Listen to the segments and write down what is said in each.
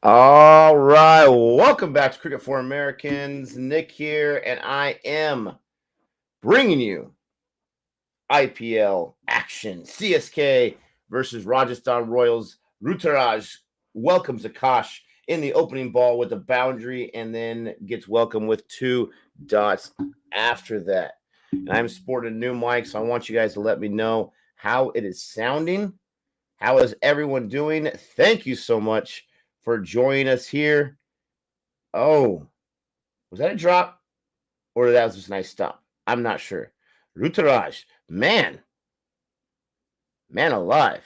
All right, welcome back to Cricket for Americans. Nick here, and I am bringing you IPL action. CSK versus Rajasthan Royals. Ruturaj welcomes Akash in the opening ball with a boundary and then gets welcomed with 2 dots after that. And I'm sporting a new mic, so I want you guys to let me know how it is sounding. How is everyone doing? Thank you so much for joining us here. Oh, was that a drop or that was just a nice stop? I'm not sure. Ruturaj, man alive.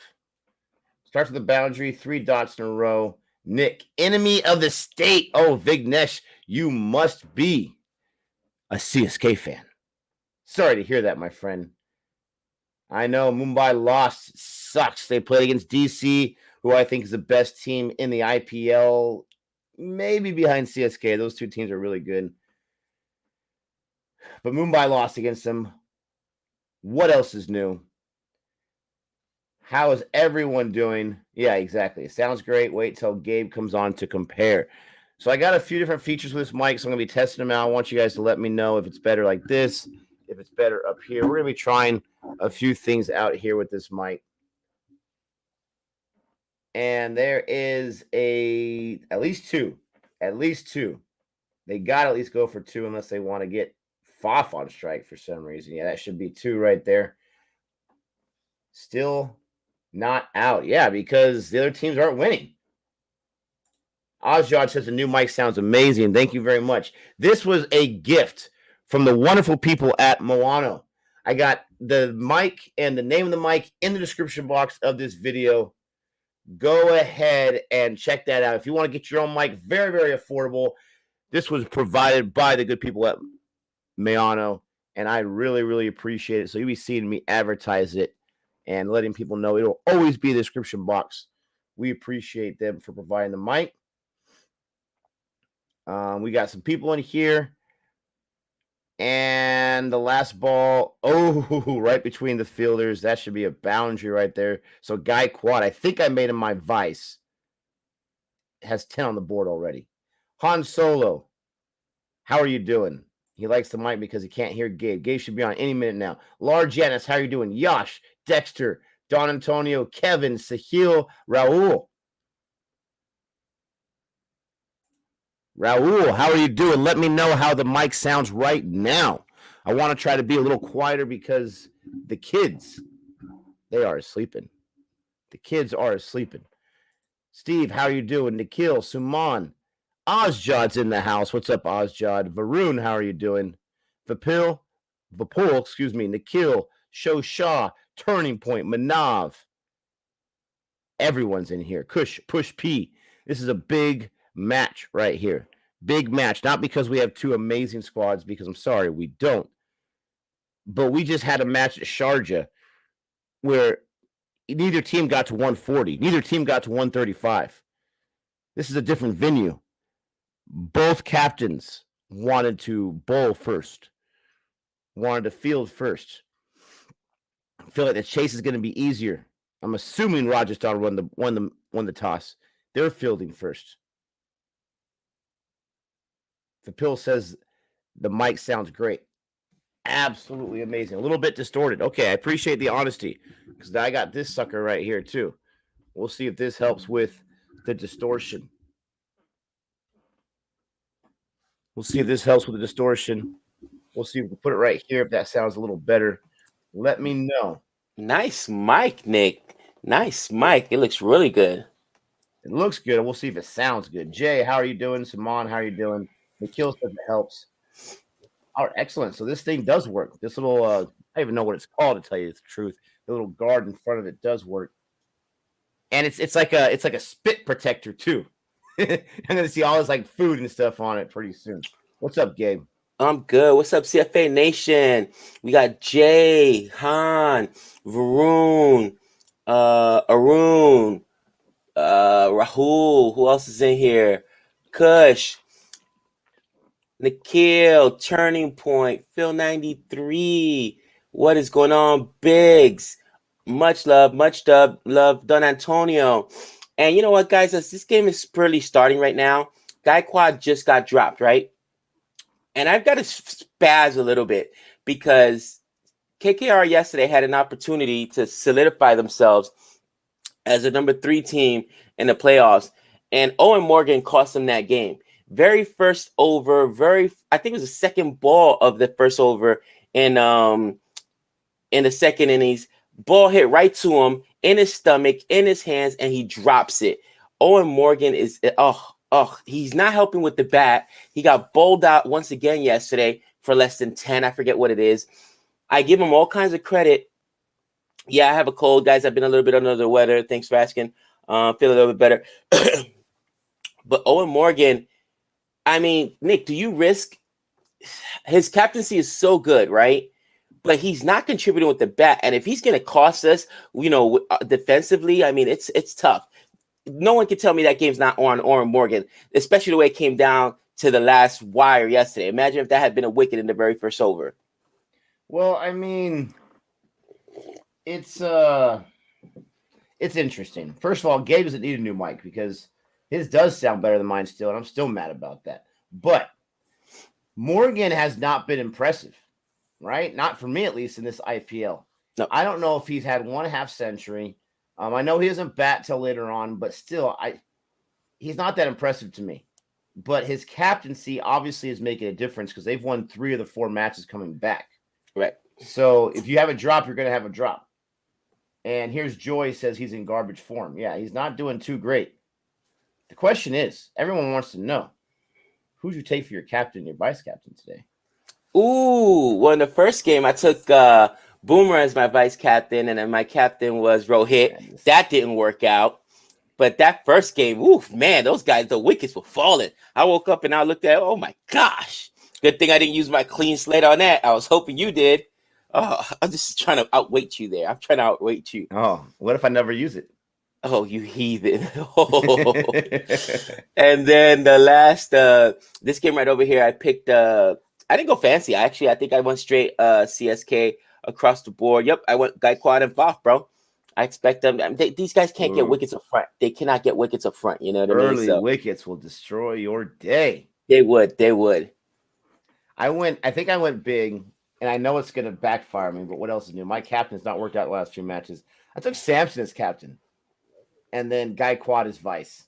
Starts with the boundary, 3 dots in a row. Nick, enemy of the state. Oh, Vignesh, you must be a CSK fan. Sorry to hear that, my friend. I know Mumbai lost. Sucks. They played against DC, who I think is the best team in the IPL, maybe behind CSK. Those 2 teams are really good. But Mumbai lost against them. What else is new? How is everyone doing? Yeah, exactly. It sounds great. Wait till Gabe comes on to compare. So I got a few different features with this mic, so I'm going to be testing them out. I want you guys to let me know if it's better like this, if it's better up here. We're going to be trying a few things out here with this mic. And there is at least two. They got to at least go for 2 unless they want to get Faf on strike for some reason. Yeah, that should be 2 right there. Still not out. Yeah, because the other teams aren't winning. Ozjod says the new mic sounds amazing. Thank you very much. This was a gift from the wonderful people at Moano. I got the mic and the name of the mic in the description box of this video. Go ahead and check that out. If you want to get your own mic, very, very affordable. This was provided by the good people at Moano, and I really, really appreciate it. So you'll be seeing me advertise it and letting people know it'll always be in the description box. We appreciate them for providing the mic. We got some people in here. And the last ball, right between the fielders. That should be a boundary right there. So Guy Quad, I think I made him my vice. Has 10 on the board already. Han Solo, how are you doing? He likes the mic because he can't hear Gabe. Gabe should be on any minute now. Large Janice, how are you doing? Yash, Dexter, Don Antonio, Kevin, Sahil, Raul. Raul, how are you doing? Let me know how the mic sounds right now. I want to try to be a little quieter because the kids, they are sleeping. The kids are sleeping. Steve, how are you doing? Nikhil, Suman, Ozjod's in the house. What's up, Ozjod? Varun, how are you doing? Vapul, Nikhil, Show Shaw, Turning Point, Manav. Everyone's in here. Push P. This is a big match right here. Big match. Not because we have 2 amazing squads, because I'm sorry, we don't. But we just had a match at Sharjah where neither team got to 140. Neither team got to 135. This is a different venue. Both captains wanted to bowl first, wanted to field first. I feel like the chase is going to be easier. I'm assuming Rajasthan won the toss. They're fielding first. Vapil says the mic sounds great. Absolutely amazing. A little bit distorted. Okay, I appreciate the honesty because I got this sucker right here too. We'll see if this helps with the distortion. We'll see if this helps with the distortion. We'll see if we can put it right here if that sounds a little better. Let me know. Nice mic, Nick. Nice mic. It looks really good. It looks good. We'll see if it sounds good. Jay, how are you doing? Simon, how are you doing? Nikhil says it helps. All right, excellent. So this thing does work. This little, I don't even know what it's called to tell you the truth. The little guard in front of it does work, and it's like a spit protector too. I'm gonna see all this like food and stuff on it pretty soon. What's up, Gabe? I'm good. What's up, CFA Nation? We got Jay, Han, Varun, Arun, Rahul. Who else is in here? Kush, Nikhil, Turning Point, Phil 93. What is going on, Biggs? Much love, love, Don Antonio. And you know what, guys? As this game is purely starting right now, Gaekwad just got dropped, right? And I've got to spaz a little bit because KKR yesterday had an opportunity to solidify themselves as a number 3 team in the playoffs, and Owen Morgan cost them that game. Very first over, I think it was the second ball of the first over in the second innings. Ball hit right to him in his stomach, in his hands, and he drops it. Owen Morgan is he's not helping with the bat. He got bowled out once again yesterday for less than 10. I forget what it is. I give him all kinds of credit. Yeah, I have a cold, guys. I've been a little bit under the weather. Thanks for asking. Feel a little bit better. But Owen Morgan, I mean, Nick, do you risk his captaincy is so good, right? But he's not contributing with the bat, and if he's going to cost us, defensively, I mean, it's tough. No one can tell me that game's not on Owen Morgan, especially the way it came down to the last wire yesterday. Imagine if that had been a wicket in the very first over. Well, I mean, it's interesting. First of all, Gabe doesn't need a new mic because his does sound better than mine still, and I'm still mad about that. But Morgan has not been impressive, right? Not for me, at least, in this IPL. No. I don't know if he's had 1/2 century. I know he doesn't bat till later on, but still, he's not that impressive to me. But his captaincy obviously is making a difference because they've won 3 of the 4 matches coming back. Right. So if you have a drop, you're going to have a drop. And here's Joy says he's in garbage form. Yeah, he's not doing too great. The question is, everyone wants to know, who'd you take for your captain, your vice captain today? Ooh, well, in the first game, I took Boomer as my vice captain, and then my captain was Rohit. That didn't work out. But that first game, oof, man, those guys, the wickets were falling. I woke up and I looked at, oh my gosh. Good thing I didn't use my clean slate on that. I was hoping you did. Oh, I'm just trying to outweight you there. I'm trying to outweight you. Oh, what if I never use it? Oh, you heathen. Oh. And then the last, this game right over here, I picked, I didn't go fancy. I think I went straight CSK across the board. Yep, I went Gaekwad and Voth, bro. I expect them. These guys can't get wickets up front. They cannot get wickets up front. You know what I mean? Early wickets will destroy your day. They would. I think I went big, and I know it's going to backfire me, but what else is new? My captain's not worked out the last 2 matches. I took Samson as captain, and then Gaekwad as vice.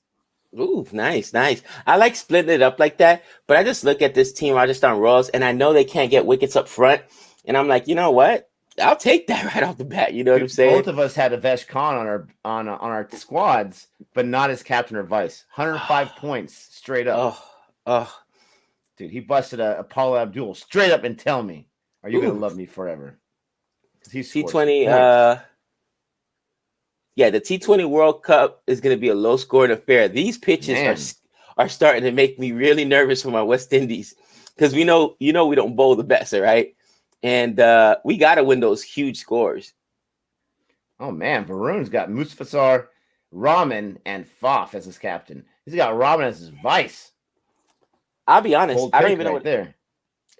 Ooh, nice. I like splitting it up like that, but I just look at this team Rajasthan Royals, and I know they can't get wickets up front, and I'm like, you know what? I'll take that right off the bat. You know what I'm saying? Both of us had Avesh Khan on our squads, but not as captain or vice. 105 points straight up. Oh, dude, he busted a Paula Abdul straight up and tell me, "Are you gonna love me forever?" He's T20. Yeah, the T20 World Cup is going to be a low-scoring affair. These pitches are starting to make me really nervous for my West Indies because we know we don't bowl the best, all right? And we got to win those huge scores. Oh, man. Varun's got Mustafar, Rahman, and Faf as his captain. He's got Rahman as his vice. I'll be honest. I don't even know what there.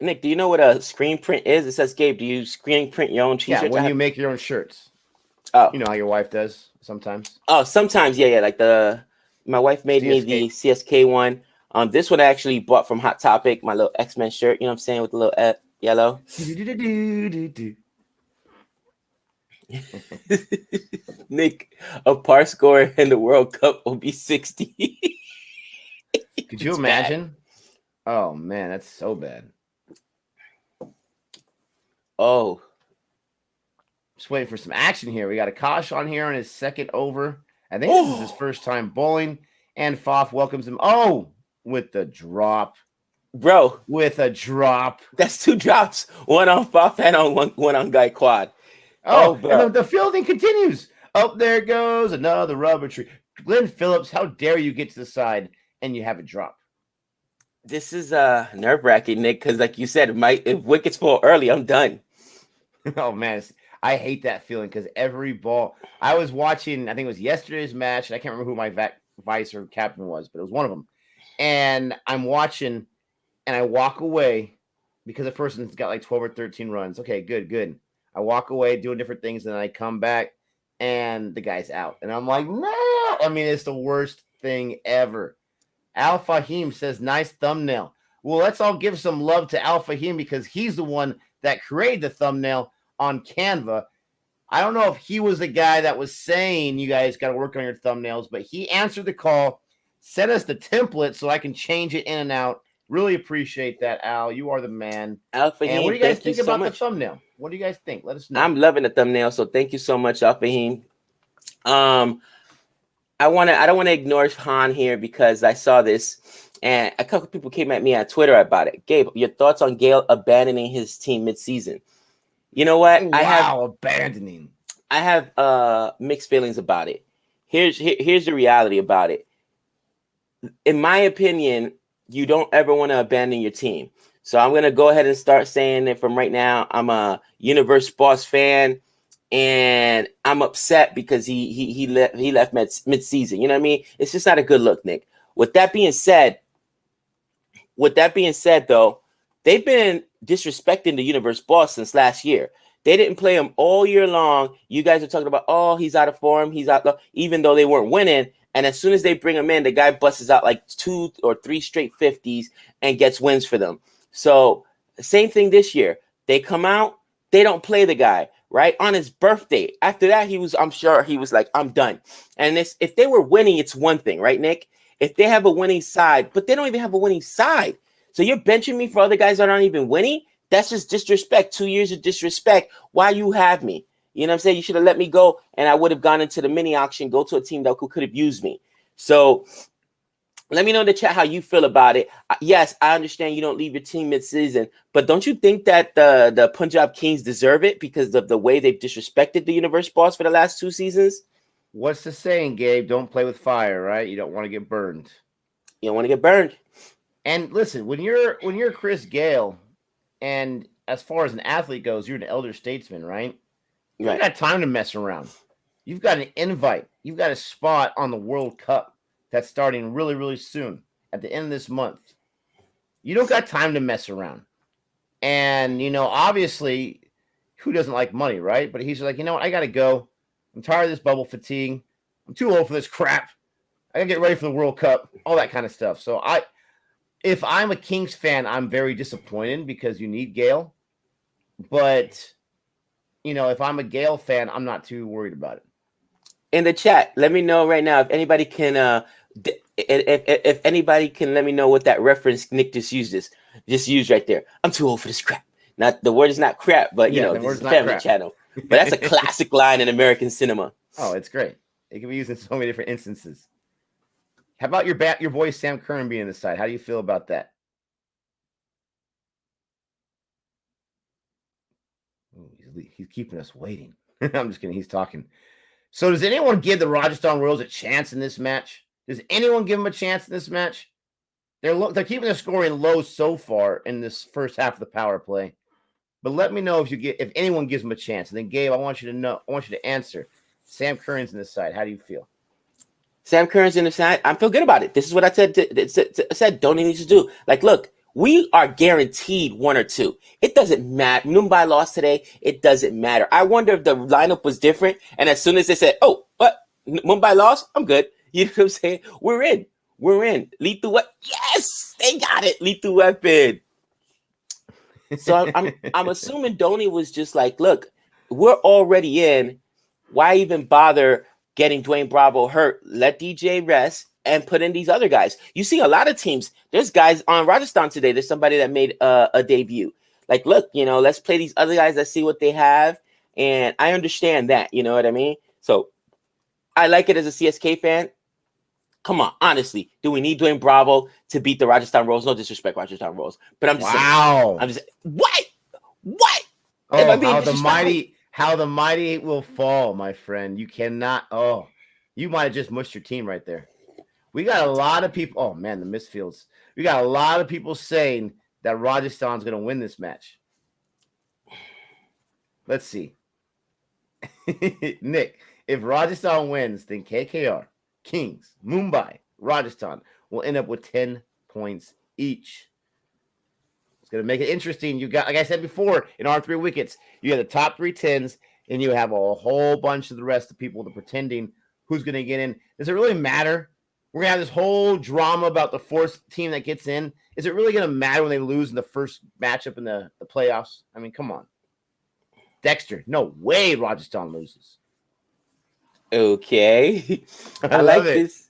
Nick, do you know what a screen print is? It says, Gabe, do you screen print your own t-shirts? Yeah, when you make your own shirts. Oh. You know how your wife does sometimes? Oh, sometimes, yeah. Like my wife made me the CSK one. This one I actually bought from Hot Topic, my little X-Men shirt, you know what I'm saying, with the little yellow. Nick, a par score in the World Cup will be 60. Could you imagine? Bad. Oh, man, that's so bad. Oh. Just waiting for some action here. We got Akash on here on his second over. I think this is his first time bowling. And Faf welcomes him. Oh, with the drop. Bro. With a drop. That's 2 drops. One on Faf and one on Gaekwad. Oh, bro. And the fielding continues. Oh, there goes another rubber tree. Glenn Phillips, how dare you get to the side and you have a drop? This is nerve-wracking, Nick, because like you said, if wickets fall early, I'm done. Oh, man. I hate that feeling because every ball – I was watching, I think it was yesterday's match, and I can't remember who my vice or captain was, but it was one of them. And I'm watching, and I walk away because the person's got like 12 or 13 runs. Okay, good. I walk away doing different things, and then I come back, and the guy's out. And I'm like, no! I mean, it's the worst thing ever. Al Fahim says, nice thumbnail. Well, let's all give some love to Al Fahim because he's the one that created the thumbnail on Canva. I don't know if he was the guy that was saying you guys got to work on your thumbnails, but he answered the call, sent us the template so I can change it in and out. Really appreciate that, Al. You are the man. Al Fahim, and what do you guys think about the thumbnail? What do you guys think? Let us know. I'm loving the thumbnail, so thank you so much, Al Fahim. I don't want to ignore Han here because I saw this and a couple people came at me on Twitter about it. Gabe, your thoughts on Gale abandoning his team midseason? You know what? Abandoning. I have mixed feelings about it. Here's the reality about it. In my opinion, you don't ever want to abandon your team. So I'm gonna go ahead and start saying it from right now. I'm a Universe Boss fan. And I'm upset because he left mid-season. You know what I mean? It's just not a good look, Nick. With that being said, though, they've been disrespecting the Universe Boss since last year. They didn't play him all year long. You guys are talking about, oh, he's out of form. He's out, even though they weren't winning. And as soon as they bring him in, the guy busts out like 2 or 3 straight 50s and gets wins for them. So same thing this year. They come out, they don't play the guy. Right on his birthday. After that, I'm sure he was like, I'm done. And if they were winning, it's one thing, right, Nick? If they have a winning side, but they don't even have a winning side. So you're benching me for other guys that aren't even winning? That's just disrespect. 2 years of disrespect. Why you have me? You know what I'm saying? You should have let me go and I would have gone into the mini auction, go to a team that could have used me. So let me know in the chat how you feel about it. Yes, I understand you don't leave your team mid-season, but don't you think that the Punjab Kings deserve it because of the way they've disrespected the Universe Boss for the last 2 seasons? What's the saying, Gabe? Don't play with fire, right? You don't want to get burned. You don't want to get burned. And listen, when you're Chris Gale, and as far as an athlete goes, you're an elder statesman, right? You don't got time to mess around. You've got an invite. You've got a spot on the World Cup that's starting really, really soon at the end of this month. You don't got time to mess around. And, obviously, who doesn't like money, right? But he's like, you know what? I got to go. I'm tired of this bubble fatigue. I'm too old for this crap. I got to get ready for the World Cup, all that kind of stuff. So if I'm a Kings fan, I'm very disappointed because you need Gale. But, if I'm a Gale fan, I'm not too worried about it. In the chat, let me know right now if anybody can if anybody can let me know what that reference Nick just used right there. I'm too old for this crap. Not the word is not crap, but this is a family channel. But that's a classic line in American cinema. Oh, it's great. It can be used in so many different instances. How about your boy Sam Curran being on the side? How do you feel about that? Ooh, he's keeping us waiting. I'm just kidding. He's talking. So does anyone give the Rajasthan Royals a chance in this match? Does anyone give them a chance in this match? They're keeping their scoring low so far in this first half of the power play. But let me know if anyone gives them a chance. And then Gabe, I want you to answer. Sam Curran's in this side. How do you feel? Sam Curran's in the side. I feel good about it. This is what I said Dhoni needs to do. Like, look, we are guaranteed 1 or 2. It doesn't matter. Mumbai lost today. It doesn't matter. I wonder if the lineup was different. And as soon as they said, oh, what? Mumbai lost? I'm good. You know what I'm saying? We're in. Lethal weapon. Yes, they got it. Lethal weapon. So I'm assuming Dhoni was just like, look, we're already in. Why even bother getting Dwayne Bravo hurt? Let DJ rest and put in these other guys. You see a lot of teams. There's guys on Rajasthan today. There's somebody that made a debut. Like, look, let's play these other guys. Let's see what they have. And I understand that. You know what I mean? So I like it as a CSK fan. Come on, honestly, do we need Dwayne Bravo to beat the Rajasthan Royals? No disrespect, Rajasthan Royals, but I'm just saying. I'm just what? Oh, how the mighty will fall, my friend. You cannot. Oh, you might have just mushed your team right there. We got a lot of people. Oh man, the misfields. We got a lot of people saying that Rajasthan's going to win this match. Let's see, Nick. If Rajasthan wins, then KKR, Kings, Mumbai, Rajasthan will end up with 10 points each. It's going to make it interesting. You got, like I said before, in our 3 wickets, you have the top 3 10s, and you have a whole bunch of the rest of people that are pretending who's going to get in. Does it really matter? We're going to have this whole drama about the fourth team that gets in. Is it really going to matter when they lose in the first matchup in the playoffs? I mean, come on. Dexter, no way Rajasthan loses. Okay. I like this.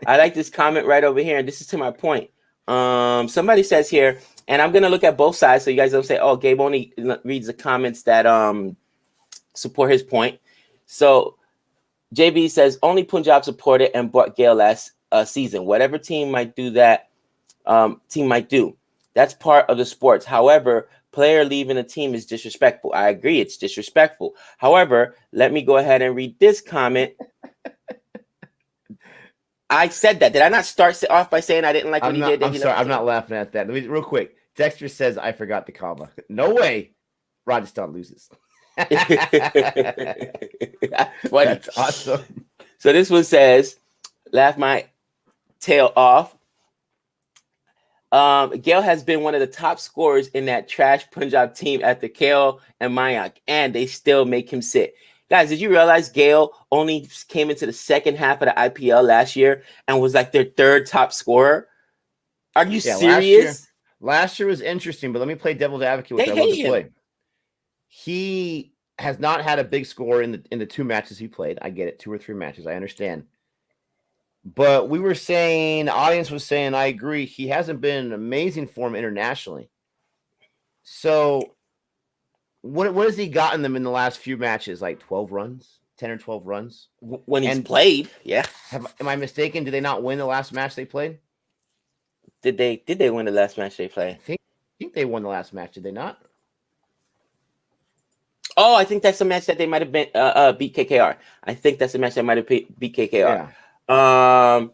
I like this comment right over here, and this is to my point. Somebody says here, and I'm gonna look at both sides so you guys don't say, "Oh, Gabe only reads the comments that support his point." So JB says only Punjab supported and bought Gale last season. Whatever team might do that, team might do. That's part of the sports. However, player leaving a team is disrespectful. I agree, it's disrespectful. However, let me go ahead and read this comment. I said that. Did I not start off by saying I didn't like what he did? I'm sorry. I'm not laughing at that. Let me real quick. Dexter says I forgot the comma. No way. Rajasthan loses. That's awesome. So this one says, laugh my tail off. Gale has been one of the top scorers in that trash Punjab team after Kale and Mayank, and they still make him sit. Guys, did you realize Gale only came into the second half of the IPL last year and was like their third top scorer? Are you serious? Last year was interesting, but let me play devil's advocate with that. He has not had a big score in the 2 matches he played. I get it, 2 or 3 matches. I understand. But we were saying, the audience was saying, I agree, he hasn't been in amazing form internationally. So what has he gotten them in the last few matches? Like 12 runs, 10 or 12 runs? When he's played, yeah. Am I mistaken? Did they not win the last match they played? Did they win the last match they played? I think they won the last match, did they not? Oh, I think that's the match that they might have been beat KKR. I think that's the match that might have beat KKR. Yeah. So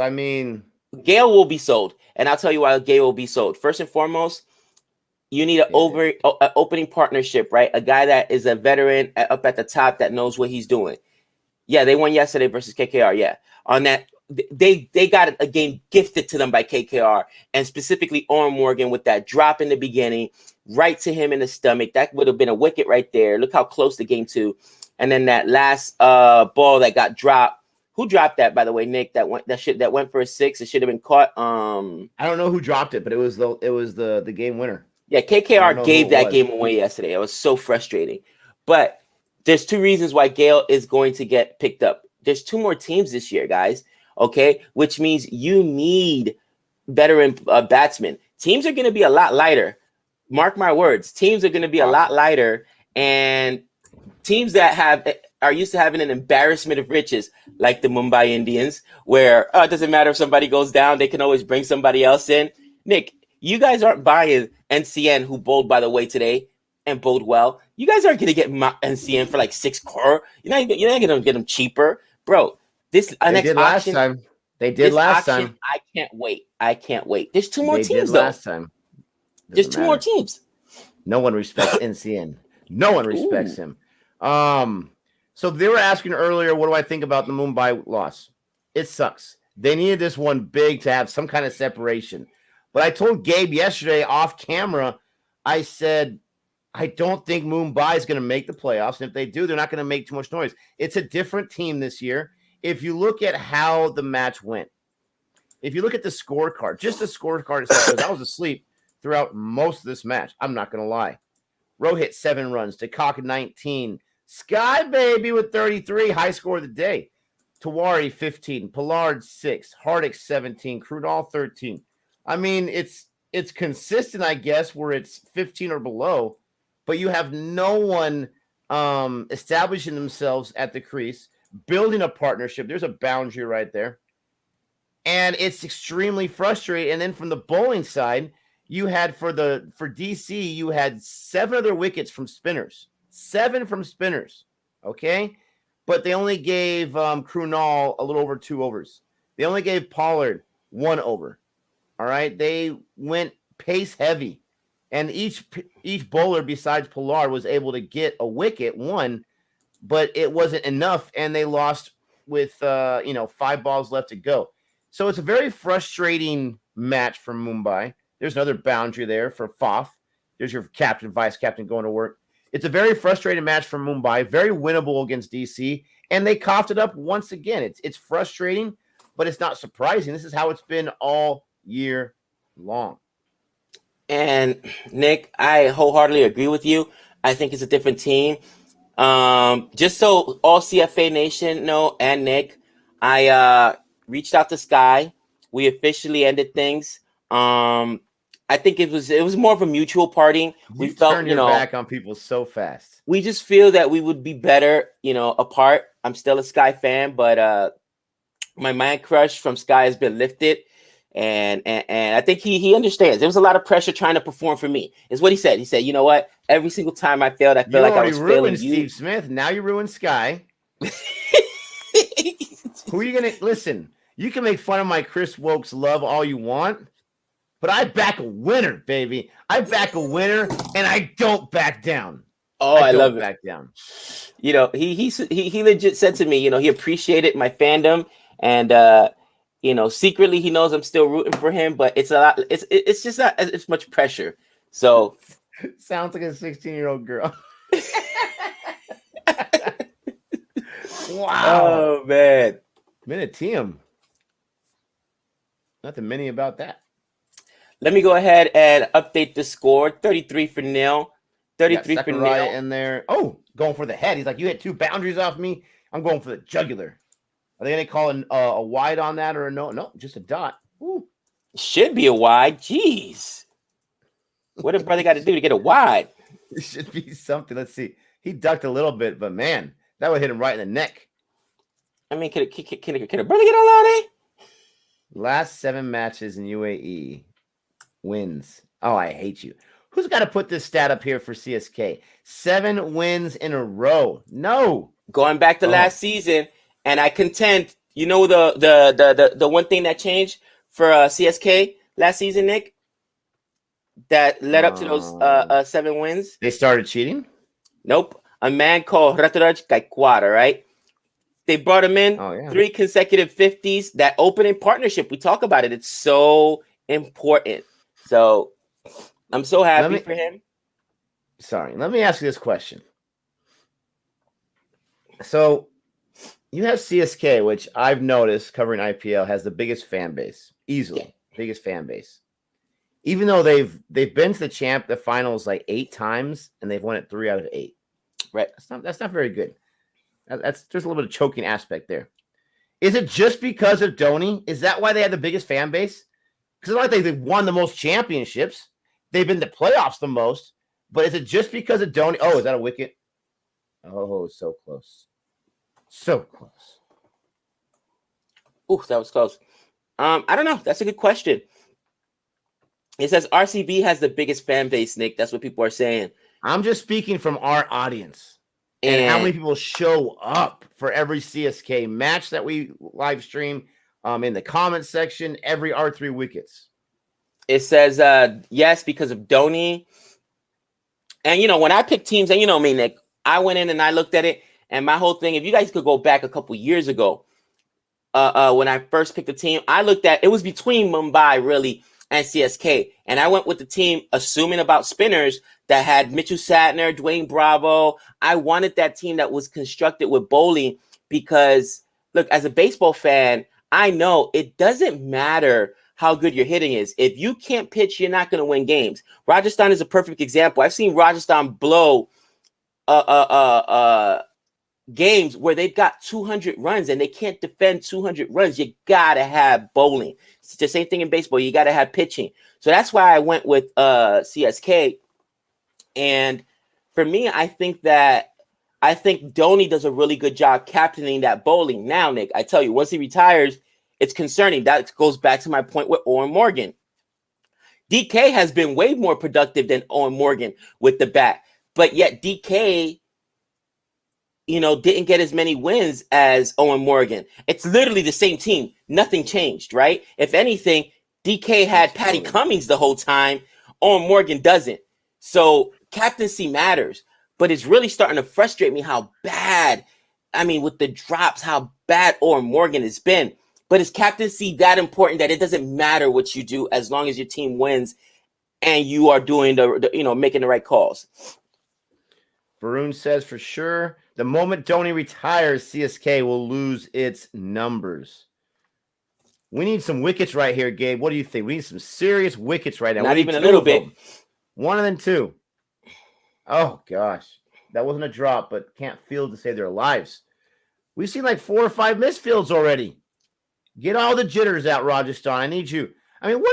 I mean, Gale will be sold, and I'll tell you why Gale will be sold. First and foremost, you need an opening partnership, right? A guy that is a veteran up at the top that knows what he's doing. Yeah, they won yesterday versus KKR. Yeah, on that, they got a game gifted to them by KKR, and specifically Owen Morgan with that drop in the beginning, right to him in the stomach. That would have been a wicket right there. Look how close the game to, and then that last ball that got dropped. Who dropped that, by the way, Nick? That went for a 6. It should have been caught. I don't know who dropped it, but it was the game winner. Yeah, KKR gave that game away yesterday. It was so frustrating. But there's 2 reasons why Gale is going to get picked up. There's 2 more teams this year, guys. Okay, which means you need veteran batsmen. Teams are going to be a lot lighter. Mark my words. Teams are going to be a lot lighter, and teams that are used to having an embarrassment of riches, like the Mumbai Indians, where it doesn't matter if somebody goes down, they can always bring somebody else in. Nick, you guys aren't buying NCN, who bowled, by the way, today, and bowled well. You guys aren't going to get NCN for like 6 crore. You're not going to get them cheaper. Bro, they did last time. I can't wait. There's 2 more teams, though. Last time. There's 2 more teams. No one respects NCN. No one respects him. So they were asking earlier, what do I think about the Mumbai loss? It sucks. They needed this one big to have some kind of separation. But I told Gabe yesterday off camera, I said, I don't think Mumbai is going to make the playoffs. And if they do, they're not going to make too much noise. It's a different team this year. If you look at how the match went, if you look at the scorecard, just the scorecard itself, because I was asleep throughout most of this match. I'm not going to lie. Rohit 7 runs, Takaka 19, Sky Baby with 33, high score of the day. Tawari 15, Pollard 6, Hardik 17, Krunal 13. I mean, it's consistent, I guess, where it's 15 or below, but you have no one establishing themselves at the crease, building a partnership. There's a boundary right there. And it's extremely frustrating. And then from the bowling side, you had for DC, you had 7 other wickets from spinners. 7 from spinners. Okay? But they only gave Krunal a little over 2 overs. They only gave Pollard 1 over. All right? They went pace heavy. And each bowler besides Pollard was able to get a wicket, 1, but it wasn't enough, and they lost with 5 balls left to go. So it's a very frustrating match for Mumbai. There's another boundary there for Faf. There's your captain, vice captain going to work. It's a very frustrating match for Mumbai, very winnable against DC, and they coughed it up once again. It's frustrating, but it's not surprising. This is how it's been all year long. And Nick, I wholeheartedly agree with you. I think it's a different team. Just so all CFA Nation know, and Nick, I reached out to Sky. We officially ended things. I think it was more of a mutual parting. We felt, turn your back on people so fast. We just feel that we would be better, apart. I'm still a Sky fan, but my man crush from Sky has been lifted. And I think he understands. There was a lot of pressure trying to perform for me. Is what he said. He said, you know what? Every single time I failed, I felt like I was failing you. Steve Smith. Now you ruined Sky. Who are you gonna listen? You can make fun of my Chris Wokes love all you want, but I back a winner, baby. I back a winner, and I don't back down. Oh, I love it. Back down. He legit said to me, he appreciated my fandom, and secretly he knows I'm still rooting for him, but it's a lot. It's just not as much pressure. So sounds like a 16-year-old girl. Wow. Oh man. Minutium. Nothing many about that. Let me go ahead and update the score. 33-0. 33-0 in there. Oh, going for the head. He's like, you hit 2 boundaries off me. I'm going for the jugular. Are they going to call a wide on that or a no? No, just a dot. Ooh. Should be a wide. Jeez. What did brother got to do to get a wide? It should be something. Let's see. He ducked a little bit, but man, that would hit him right in the neck. I mean, can a brother get on there? Last 7 matches in UAE wins. Oh, I hate you. Who's got to put this stat up here for CSK? 7 wins in a row. No. Going back to last season, and I contend, the one thing that changed for CSK last season, Nick, that led up to those 7 wins. They started cheating? Nope. A man called Raturaj Gaikwad, right? They brought him in 3 consecutive 50s. That opening partnership, we talk about it. It's so important. So I'm so happy for him. Sorry, let me ask you this question. So you have CSK, which I've noticed covering IPL has the biggest fan base, easily biggest fan base. Even though they've been to the finals like 8 times and they've won it 3 out of 8. Right. That's not very good. There's a little bit of choking aspect there. Is it just because of Dhoni? Is that why they have the biggest fan base? Because it's not like they've won the most championships. They've been to playoffs the most. But is it just because of Dhoni? Oh, is that a wicket? Oh, so close. So close. Ooh, that was close. I don't know. That's a good question. It says RCB has the biggest fan base, Nick. That's what people are saying. I'm just speaking from our audience. And how many people show up for every CSK match that we live stream in the comment section, every R3 wickets. It says, yes, because of Dhoni. And, when I pick teams, and you know me, Nick, I went in and I looked at it. And my whole thing, if you guys could go back a couple years ago, when I first picked the team, I looked at, it was between Mumbai, really, and CSK. And I went with the team, assuming about spinners, that had Mitchell Satner, Dwayne Bravo. I wanted that team that was constructed with bowling because, look, as a baseball fan, I know it doesn't matter how good your hitting is. If you can't pitch, you're not going to win games. Rajasthan is a perfect example. I've seen Rajasthan blow games where they've got 200 runs and they can't defend 200 runs. You got to have bowling. It's the same thing in baseball. You got to have pitching. So that's why I went with CSK. And for me, I think Dhoni does a really good job captaining that bowling. Now, Nick, I tell you, once he retires, it's concerning. That goes back to my point with Owen Morgan. DK has been way more productive than Owen Morgan with the bat, but yet DK, didn't get as many wins as Owen Morgan. It's literally the same team. Nothing changed, right? If anything, DK had Patty Cummings the whole time. Owen Morgan doesn't. So captaincy matters, but it's really starting to frustrate me how bad, with the drops, how bad Owen Morgan has been. But is captaincy that important that it doesn't matter what you do as long as your team wins and you are doing making the right calls? Varun says for sure. The moment Dhoni retires, CSK will lose its numbers. We need some wickets right here, Gabe. What do you think? We need some serious wickets right now. Not even a little bit. One and then two. Oh, gosh. That wasn't a drop, but can't field to save their lives. We've seen like 4 or 5 misfields already. Get all the jitters out, Rajasthan. I need you. I mean,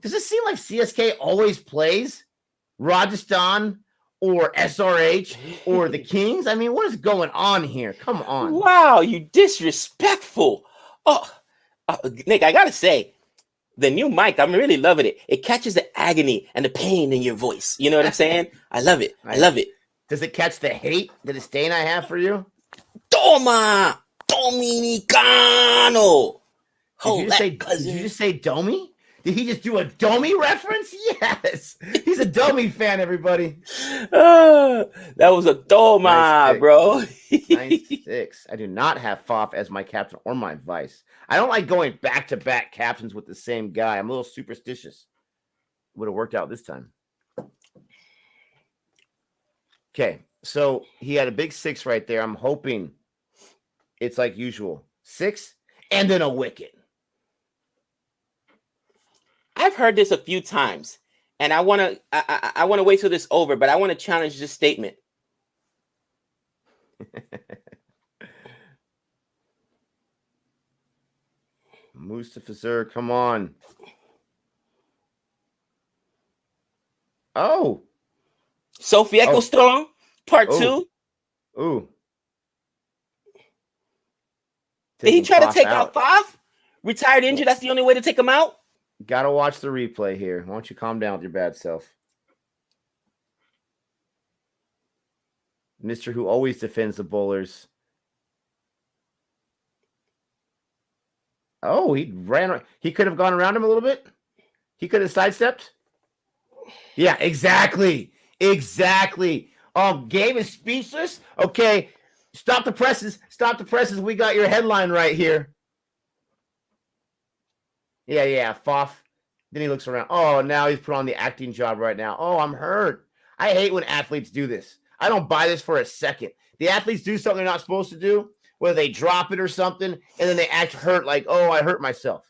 does it seem like CSK always plays Rajasthan or SRH or the Kings? I mean, what is going on here? Come on. Wow, you disrespectful. Oh, Nick, I got to say, the new mic, I'm really loving it. It catches the agony and the pain in your voice. You know what I'm saying? I love it. I love it. Does it catch the hate, the disdain I have for you? Toma Dominicano. Did you just say Domi? Did he just do a Domi reference? Yes. He's a Domi fan, everybody. That was a Toma, bro. 96. I do not have Faf as my captain or my vice. I don't like going back-to-back captains with the same guy. I'm a little superstitious. Would have worked out this time. Okay, so he had a big 6 right there. I'm hoping it's like usual. 6 and then a wicket. I've heard this a few times, and I want to wait till this is over, but I want to challenge this statement. Mustafa, come on. Oh. Sophie Ecclestone, part 2. Ooh. Did he try to take out Faf? Retired injured, that's the only way to take him out? Gotta watch the replay here. Why don't you calm down with your bad self? Mr. who always defends the bowlers. Oh, he ran. He could have gone around him a little bit. He could have sidestepped. Yeah, exactly. Exactly. Gabe is speechless. Okay, stop the presses. Stop the presses. We got your headline right here. Yeah, Faf. Then he looks around. Oh, now he's put on the acting job right now. Oh, I'm hurt. I hate when athletes do this. I don't buy this for a second. The athletes do something they're not supposed to do, whether they drop it or something, and then they act hurt like, oh, I hurt myself.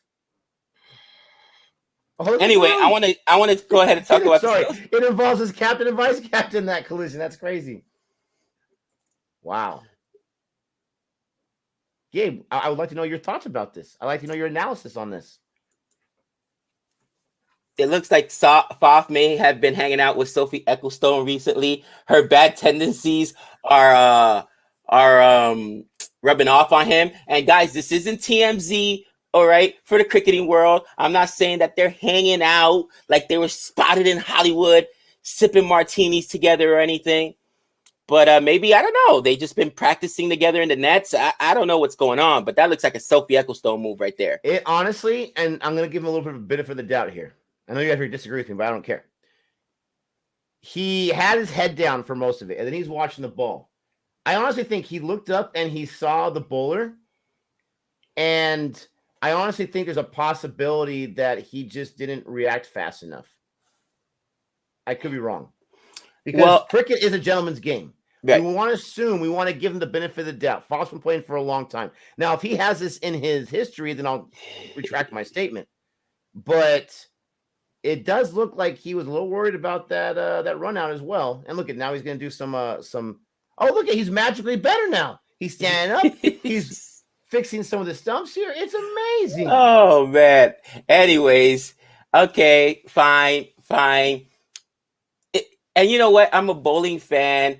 Oh, anyway, I want to go ahead and talk about this. It involves his captain and vice captain, that collision. That's crazy. Wow. Gabe, I would like to know your thoughts about this. I'd like to know your analysis on this. It looks like Faf may have been hanging out with Sophie Ecclestone recently. Her bad tendencies are rubbing off on him. And guys, this isn't TMZ, all right, for the cricketing world. I'm not saying that they're hanging out like they were spotted in Hollywood, sipping martinis together or anything. But maybe, I don't know, they just been practicing together in the nets. I don't know what's going on, but that looks like a Sophie Ecclestone move right there. It honestly, and I'm going to give him a little bit of a benefit of the doubt here. I know you guys disagree with me, but I don't care. He had his head down for most of it, and then he's watching the ball. I honestly think he looked up and he saw the bowler, and I honestly think there's a possibility that he just didn't react fast enough. I could be wrong. Because cricket is a gentleman's game. Right. We want to assume, we want to give him the benefit of the doubt. Faf's been playing for a long time. Now, if he has this in his history, then I'll retract my statement. But it does look like he was a little worried about that run out as well. And look at now he's going to do some. Oh, look at he's magically better now. He's standing up. He's fixing some of the stumps here. It's amazing. Oh man. Anyways, okay, fine. And you know what? I'm a bowling fan,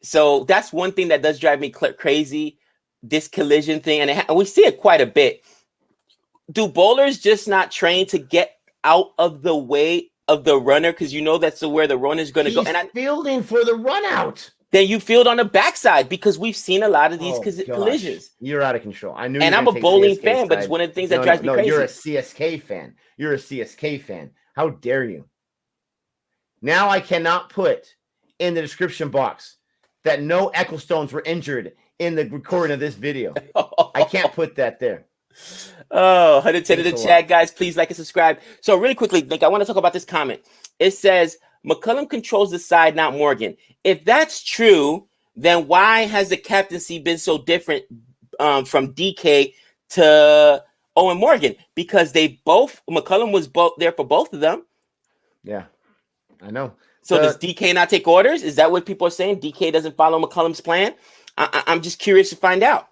so that's one thing that does drive me crazy. This collision thing, and we see it quite a bit. Do bowlers just not train to get out of the way of the runner because you know that's where the runner's going to go? And fielding for the run out. Then you field on the backside because we've seen a lot of these collisions. You're out of control. I knew. And I'm a bowling fan, but it's one of the things that drives me crazy. You're a CSK fan. You're a CSK fan. How dare you? Now I cannot put in the description box that no Ecclestones were injured in the recording of this video. I can't put that there. Oh, 110 in the chat, guys. Please like and subscribe. So really quickly, Nick, I want to talk about this comment. It says, McCullum controls the side, not Morgan. If that's true, then why has the captaincy been so different from DK to Owen Morgan? Because McCullum was both there for both of them. Yeah, I know. So does DK not take orders? Is that what people are saying? DK doesn't follow McCullum's plan? I'm just curious to find out.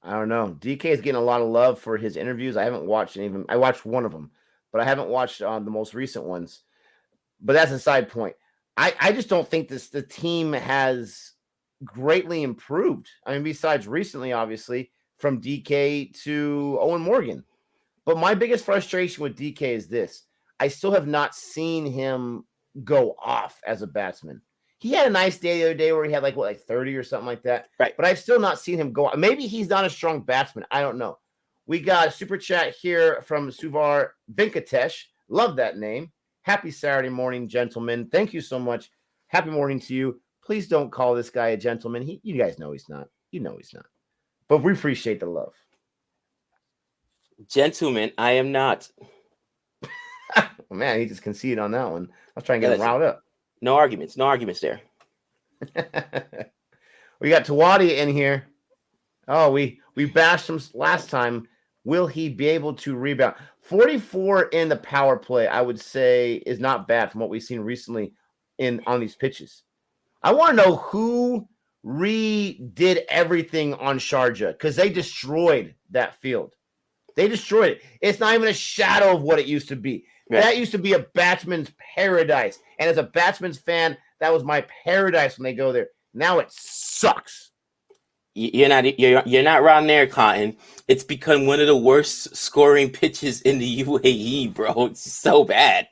I don't know. DK is getting a lot of love for his interviews. I haven't watched any of them. I watched one of them, but I haven't watched the most recent ones. But that's a side point. I just don't think the team has greatly improved. I mean, besides recently, obviously, from DK to Owen Morgan. But my biggest frustration with DK is this. I still have not seen him go off as a batsman. He had a nice day the other day where he had like 30 or something like that. Right. But I've still not seen him go off. Maybe he's not a strong batsman. I don't know. We got a super chat here from Suvar Venkatesh. Love that name. Happy Saturday morning, gentlemen. Thank you so much. Happy morning to you. Please don't call this guy a gentleman. You guys know he's not. You know he's not. But we appreciate the love. Gentlemen, I am not. Man, he just conceded on that one. I was trying to get him riled up. No arguments. No arguments there. We got Tawadi in here. Oh, we bashed him last time. Will he be able to rebound? 44 in the power play, I would say, is not bad from what we've seen recently on these pitches. I want to know who redid everything on Sharjah because they destroyed that field. They destroyed it. It's not even a shadow of what it used to be. Right. That used to be a batsman's paradise. And as a batsman's fan, that was my paradise when they go there. Now it sucks. You're not around there, Cotton. It's become one of the worst scoring pitches in the UAE, bro. It's so bad.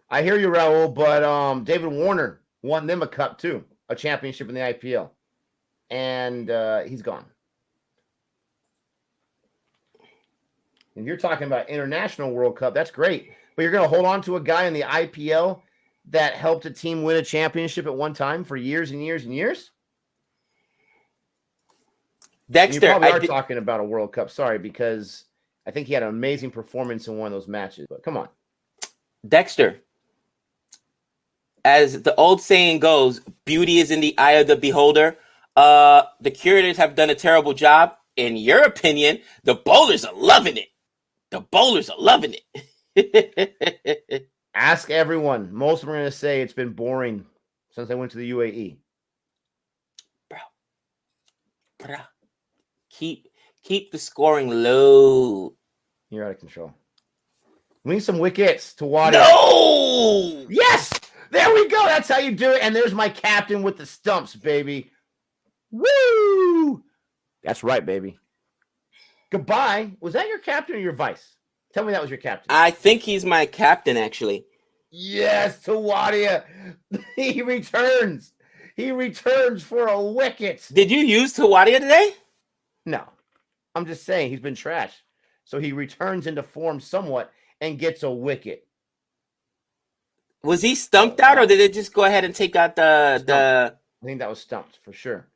I hear you, Raul, but David Warner won them a cup too, a championship in the IPL. And he's gone. And you're talking about international World Cup. That's great. But you're going to hold on to a guy in the IPL that helped a team win a championship at one time for years and years and years? Dexter, you probably are talking about a World Cup. Sorry, because I think he had an amazing performance in one of those matches. But come on. Dexter, as the old saying goes, beauty is in the eye of the beholder. The curators have done a terrible job. In your opinion, the bowlers are loving it. The bowlers are loving it. Ask everyone. Most of them are going to say it's been boring since I went to the UAE. Bro. Keep the scoring low. You're out of control. We need some wickets to water. No! Yes! There we go. That's how you do it. And there's my captain with the stumps, baby. Woo! That's right, baby. Goodbye. Was that your captain or your vice? Tell me that was your captain. I think he's my captain, actually. Yes, Tawadia. He returns. He returns for a wicket. Did you use Tawadia today? No. I'm just saying he's been trashed. So he returns into form somewhat and gets a wicket. Was he stumped out or did it just go ahead and take out the... I think that was stumped for sure.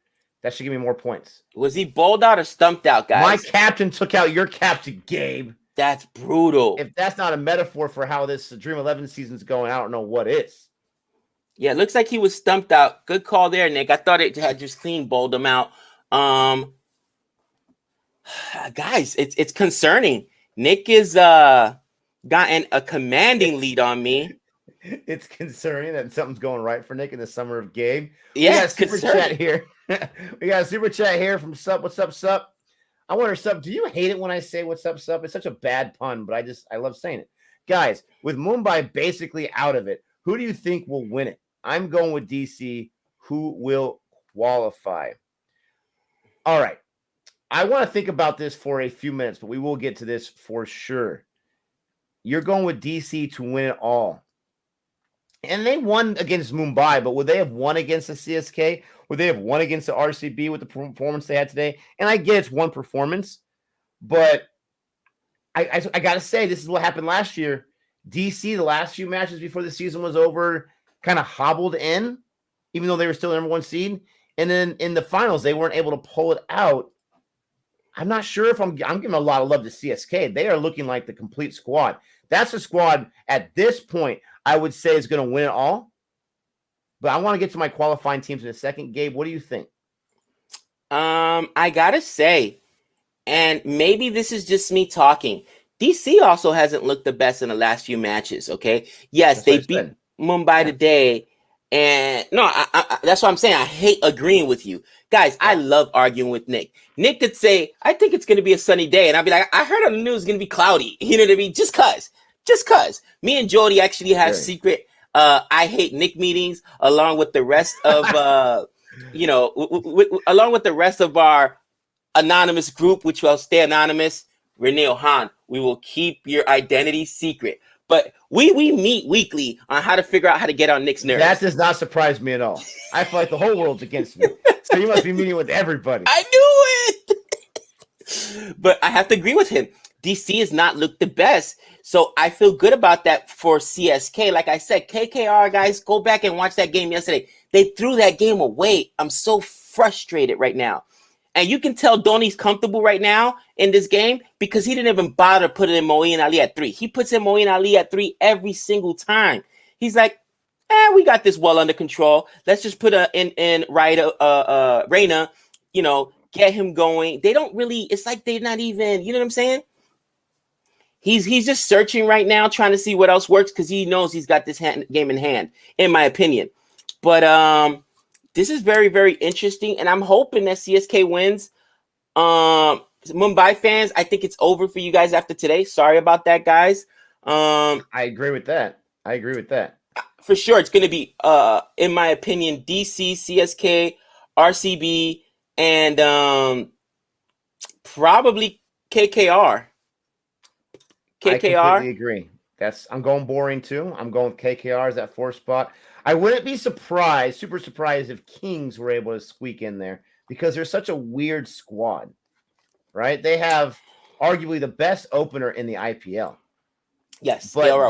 That should give me more points. Was he bowled out or stumped out, guys? My captain took out your captain, Gabe. That's brutal. If that's not a metaphor for how this Dream 11 season's going, I don't know what is. Yeah, it looks like he was stumped out. Good call there, Nick. I thought it had just clean bowled him out. Guys, it's concerning. Nick is gotten a commanding lead on me. It's concerning that something's going right for Nick in the summer of Gabe. Yeah, we got a super chat here. We got a super chat here from Sup. What's up, Sup? I wonder, Sup, do you hate it when I say what's up, Sup? It's such a bad pun, but I love saying it. Guys, with Mumbai basically out of it, who do you think will win it? I'm going with DC. Who will qualify? All right. I want to think about this for a few minutes, but we will get to this for sure. You're going with DC to win it all. And they won against Mumbai, but would they have won against the CSK? Would they have won against the RCB with the performance they had today? And I get it's one performance, but I got to say, this is what happened last year. DC, the last few matches before the season was over, kind of hobbled in, even though they were still the number one seed. And then in the finals, they weren't able to pull it out. I'm not sure if I'm giving a lot of love to CSK. They are looking like the complete squad. That's a squad at this point I would say is going to win it all. But I want to get to my qualifying teams in a second. Gabe, what do you think? I gotta say, and maybe this is just me talking. DC also hasn't looked the best in the last few matches. Okay, yes, they beat Mumbai today, and no, that's what I'm saying. I hate agreeing with you guys. I love arguing with Nick. Nick could say, "I think it's going to be a sunny day," and I'd be like, "I heard on the news it's going to be cloudy." You know what I mean? Just cause. Me and Jody actually have secret I hate Nick meetings along with the rest of along with the rest of our anonymous group, which will stay anonymous. Renee Han, we will keep your identity secret. But we meet weekly on how to figure out how to get on Nick's nerves. That does not surprise me at all. I feel like the whole world's against me. So you must be meeting with everybody. I knew it. But I have to agree with him. DC has not looked the best. So I feel good about that for CSK. Like I said, KKR, guys, go back and watch that game yesterday. They threw that game away. I'm so frustrated right now. And you can tell Dhoni's comfortable right now in this game because he didn't even bother putting in Moeen Ali at 3. He puts in Moeen Ali at 3 every single time. He's like, we got this well under control. Let's just put in Reina, get him going. They don't really, it's like they're not even, you know what I'm saying? He's just searching right now, trying to see what else works because he knows he's got this game in hand, in my opinion. But this is very, very interesting, and I'm hoping that CSK wins. Mumbai fans, I think it's over for you guys after today. Sorry about that, guys. I agree with that. For sure, it's going to be, in my opinion, DC, CSK, RCB, and probably KKR. I completely agree. I'm going boring too. I'm going with KKR as that 4th spot. I wouldn't be super surprised if Kings were able to squeak in there because they're such a weird squad, right? They have arguably the best opener in the IPL. Yes, but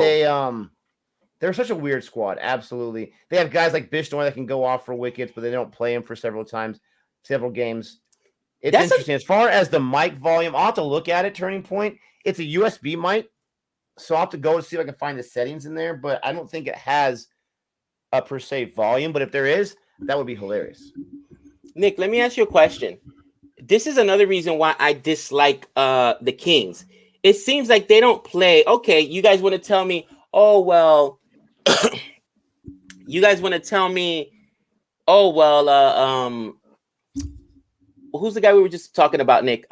they're such a weird squad. Absolutely, they have guys like Bishnoi that can go off for wickets, but they don't play him for several games. It's interesting. As far as the mic volume, I'll have to look at it. Turning Point. It's a USB mic, so I'll have to go and see if I can find the settings in there. But I don't think it has a per se volume. But if there is, that would be hilarious. Nick, let me ask you a question. This is another reason why I dislike the Kings. It seems like they don't play. Okay, you guys want to tell me, oh, well, you guys want to tell me, oh, well, who's the guy we were just talking about, Nick?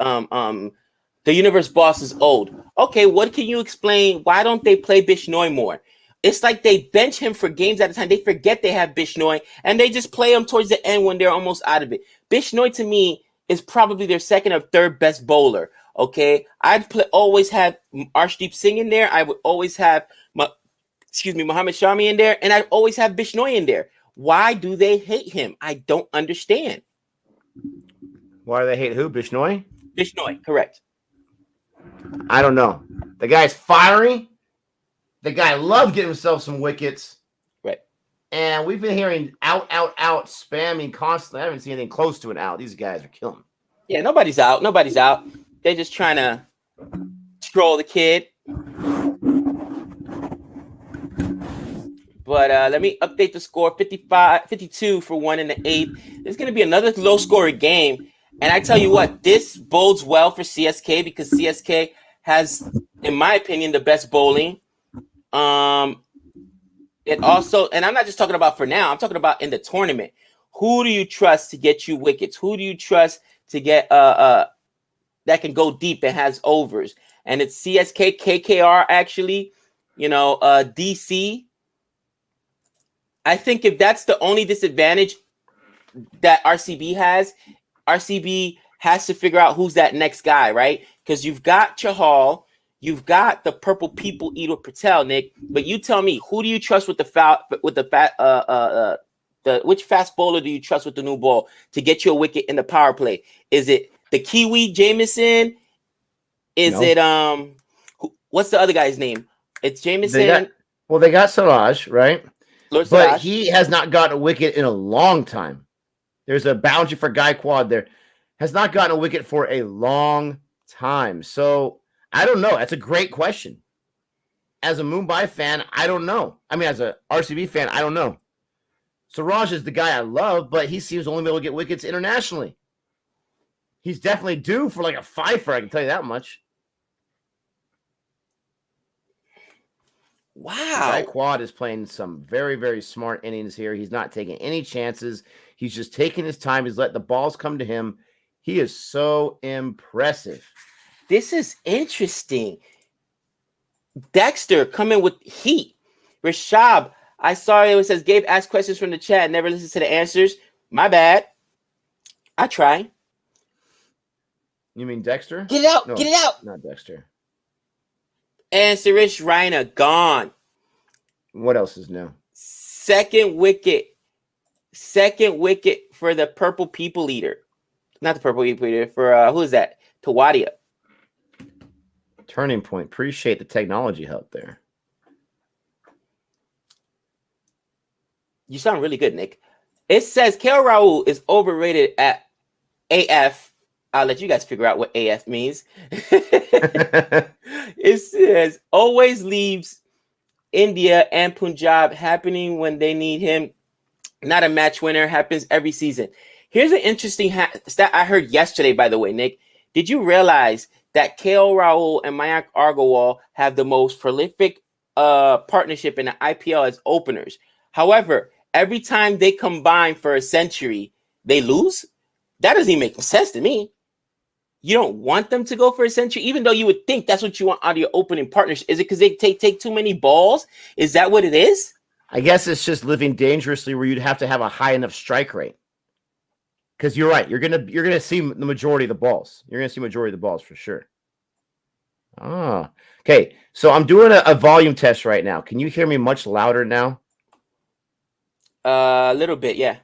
The universe boss is old. Okay, what can you explain? Why don't they play Bishnoi more? It's like they bench him for games at a time. They forget they have Bishnoi, and they just play him towards the end when they're almost out of it. Bishnoi, to me, is probably their 2nd or 3rd best bowler. Okay, always have Arshdeep Singh in there. I would always have Mohammad Shami in there, and I always have Bishnoi in there. Why do they hate him? I don't understand. Why do they hate who? Bishnoi? Bishnoi, correct. I don't know. The guy's fiery. The guy loves getting himself some wickets. Right. And we've been hearing out, spamming constantly. I haven't seen anything close to an out. These guys are killing me. Yeah, nobody's out. They're just trying to troll the kid. But let me update the score. 52 for 1 in the 8th. There's going to be another low-scoring game. And I tell you what, this bodes well for CSK because CSK has, in my opinion, the best bowling. It also, and I'm not just talking about for now, I'm talking about in the tournament. Who do you trust to get you wickets? Who do you trust to get that can go deep and has overs? And it's CSK, KKR actually, DC. I think if that's the only disadvantage that RCB has to figure out who's that next guy, right? Because you've got Chahal, you've got the purple people eater Patel, Nick. But you tell me, who do you trust with which fast bowler do you trust with the new ball to get you a wicket in the power play? Is it the Kiwi Jameson? Is it what's the other guy's name? It's Jameson. They got Siraj, right? Lord but Siraj. He has not gotten a wicket in a long time. There's a boundary for Gaikwad there. Has not gotten a wicket for a long time. So I don't know. That's a great question. As a Mumbai fan, I don't know. I mean, as a RCB fan, I don't know. Siraj is the guy I love, but he seems only able to get wickets internationally. He's definitely due for like a fifer, I can tell you that much. Wow. Quad is playing some very, very smart innings here. He's not taking any chances. He's just taking his time. He's letting the balls come to him. He is so impressive. This is interesting. Dexter coming with heat. Rashab, I saw it says Gabe asked questions from the chat, never listens to the answers. My bad. I try. You mean Dexter? Get it out. No, get it out. Not Dexter. And Suresh Raina gone. What else is new? Second wicket for the Purple People Eater. Not the Purple People Eater, for who is that? Tawadia. Turning Point. Appreciate the technology help there. You sound really good, Nick. It says KL Rahul is overrated at AF. I'll let you guys figure out what AF means. It says always leaves India and Punjab, happening when they need him. Not a match winner, happens every season. Here's an interesting stat I heard yesterday, by the way, Nick. Did you realize that KL Rahul and Mayank Agarwal have the most prolific partnership in the IPL as openers? However, every time they combine for a century, they lose? That doesn't even make sense to me. You don't want them to go for a century, even though you would think that's what you want out of your opening partnership. Is it because they take too many balls? Is that what it is? I guess it's just living dangerously where you'd have to have a high enough strike rate. Because you're right, you're gonna see the majority of the balls. You're gonna see majority of the balls for sure. Okay. So I'm doing a volume test right now. Can you hear me much louder now? A little bit, yeah.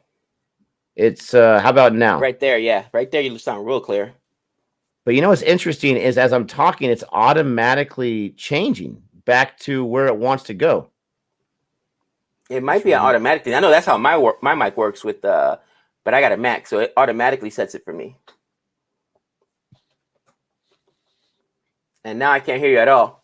It's how about now? Right there, yeah. Right there, you sound real clear. But you know what's interesting is as I'm talking, it's automatically changing back to where it wants to go. It might be an automatic thing. I know that's how my mic works with but I got a Mac, so it automatically sets it for me. And now I can't hear you at all.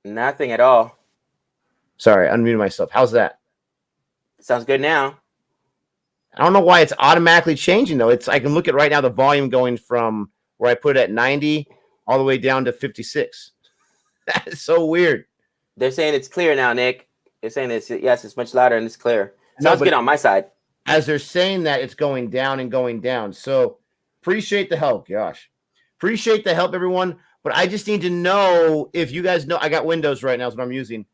Nothing at all. Sorry, unmuted myself. How's that? Sounds good now. I don't know why it's automatically changing though. I can look at right now the volume going from where I put it at 90 all the way down to 56. That is so weird. They're saying it's clear now, Nick. They're saying it's much louder and it's clear. Sounds good on my side. As they're saying that, it's going down and going down. So appreciate the help. Gosh. Appreciate the help, everyone. But I just need to know if you guys know. I got Windows right now is what I'm using.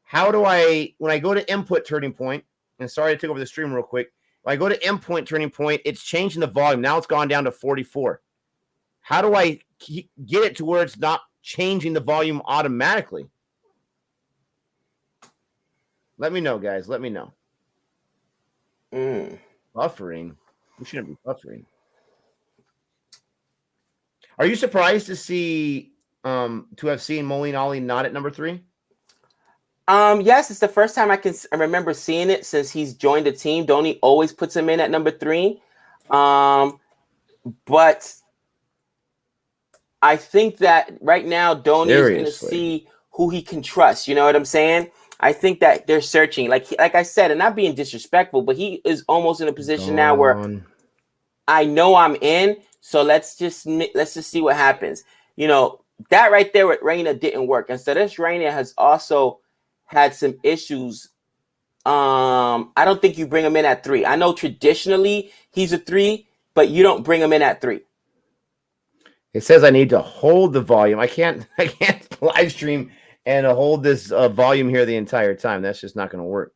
How do I, when I go to input turning point, and sorry to take over the stream real quick. When I go to input turning point, it's changing the volume. Now it's gone down to 44. How do I get it to where it's not changing the volume automatically? Let me know, guys. Let me know. Buffering. We shouldn't be buffering. Are you surprised to see to have seen Moeen Ali not at number 3? Yes, it's the first time I remember seeing it since he's joined the team. Dhoni always puts him in at number 3. But I think that right now Dhoni is going to see who he can trust. You know what I'm saying? I think that they're searching, like I said, and not being disrespectful, but he is almost in a position now where I know I'm in. So let's just see what happens. You know, that right there with Raina didn't work, and so this Raina has also had some issues. I don't think you bring him in at 3. I know traditionally he's a 3, but you don't bring him in at 3. It says I need to hold the volume. I can't live stream and hold this volume here the entire time. That's just not going to work.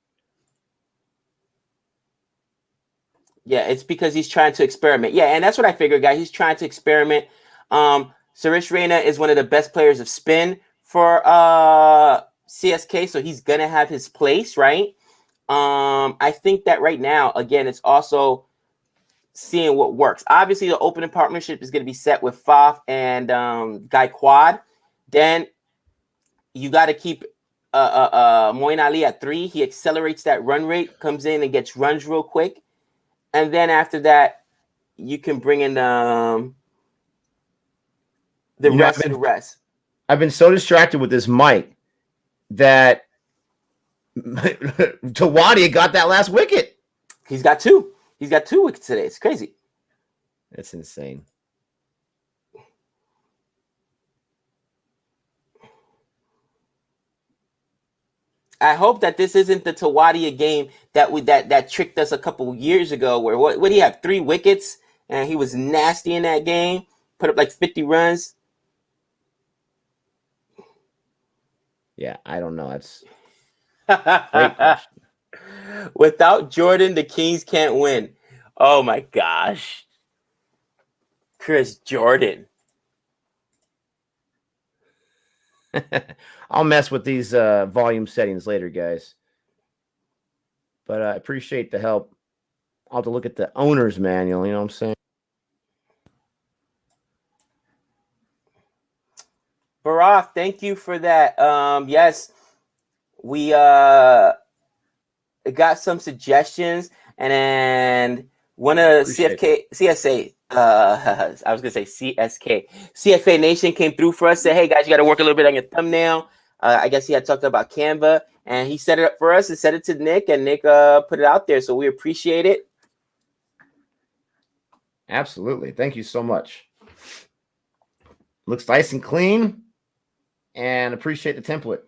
Yeah, it's because he's trying to experiment. Yeah, and that's what I figured, guys. He's trying to experiment. Suresh Raina is one of the best players of spin for CSK, so he's going to have his place, right? I think that right now, again, it's also seeing what works. Obviously, the opening partnership is going to be set with Faf and Gaikwad. Then you got to keep Moeen Ali at 3. He accelerates that run rate, comes in and gets runs real quick. And then after that, you can bring in the rest of the rest. I've been so distracted with this mic that Tawadi got that last wicket. He's got two. He's got 2 wickets today. It's crazy. That's insane. I hope that this isn't the Tawadia game that tricked us a couple years ago. Where what did he have? 3 wickets, and he was nasty in that game. Put up like 50 runs. Yeah, I don't know. That's great question. Without Jordan, the Kings can't win. Oh my gosh, Chris Jordan. I'll mess with these volume settings later, guys. But I appreciate the help. I'll have to look at the owner's manual. You know what I'm saying? Barath, thank you for that. Yes, we got some suggestions, and one of CSA. I was gonna say CSK. CFA Nation came through for us. Said, "Hey guys, you got to work a little bit on your thumbnail." I guess he had talked about Canva, and he set it up for us and sent it to Nick, and Nick put it out there. So we appreciate it. Absolutely, thank you so much. Looks nice and clean, and appreciate the template.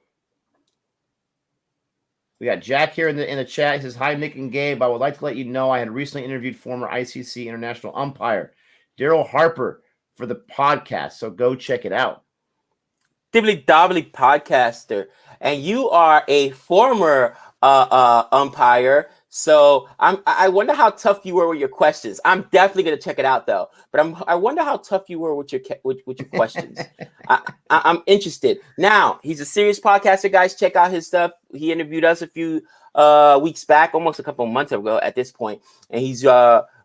We got Jack here in the chat. He says, "Hi, Nick and Gabe. I would like to let you know I had recently interviewed former ICC international umpire Daryl Harper for the podcast, so go check it out." Dibbly Dobbly podcaster, and you are a former umpire. So I wonder how tough you were with your questions. I'm definitely gonna check it out though. But I wonder how tough you were with your questions. I'm interested. Now he's a serious podcaster, guys. Check out his stuff. He interviewed us a few weeks back, almost a couple of months ago at this point, and he's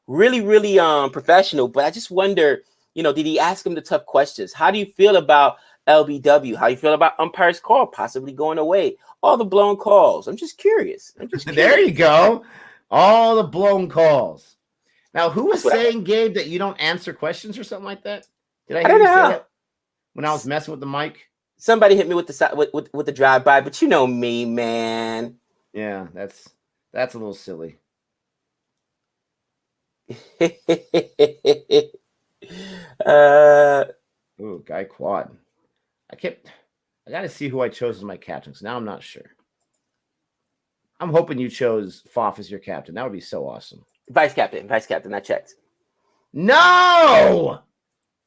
really professional. But I just wonder, did he ask him the tough questions? How do you feel about LBW? How you feel about umpire's call possibly going away? All the blown calls. I'm just curious. There you go. All the blown calls. Now, who was saying, Gabe, that you don't answer questions or something like that? Did I hear you say that when I was messing with the mic? Somebody hit me with the with the drive by, but you know me, man. Yeah, that's a little silly. Ooh, Guy Quad. I got to see who I chose as my captain. So now I'm not sure. I'm hoping you chose Foff as your captain. That would be so awesome. Vice captain. I checked. No!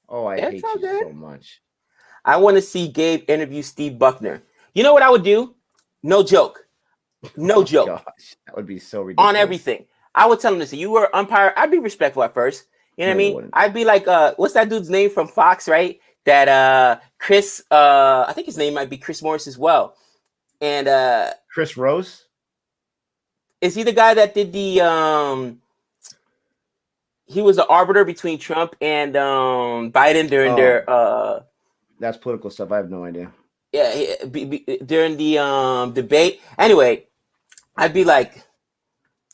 Oh, I hate you so much. I want to see Gabe interview Steve Buckner. You know what I would do? No joke. No joke. Gosh, that would be so ridiculous. On everything. I would tell him to say, you were umpire. I'd be respectful at first. You know what I mean? I'd be like, what's that dude's name from Fox, right? That Chris, I think his name might be Chris Morris as well. And Chris Rose? Is he the guy that did the he was the arbiter between Trump and Biden during their that's political stuff. I have no idea. Yeah, during the debate. Anyway, I'd be like,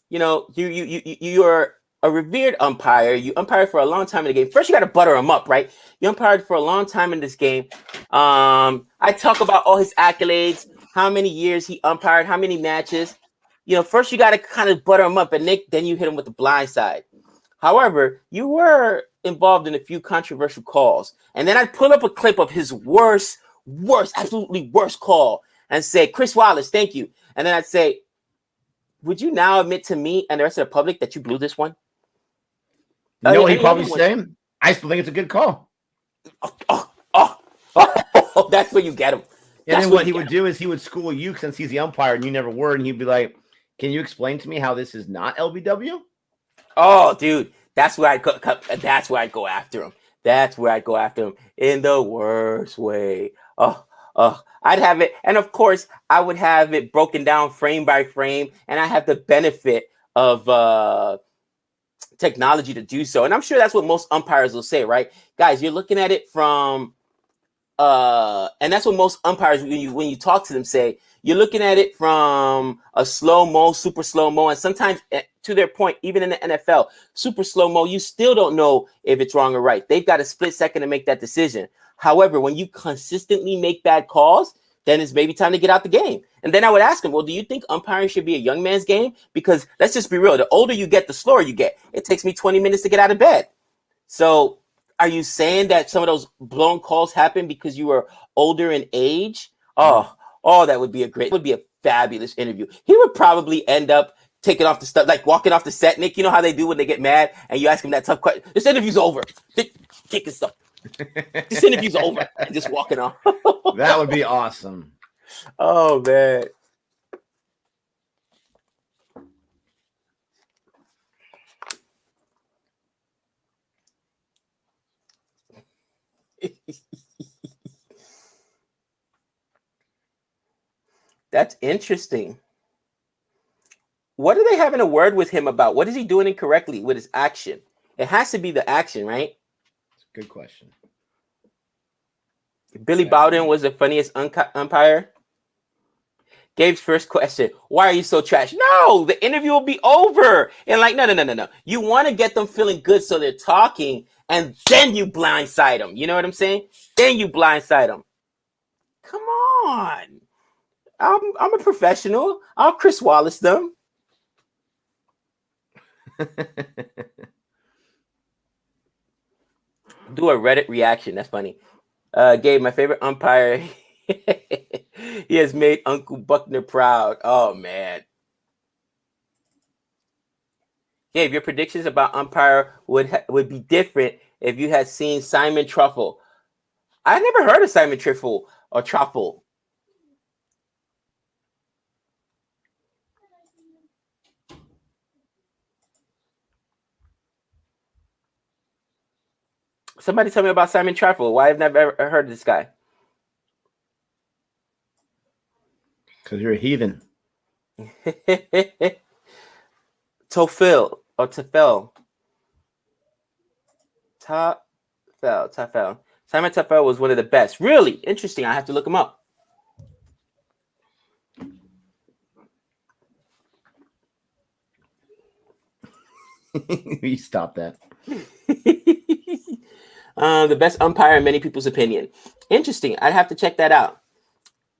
you're a revered umpire. You umpired for a long time in the game. First, you got to butter him up, right? You umpired for a long time in this game. I talk about all his accolades, how many years he umpired, how many matches. First you got to kind of butter him up, and then you hit him with the blind side. However, you were involved in a few controversial calls, and then I'd pull up a clip of his worst, absolutely worst call and say, "Chris Wallace, thank you." And then I'd say, "Would you now admit to me and the rest of the public that you blew this one?" You know what he'd probably say? I still think it's a good call. That's where you get him. And then what he would do is he would school you since he's the umpire and you never were, and he'd be like, "Can you explain to me how this is not LBW?" Oh, dude, that's where I'd go. That's where I'd go after him. That's where I'd go after him in the worst way. I'd have it, and of course, I would have it broken down frame by frame, and I have the benefit of technology to do so. And I'm sure that's what most umpires will say, right? Guys, you're looking at it from and that's what most umpires, when you talk to them, say, you're looking at it from a slow-mo, super slow-mo, and sometimes to their point, even in the NFL, super slow-mo, you still don't know if it's wrong or right. They've got a split second to make that decision. However, when you consistently make bad calls, then it's maybe time to get out the game. And then I would ask him, well, do you think umpiring should be a young man's game? Because let's just be real. The older you get, the slower you get. It takes me 20 minutes to get out of bed. So are you saying that some of those blown calls happen because you were older in age? Oh, that would be a fabulous interview. He would probably end up taking off the stuff, like walking off the set, Nick. You know how they do when they get mad and you ask him that tough question. This interview's over. Take his stuff. This interview's over. And just walking off. That would be awesome. Oh, man. That's interesting. What are they having a word with him about? What is he doing incorrectly with his action? It has to be the action, right? Good question. Billy Bowden was the funniest umpire. Gabe's first question, why are you so trash? No, the interview will be over. And like, no. You want to get them feeling good so they're talking, and then you blindside them. You know what I'm saying? Then you blindside them. Come on. I'm a professional. I'll Chris Wallace them. Do a Reddit reaction. That's funny. Gabe, my favorite umpire. He has made Uncle Buckner proud. Oh, man. Gabe, your predictions about umpire would be different if you had seen Simon Truffle. I never heard of Simon Truffle or Truffle. Somebody tell me about Simon Truffle. Why I've never heard of this guy? Because you're a heathen. Tofel. Simon Tofel was one of the best. Really interesting. I have to look him up. You stop that. The best umpire in many people's opinion. Interesting. I'd have to check that out.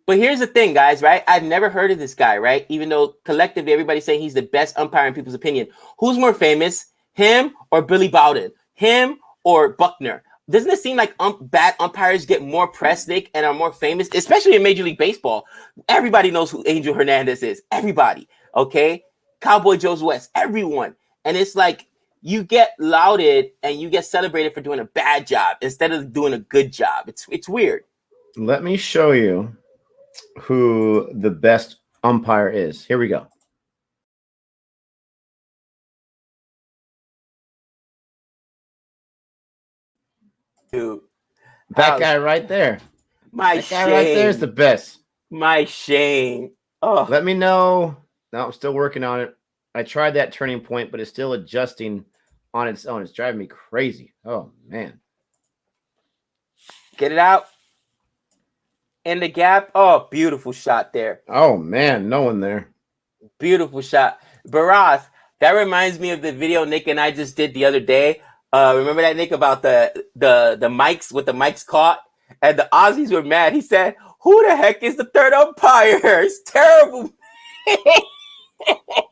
But here's the thing, guys, right? I've never heard of this guy, right? Even though collectively everybody's saying he's the best umpire in people's opinion. Who's more famous, him or Billy Bowden? Him or Buckner? Doesn't it seem like bad umpires get more press, Nick, and are more famous, especially in Major League Baseball? Everybody knows who Angel Hernandez is. Everybody, okay? Cowboy Joe's West, everyone. And it's like you get lauded and you get celebrated for doing a bad job instead of doing a good job. It's weird. Let me show you who the best umpire is. Here we go. Dude, that guy right there. That guy right there is the best. My shame. Oh, let me know. No, I'm still working on it. I tried that turning point, but it's still adjusting on its own. It's driving me crazy. Oh, man. Get it out. In the gap. Oh, beautiful shot there. Oh, man. No one there. Beautiful shot. Barath, that reminds me of the video Nick and I just did the other day. Remember that, Nick, about the mics with the mics caught? And the Aussies were mad. He said, who the heck is the third umpire? It's terrible.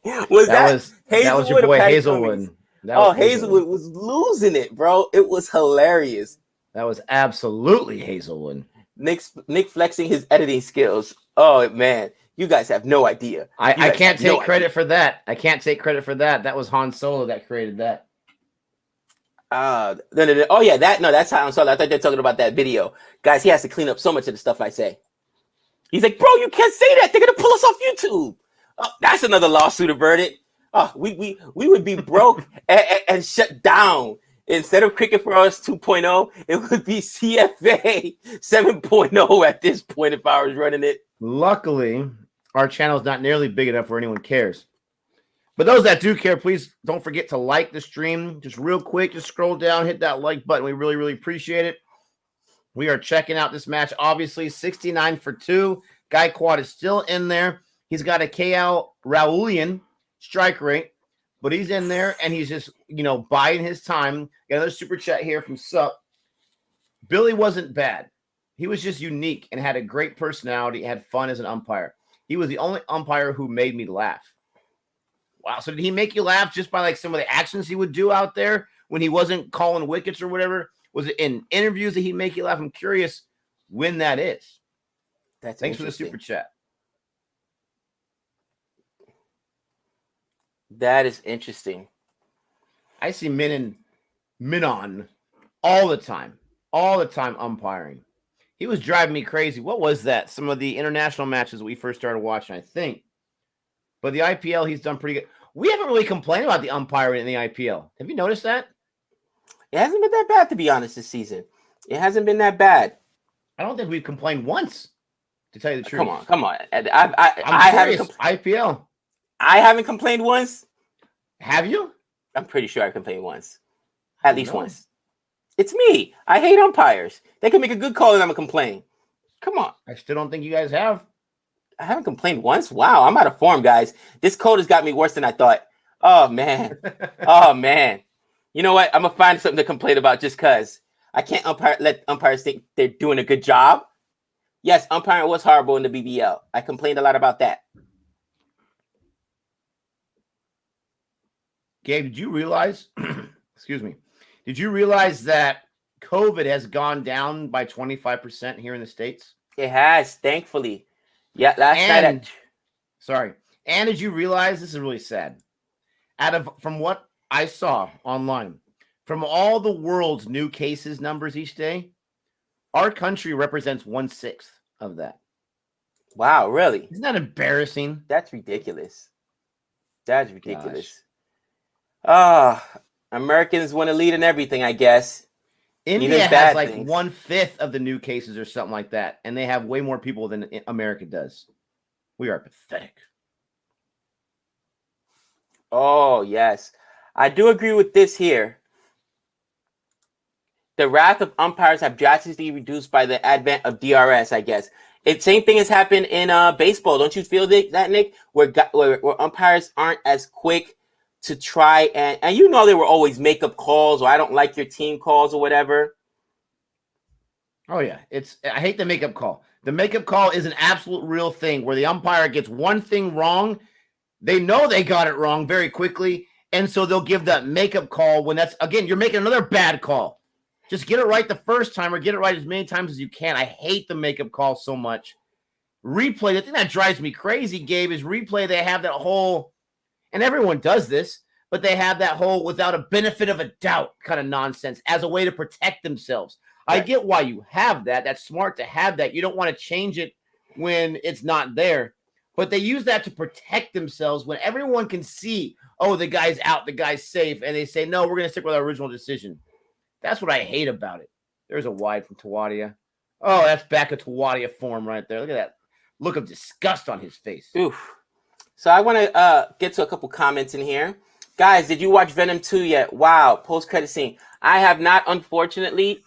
That was your boy Hazelwood. Hazelwood was losing it, bro. It was hilarious. That was absolutely Hazelwood. Nick flexing his editing skills. Oh, man. You guys have no idea. I can't take credit for that. I can't take credit for that. That was Han Solo that created that. No. Oh, yeah. That's Han Solo. I thought they were talking about that video. Guys, he has to clean up so much of the stuff I say. He's like, bro, you can't say that. They're going to pull us off YouTube. Oh, that's another lawsuit averted. Oh, we would be broke and shut down. Instead of Cricket for Us 2.0, it would be CFA 7.0 at this point if I was running it. Luckily, our channel is not nearly big enough where anyone cares. But those that do care, please don't forget to like the stream. Just real quick, just scroll down, hit that like button. We really, really appreciate it. We are checking out this match. Obviously, 69 for 2. Guy Quad is still in there. He's got a KL Raulian strike rate. but he's in there and he's just, biding his time. Got another super chat here from Sup. Billy wasn't bad. He was just unique and had a great personality, had fun as an umpire. He was the only umpire who made me laugh. Wow. So did he make you laugh just by like some of the actions he would do out there when he wasn't calling wickets or whatever? Was it in interviews that he'd make you laugh? I'm curious when that is. Thanks for the super chat. That is interesting. I see Minon all the time umpiring. He was driving me crazy. What was that? Some of the international matches we first started watching, I think. But the IPL, he's done pretty good. We haven't really complained about the umpiring in the IPL. Have you noticed that? It hasn't been that bad, to be honest, this season. It hasn't been that bad. I don't think we've complained once, to tell you the truth. Come on. I haven't IPL. I haven't complained once. Have you? I'm pretty sure I complained once. At least once. It's me. I hate umpires. They can make a good call and I'm going to complain. Come on. I still don't think you guys have. I haven't complained once. Wow, I'm out of form, guys. This cold has got me worse than I thought. Oh, man. Oh, man. You know what? I'm going to find something to complain about just because. I can't let umpires think they're doing a good job. Yes, umpiring was horrible in the BBL. I complained a lot about that. Gabe, did you realize, excuse me, did you realize that COVID has gone down by 25% here in the States? It has, thankfully. Yeah, sorry. And did you realize, this is really sad, from what I saw online, from all the world's new cases numbers each day, our country represents 1/6 of that. Wow, really? Isn't that embarrassing? That's ridiculous. That's ridiculous. Americans want to lead in everything, I guess. India has like 1/5 of the new cases or something like that, and they have way more people than America does. We are pathetic. Oh, yes. I do agree with this here. The wrath of umpires have drastically reduced by the advent of DRS, I guess. Same thing has happened in baseball. Don't you feel that, Nick? Where umpires aren't as quick to try and there were always makeup calls or I don't like your team calls or whatever. Oh, yeah. I hate the makeup call. The makeup call is an absolute real thing where the umpire gets one thing wrong. They know they got it wrong very quickly. And so they'll give that makeup call when you're making another bad call. Just get it right the first time or get it right as many times as you can. I hate the makeup call so much. Replay, the thing that drives me crazy, Gabe, is replay. They have that whole, and everyone does this, but they have that whole without a benefit of a doubt kind of nonsense as a way to protect themselves. Right. I get why you have that. That's smart to have that. You don't want to change it when it's not there. But they use that to protect themselves when everyone can see, oh, the guy's out, the guy's safe, and they say, no, we're going to stick with our original decision. That's what I hate about it. There's a wide from Tawadia. Oh, that's back of Tawadia form right there. Look at that look of disgust on his face. Oof. So I want to get to a couple comments in here. Guys, did you watch Venom 2 yet? Wow, post-credit scene. I have not, unfortunately.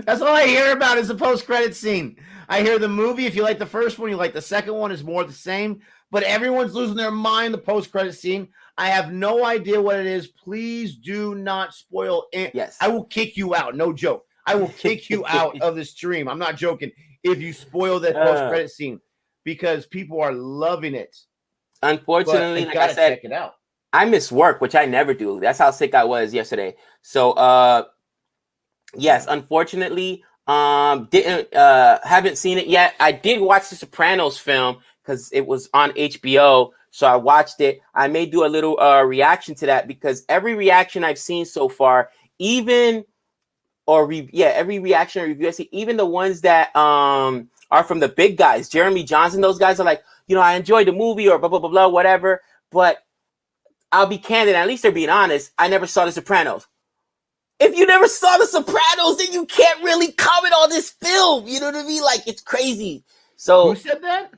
That's all I hear about is the post-credit scene. I hear the movie. If you like the first one, you like the second one, is more the same. But everyone's losing their mind, the post-credit scene. I have no idea what it is. Please do not spoil it. Yes. I will kick you out. No joke. I will kick you out of the stream. I'm not joking. If you spoil that post-credit scene, because people are loving it. Unfortunately, like I said, check it out. I miss work, which I never do. That's how sick I was yesterday. So, yes, unfortunately, haven't seen it yet. I did watch the Sopranos film because it was on HBO. So I watched it. I may do a little reaction to that because every reaction I've seen so far, every reaction or review I see, even the ones that are from the big guys, Jeremy Johnson, those guys are like, I enjoyed the movie or blah, blah, blah, blah, whatever. But I'll be candid, at least they're being honest, I never saw The Sopranos. If you never saw The Sopranos, then you can't really comment on this film. You know what I mean? Like, it's crazy. So who said that?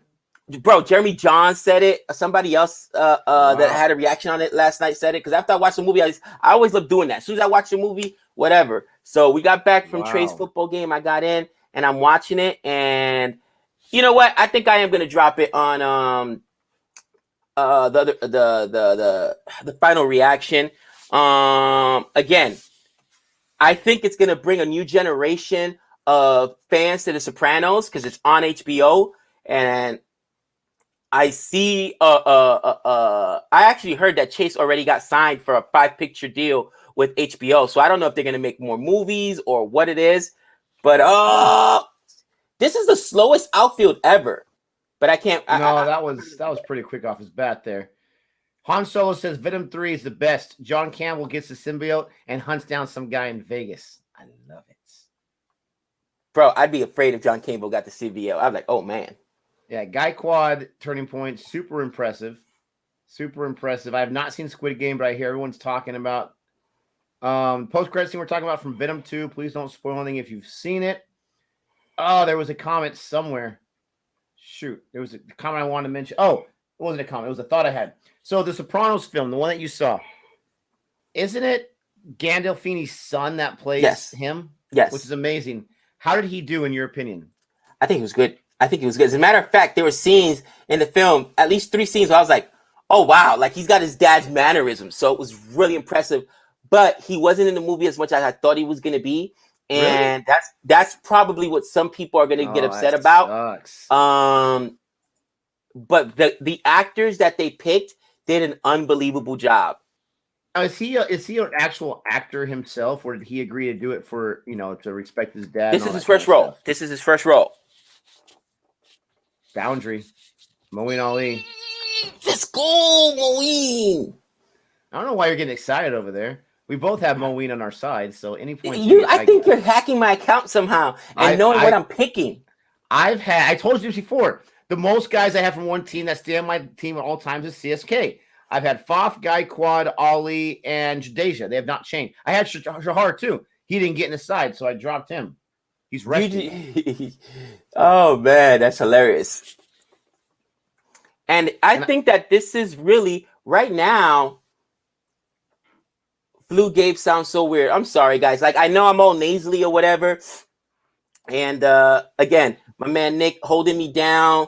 Bro, Jeremy John said it. Somebody else that had a reaction on it last night said it. Because after I watched the movie, I always love doing that. As soon as I watch the movie, whatever. So we got back from Trey's football game. I got in and I'm watching it. And you know what? I think I am going to drop it on the final reaction. Again, I think it's gonna bring a new generation of fans to The Sopranos because it's on HBO, and I see. I actually heard that Chase already got signed for a 5-picture deal with HBO. So I don't know if they're gonna make more movies or what it is, but this is the slowest outfield ever. But I can't. That was pretty quick off his bat there. Han Solo says Venom 3 is the best. John Campbell gets the symbiote and hunts down some guy in Vegas. I love it. Bro, I'd be afraid if John Campbell got the CBO. I'm like, oh man. Yeah, Guy Quad turning point, super impressive. Super impressive. I have not seen Squid Game, but I hear everyone's talking about post-credit scene we're talking about from Venom 2. Please don't spoil anything if you've seen it. Oh, there was a comment somewhere. Shoot, there was a comment I wanted to mention. Oh, it wasn't a comment. It was a thought I had. So the Sopranos film, the one that you saw, isn't it Gandolfini's son that plays him? Yes. Which is amazing. How did he do in your opinion? I think it was good. As a matter of fact, there were scenes in the film, at least 3 scenes where I was like, oh, wow, like he's got his dad's mannerisms. So it was really impressive. But he wasn't in the movie as much as I thought he was going to be. And really? that's probably what some people are going to get upset about. Sucks. But the actors that they picked did an unbelievable job. Is he an actual actor himself, or did he agree to do it for, to respect his dad? This is his first role. This is his first role. Boundary. Moeen Ali. Let's go, Moeen. I don't know why you're getting excited over there. We both have Moeen on our side, so any point. I think you're hacking my account somehow and knowing what I'm picking. I told you this before. The most guys I have from one team that stay on my team at all times is CSK. I've had Faf, Guy Quad, Ali, and Jadeja. They have not changed. I had Shahar too. He didn't get in the side, so I dropped him. He's resting. Oh man, that's hilarious. And I think that this is really right now. Flu Gabe sounds so weird. I'm sorry, guys. Like I know I'm all nasally or whatever. And again, my man Nick holding me down.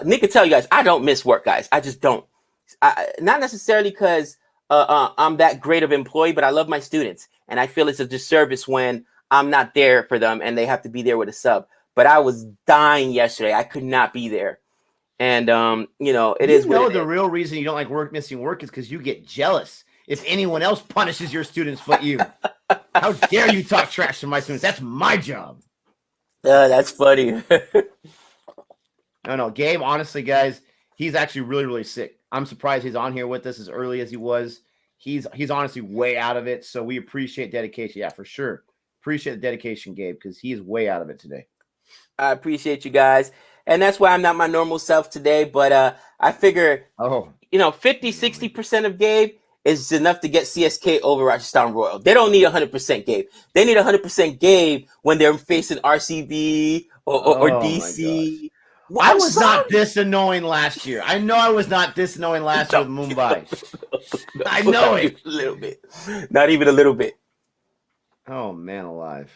Nick can tell you guys, I don't miss work, guys. I just don't. Not necessarily because I'm that great of an employee, but I love my students. And I feel it's a disservice when I'm not there for them and they have to be there with a sub. But I was dying yesterday. I could not be there. And, it is. The real reason you don't like missing work is because you get jealous if anyone else punishes your students but you. How dare you talk trash to my students? That's my job. That's funny. No, Gabe, honestly, guys, he's actually really, really sick. I'm surprised he's on here with us as early as he was. He's honestly way out of it, so we appreciate dedication. Yeah, for sure. Appreciate the dedication, Gabe, because he is way out of it today. I appreciate you guys. And that's why I'm not my normal self today, but I figure, 50-60% of Gabe is enough to get CSK over Rajasthan Royal. They don't need 100% Gabe. They need 100% Gabe when they're facing RCB or DC. Well, I was not this annoying last year. I know I was not this annoying last year with Mumbai. I know it. A little bit. Not even a little bit. Oh, man alive.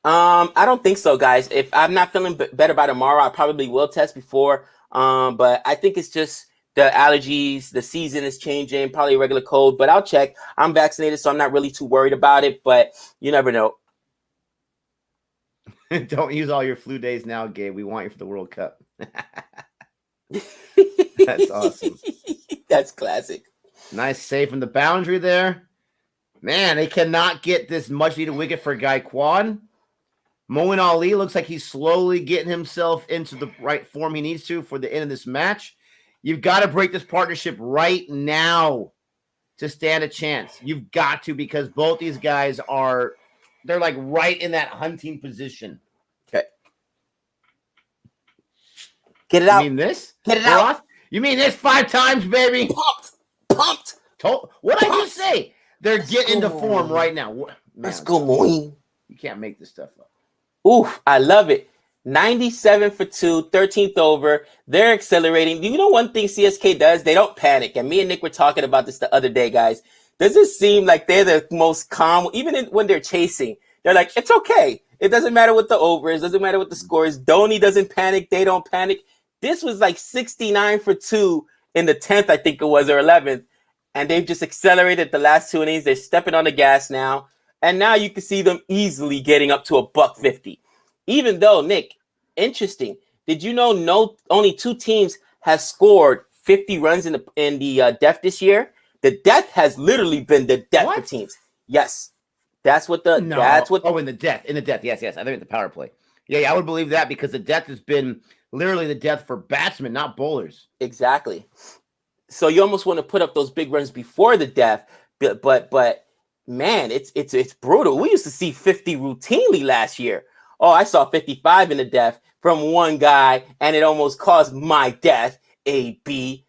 I don't think so, guys. If I'm not feeling better by tomorrow, I probably will test before. But I think it's just the allergies. The season is changing, probably a regular cold. But I'll check. I'm vaccinated, so I'm not really too worried about it. But you never know. Don't use all your flu days now, Gabe. We want you for the World Cup. That's awesome. That's classic. Nice save from the boundary there. Man, they cannot get this much-needed wicket for Guy Quad. Moeen Ali looks like he's slowly getting himself into the right form he needs to for the end of this match. You've got to break this partnership right now to stand a chance. You've got to, because both these guys they're like right in that hunting position. Okay. Get it out. You mean this? Get it out. You mean this 5 times, baby? Pumped. What did I just say? They're getting into form right now. Let's go, Moeen. You can't make this stuff up. Oof, I love it. 97 for 2, 13th over. They're accelerating. You know one thing CSK does? They don't panic. And me and Nick were talking about this the other day, guys. Does it seem like they're the most calm, even when they're chasing? They're like, it's okay. It doesn't matter what the over is. Doesn't matter what the score is. Dhoni doesn't panic. They don't panic. This was like 69 for 2 in the 10th, I think it was, or 11th. And they've just accelerated the last 2 innings. They're stepping on the gas now. And now you can see them easily getting up to a $150. Even though, Nick, interesting. Did you know only 2 teams has scored 50 runs in the death this year? The death has literally been the death for teams. Yes. That's what in the death. Yes. I think it's the power play. Yeah, I would believe that because the death has been literally the death for batsmen, not bowlers. Exactly. So you almost want to put up those big runs before the death, but man, it's brutal. We used to see 50 routinely last year. Oh, I saw 55 in the death from one guy, and it almost caused my death. AB.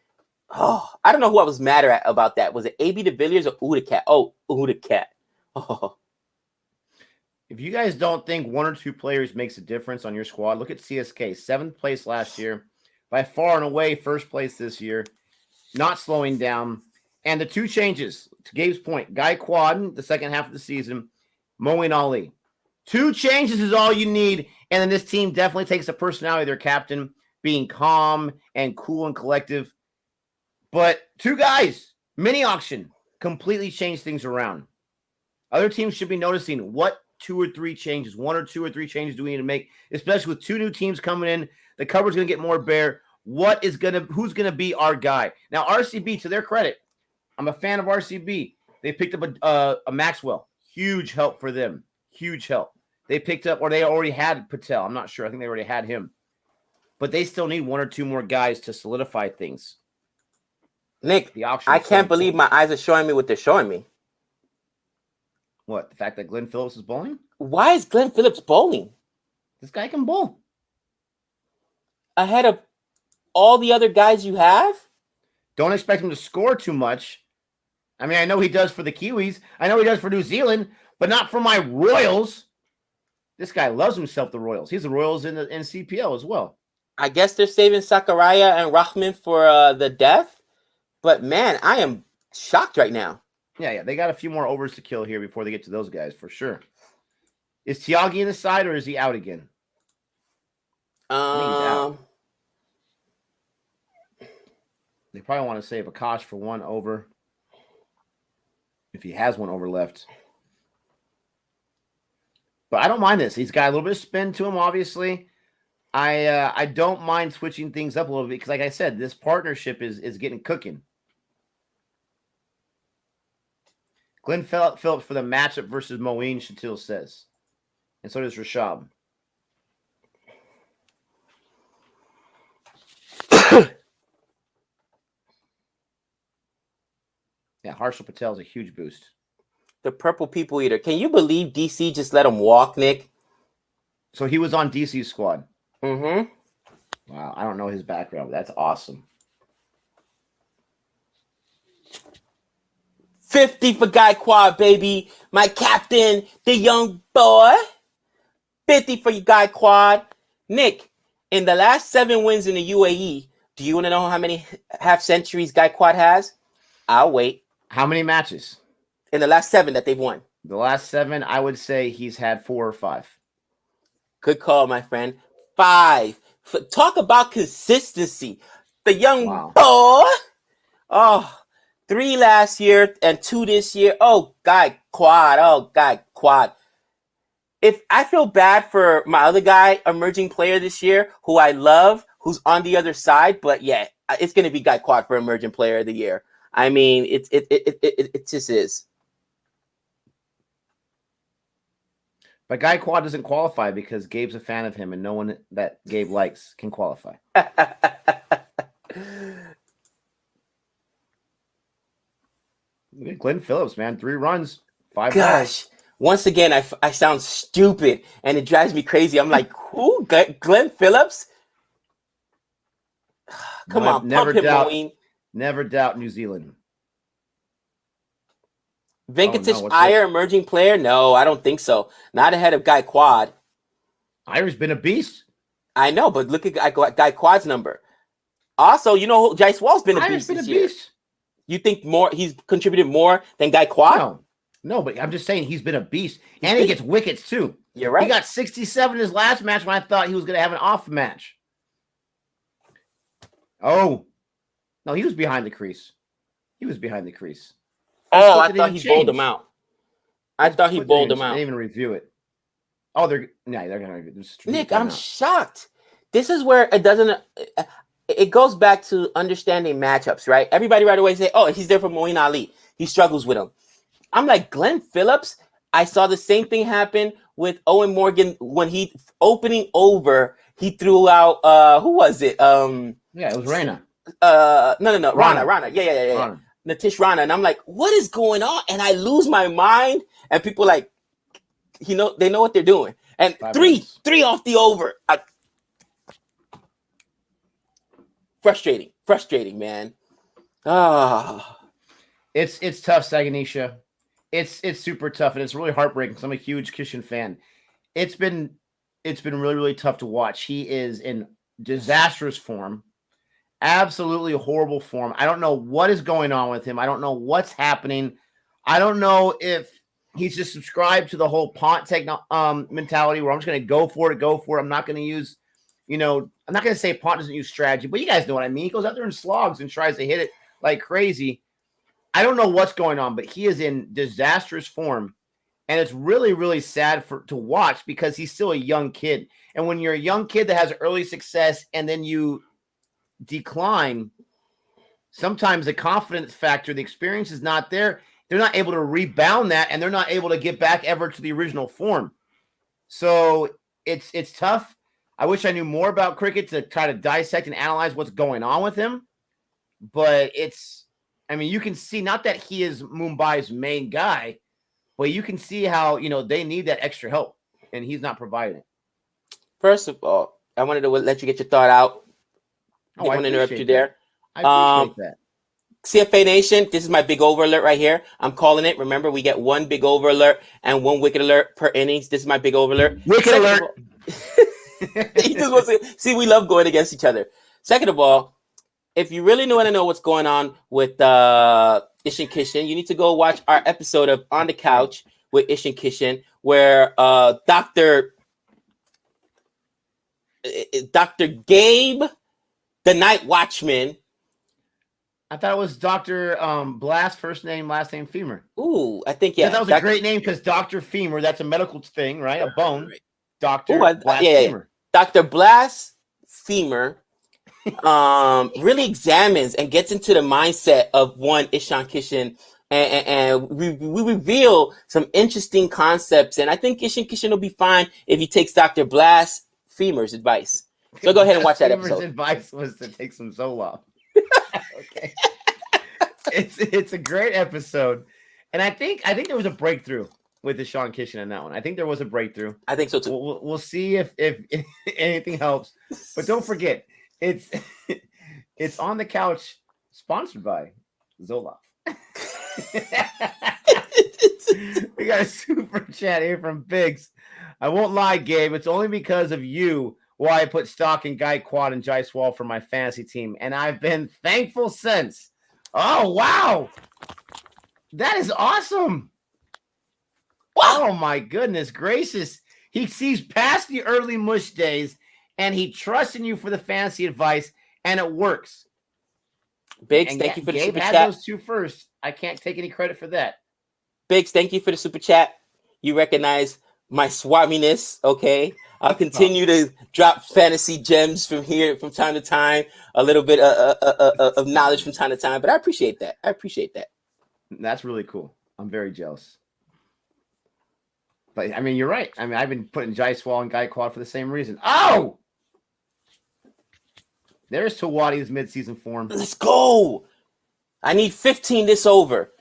Oh, I don't know who I was madder at about that. Was it AB de Villiers or Udacat? Oh, Udacat. Oh. If you guys don't think 1 or 2 players makes a difference on your squad, look at CSK, 7th place last year, by far and away first place this year. Not slowing down. And the 2 changes, to Gabe's point, Guy Quad, the second half of the season, Moeen Ali. 2 changes is all you need. And then this team definitely takes the personality of their captain, being calm and cool and collective. But 2 guys, mini auction, completely changed things around. Other teams should be noticing what 2 or 3 changes, 1 or 2 or 3 changes do we need to make, especially with 2 new teams coming in. The cover's going to get more bare. Who's going to be our guy? Now, RCB, to their credit, I'm a fan of RCB. They picked up a Maxwell. Huge help for them. Huge help. They picked up, or they already had Patel. I'm not sure. I think they already had him. But they still need 1 or 2 more guys to solidify things. Nick, I can't believe my eyes are showing me what they're showing me. What? The fact that Glenn Phillips is bowling? Why is Glenn Phillips bowling? This guy can bowl. Ahead of all the other guys you have? Don't expect him to score too much. I mean, I know he does for the Kiwis. I know he does for New Zealand, but not for my Royals. This guy loves himself, the Royals. He's the Royals in CPL as well. I guess they're saving Sakaraya and Rahman for the death. But, man, I am shocked right now. Yeah. They got a few more overs to kill here before they get to those guys, for sure. Is Tiagi in the side, or is he out again? I think he's out. They probably want to save Akash for 1 over. If he has 1 over left. But I don't mind this. He's got a little bit of spin to him, obviously. I don't mind switching things up a little bit because, like I said, this partnership is getting cooking. Glenn Phillips for the matchup versus Moeen, Shatil says. And so does Rashab. Yeah, Harshal Patel is a huge boost. The Purple People Eater. Can you believe DC just let him walk, Nick? So he was on DC's squad. Mm-hmm. Wow, I don't know his background, but that's awesome. 50 for Guy Quad, baby. My captain, the young boy. 50 for you, Guy Quad. Nick, in the last 7 wins in the UAE, do you want to know how many half centuries Guy Quad has? I'll wait. How many matches? In the last 7 that they've won. The last 7, I would say he's had 4 or 5. Good call, my friend. 5. Talk about consistency. The young boy. Oh, 3 last year and 2 this year. Oh, Guy Quad. If I feel bad for my other guy, emerging player this year, who I love, who's on the other side, but yeah, it's going to be Guy Quad for emerging player of the year. I mean, it just is. But Guy Quad doesn't qualify because Gabe's a fan of him, and no one that Gabe likes can qualify. Glenn Phillips, man, 3 runs, 5 Gosh, balls. Once again, I sound stupid, and it drives me crazy. I'm like, who? Glenn Phillips? Come on, pump him, Moeen. Never doubt New Zealand. Venkatesh Iyer, emerging player? No, I don't think so. Not ahead of Guy Quad. Iyer's been a beast. I know, but look at Guy Quad's number. Also, you know, Jaiswal's been a beast this year. You think he's contributed more than Guy Quad? No, but I'm just saying he's been a beast. And he gets wickets, too. You're right. He got 67 in his last match when I thought he was going to have an off match. Oh. No, he was behind the crease. He was behind the crease. Oh, I thought he bowled him out. I thought he bowled him out. They didn't even review it. Oh, they're gonna review it. Nick, I'm shocked. This is where it doesn't. It goes back to understanding matchups, right? Everybody right away say, "Oh, he's there for Moeen Ali. He struggles with him." I'm like, Glenn Phillips. I saw the same thing happen with Owen Morgan when he opening over. He threw out who was it? Yeah, it was Rana. No, Rana. Yeah. Rana. Natish Rana, and I'm like, what is going on? And I lose my mind. And people like, they know what they're doing. And three off the over. Frustrating, man. It's tough, Saganisha. It's super tough, and it's really heartbreaking because I'm a huge Kishan fan. It's been really, really tough to watch. He is in disastrous form, absolutely horrible form. I don't know what is going on with him. I don't know what's happening. I don't know if he's just subscribed to the whole punt mentality where I'm just going to go for it. I'm not going to use, I'm not going to say punt doesn't use strategy, but you guys know what I mean. He goes out there and slogs and tries to hit it like crazy. I don't know what's going on, but he is in disastrous form. And it's really, really sad to watch because he's still a young kid. And when you're a young kid that has early success and then you decline, sometimes the confidence factor, the experience is not there. They're not able to rebound that, and they're not able to get back ever to the original form. So it's tough. I wish I knew more about cricket to try to dissect and analyze what's going on with him. But you can see, not that he is Mumbai's main guy, but you can see how, they need that extra help, and he's not providing it. First of all, I wanted to let you get your thought out. I want to interrupt you there. I appreciate that. CFA Nation, this is my big over alert right here. I'm calling it. Remember, we get one big over alert and one wicket alert per innings. This is my big over alert. Wicket alert. He just wants to see, we love going against each other. Second of all, if you really want to know what's going on with Ishan Kishan, you need to go watch our episode of On the Couch with Ishan Kishan, where Dr. Gabe, the Night Watchman. I thought it was Dr. Blast, first name, last name, Femur. Ooh, I think, yeah. That was a great name because Dr. Femur, that's a medical thing, right? A bone. Dr. Blast Femur. Dr. Blast Femur really examines and gets into the mindset of one Ishan Kishan, and we reveal some interesting concepts. And I think Ishan Kishan will be fine if he takes Dr. Blast Femur's advice. So go ahead and watch that episode. Femur's advice was to take some Zoloft. Okay. It's a great episode. And I think there was a breakthrough with the Ishan Kishan in that one. I think there was a breakthrough. I think so too. We'll see if anything helps. But don't forget, it's On the Couch, sponsored by Zoloft. We got a super chat here from Biggs. I won't lie, Gabe. It's only because of you why I put stock in Gaikwad and Jaiswal for my fantasy team, and I've been thankful since. Oh, wow. That is awesome. Wow. Oh, my goodness gracious. He sees past the early mush days, and he trusts in you for the fantasy advice, and it works. Biggs, thank you for the super chat. Gabe had those two first. I can't take any credit for that. Biggs, thank you for the super chat. You recognize my swaminess, okay? I'll continue to drop fantasy gems from time to time, a little bit of knowledge from time to time, but I appreciate that. That's really cool. I'm very jealous. But, you're right. I've been putting Jaiswal and Gaikwad for the same reason. Oh! There's Tawadi's midseason form. Let's go! I need 15 this over.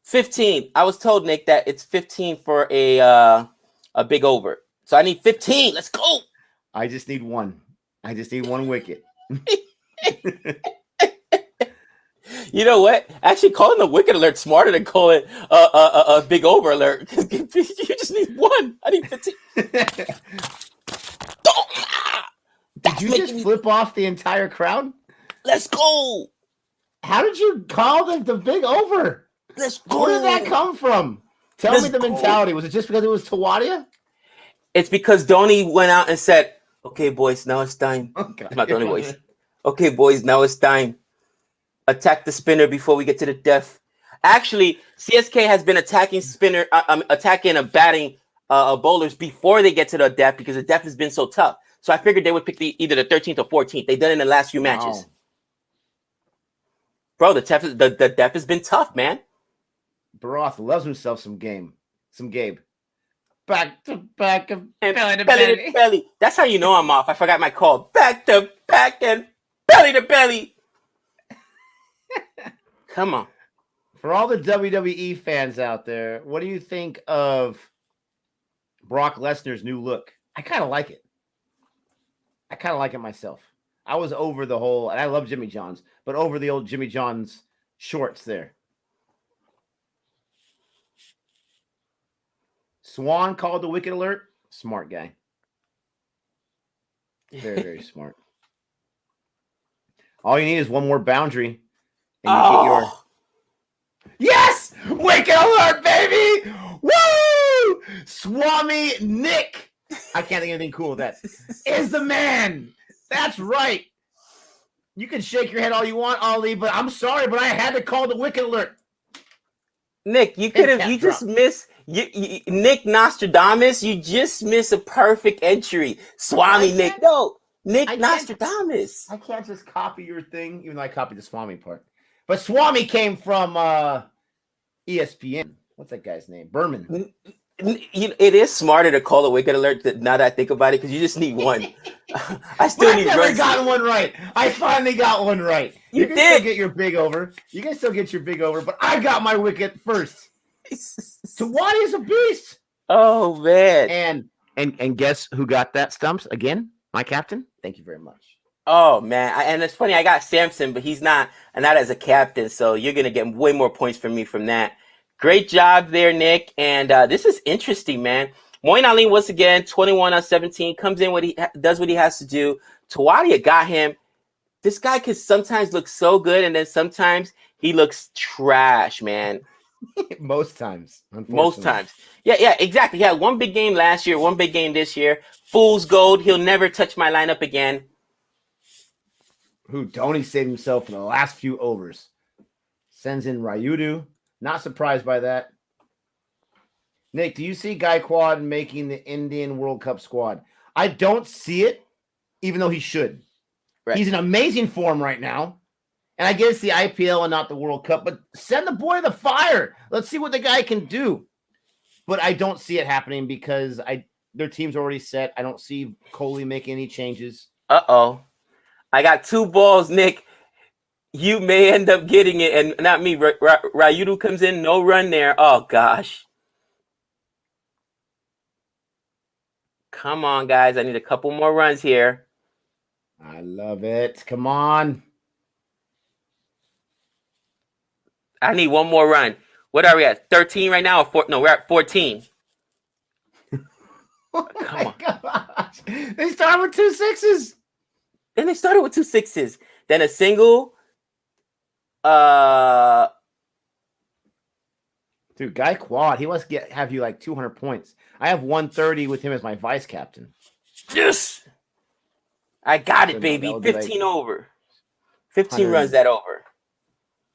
15. I was told, Nick, that it's 15 for a big over. So I need 15. Let's go. I just need one. I just need one wicket. You know what? Actually, calling the wicket alert smarter than calling a big over alert. You just need one. I need 15. Did you just flip off the entire crowd? Let's go. How did you call the big over? Let's go. Where did that come from? Tell me the mentality. Was it just because it was Tawadia? It's because Dhoni went out and said, "Okay, boys, now it's time." Okay. It's not Dhoni voice. Okay, boys, now it's time. attack the spinner before we get to the death. Actually, CSK has been attacking attacking and batting bowlers before they get to the death because the death has been so tough. So I figured they would pick either the 13th or 14th. They've done it in the last few matches. Bro, the death has been tough, man. Baroth loves himself some Gabe. Back to back and belly to belly. That's how you know I'm off. I forgot my call. Back to back and belly to belly. Come on. For all the WWE fans out there, what do you think of Brock Lesnar's new look? I kind of like it. I kind of like it myself. I was over the whole, and I love Jimmy John's, but over the old Jimmy John's shorts there. Swan called the wicket alert. Smart guy. Very, very smart. All you need is one more boundary. And you get your... Yes! Wicket alert, baby! Woo! Swami Nick. I can't think of anything cool with that. Is the man. That's right. You can shake your head all you want, Ali, but I'm sorry, but I had to call the wicket alert. Nick, you could have, you just missed, Nick Nostradamus, you just missed a perfect entry. Swami Nick, no, Nick Nostradamus. I can't just copy your thing, even though I copied the Swami part. But Swami came from ESPN. What's that guy's name? Berman. It is smarter to call a wicket alert now that I think about it, because you just need one. I still need runs. I never got one right. I finally got one right. You can still get your big over. You can still get your big over, but I got my wicket first. Tawani's a beast. Oh man! And guess who got that stumps again? My captain. Thank you very much. Oh man! And it's funny. I got Samson, but he's not as a captain, so you're gonna get way more points from me from that. Great job there, Nick. And this is interesting, man. Moeen Ali, once again, 21 on 17, comes in does what he has to do. Tawadia got him. This guy can sometimes look so good, and then sometimes he looks trash, man. Most times, unfortunately. Most times. Yeah, exactly. He had one big game last year, one big game this year. Fool's gold. He'll never touch my lineup again. Tony saved himself in the last few overs. Sends in Ryudu. Not surprised by that. Nick, do you see Gaikwad making the Indian World Cup squad? I don't see it, even though he should. Right. He's in amazing form right now. And I guess the IPL and not the World Cup, but send the boy the fire. Let's see what the guy can do. But I don't see it happening because their team's already set. I don't see Kohli making any changes. Uh-oh. I got two balls, Nick. You may end up getting it, and not me. Ryudu comes in, no run there. Oh, gosh. Come on, guys. I need a couple more runs here. I love it. Come on. I need one more run. What are we at? 13 right now? No, we're at 14. Oh Come on. Gosh. They started with 2 sixes. Then they started with 2 sixes. Then a single. Dude, Gaikwad, he must have you like 200 points. I have 130 with him as my vice captain. Yes, I got it, baby. 15 over. 15 runs that over.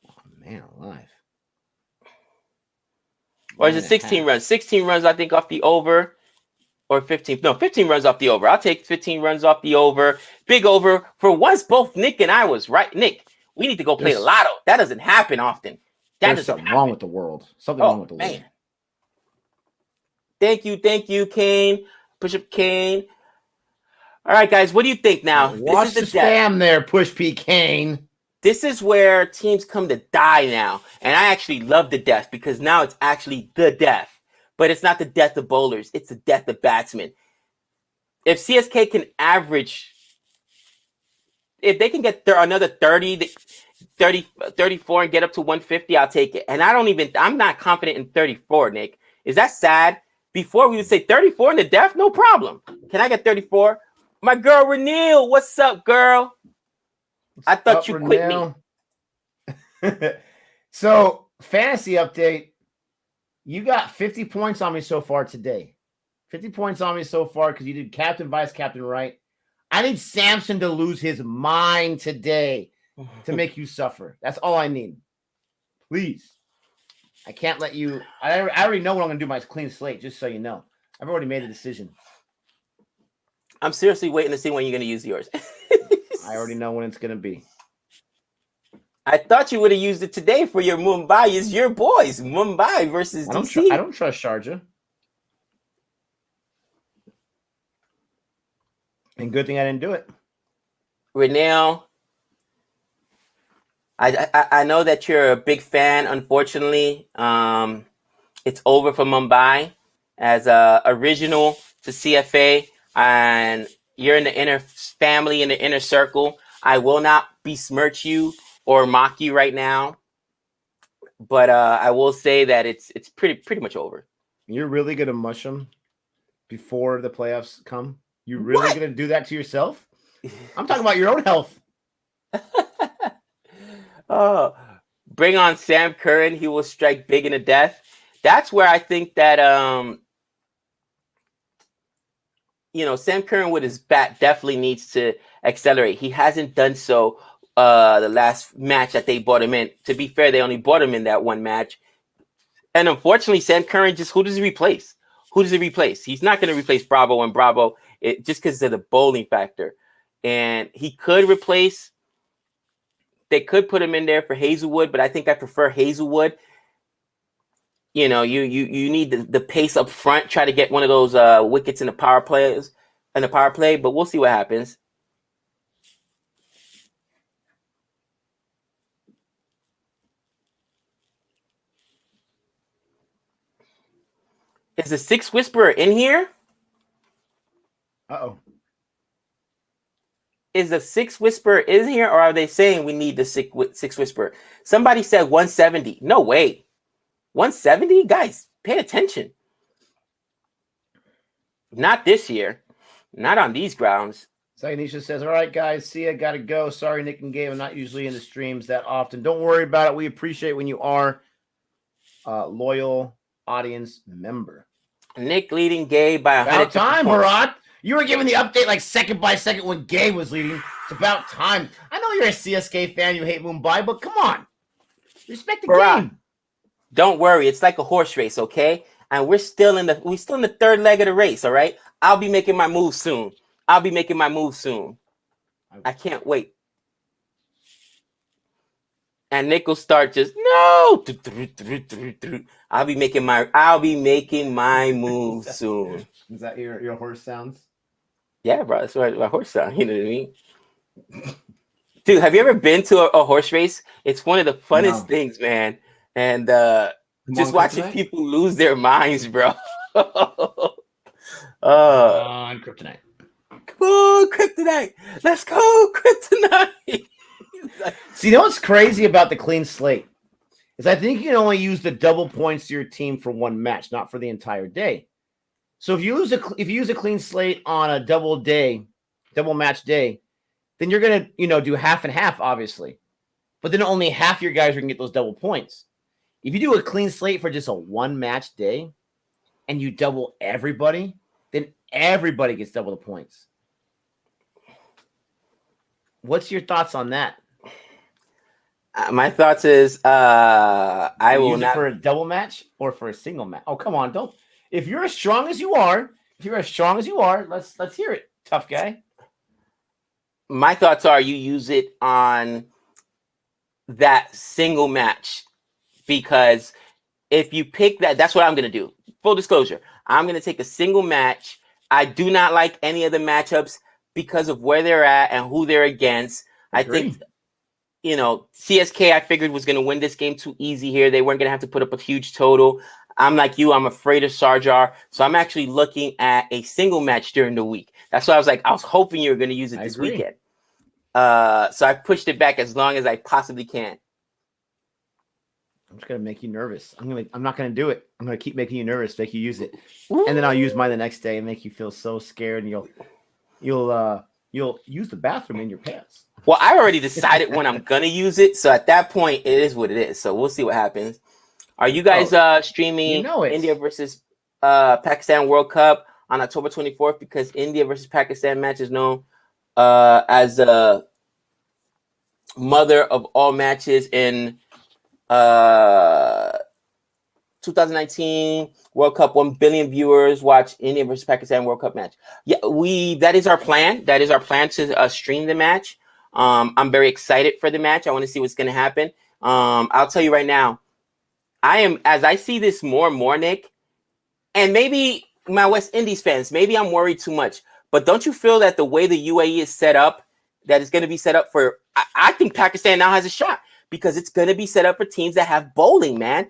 Oh man, alive. Or is it 16 runs? 16 runs, I think, off the over. Or 15. No, 15 runs off the over. I'll take 15 runs off the over. Big over. For once, both Nick and I was right. Nick, we need to go play the lotto. That doesn't happen often. There's something wrong with the world. Something wrong with the world. Thank you, Kane. Push up Kane. All right, guys, what do you think now? Watch the spam there, Push P Kane. This is where teams come to die now. And I actually love the death because now it's actually the death. But it's not the death of bowlers. It's the death of batsmen. If CSK can average, if they can get another 30, 34 and get up to 150, I'll take it. And I'm not confident in 34, Nick. Is that sad? Before we would say 34 in the death, no problem. Can I get 34? My girl, Reneel, what's up, girl? I thought you quit me. So, fantasy update. You got 50 points on me so far today. 50 points on me so far because you did captain, vice captain right. I need Samson to lose his mind today. to make you suffer. That's all I need. Please. I can't let you. I already know what I'm going to do. My clean slate, just so you know. I've already made a decision. I'm seriously waiting to see when you're going to use yours. I already know when it's going to be. I thought you would have used it today for your Mumbai. It's your boys. Mumbai versus DC. I don't trust Sharjah. And good thing I didn't do it. Renell, I know that you're a big fan. Unfortunately, it's over for Mumbai as a original to CFA, and you're in the inner family, in the inner circle. I will not besmirch you or mock you right now, but I will say that it's pretty much over. You're really gonna mush them before the playoffs come? You really gonna do that to yourself? I'm talking about your own health. Oh, bring on Sam Curran. He will strike big in the death. That's where I think that Sam Curran with his bat definitely needs to accelerate. He hasn't done so the last match that they brought him in. To be fair, they only brought him in that one match. And unfortunately, Sam Curran who does he replace? Who does he replace? He's not going to replace Bravo and Bravo just because of the bowling factor. And he could replace, they could put him in there for Hazelwood, but I think I prefer Hazelwood. You need the pace up front, try to get one of those wickets in the power play, but we'll see what happens. Is the Six Whisperer in here? Uh-oh. Is the Six Whisperer in here, or are they saying we need the Six Whisperer? Somebody said 170. No way. 170? Guys, pay attention. Not this year. Not on these grounds. Saganisha says, all right, guys, see ya, gotta go. Sorry, Nick and Gabe, I'm not usually in the streams that often. Don't worry about it. We appreciate when you are a loyal audience member. Nick leading Gabe by 100 About time, Harat. You were giving the update like second by second when Gabe was leading. It's about time. I know you're a CSK fan, you hate Mumbai, but come on. Respect the game. Don't worry, it's like a horse race, okay? And we're still in the third leg of the race, all right? I'll be making my move soon. I can't wait. And Nick will start just no. I'll be making my move soon. Is that your horse sounds? Yeah, bro, that's what my horse sound. You know what I mean? Dude, have you ever been to a horse race? It's one of the funnest things, man. And just watching people lose their minds, bro. On Kryptonite. Come on, Kryptonite. Let's go, Kryptonite. See, you know what's crazy about the clean slate is I think you can only use the double points to your team for one match, not for the entire day. So if you use a clean slate on a double match day, then you're gonna do half and half, obviously. But then only half your guys are gonna get those double points. If you do a clean slate for just a one match day and you double everybody, then everybody gets double the points. What's your thoughts on that? My thoughts is I will use not it for a double match or for a single match. Oh, come on, don't. If you're as strong as you are, let's hear it, tough guy. My thoughts are you use it on that single match, because if you pick that's what I'm going to do. Full disclosure, I'm going to take a single match. I do not like any of the matchups because of where they're at and who they're against. I think, CSK I figured was going to win this game too easy here. They weren't going to have to put up a huge total. I'm like you. I'm afraid of Sharjah. So I'm actually looking at a single match during the week. That's why I was hoping you were going to use it this weekend. So I pushed it back as long as I possibly can. I'm just gonna make you nervous. I'm not gonna do it. I'm gonna keep making you nervous, make you use it, and then I'll use mine the next day and make you feel so scared, and you'll use the bathroom in your pants. Well, I already decided when I'm gonna use it, so at that point, it is what it is. So we'll see what happens. Are you guys streaming India versus Pakistan World Cup on October 24th? Because India versus Pakistan match is known as mother of all matches in 2019 World Cup. 1 billion viewers watch India versus Pakistan World Cup match. Yeah, that is our plan. That is our plan to stream the match. I'm very excited for the match. I want to see what's going to happen. I'll tell you right now, as I see this more and more, Nick, and maybe my West Indies fans, maybe I'm worried too much, but don't you feel that the way the UAE is set up, that it's going to be set up for, I think Pakistan now has a shot because it's going to be set up for teams that have bowling, man.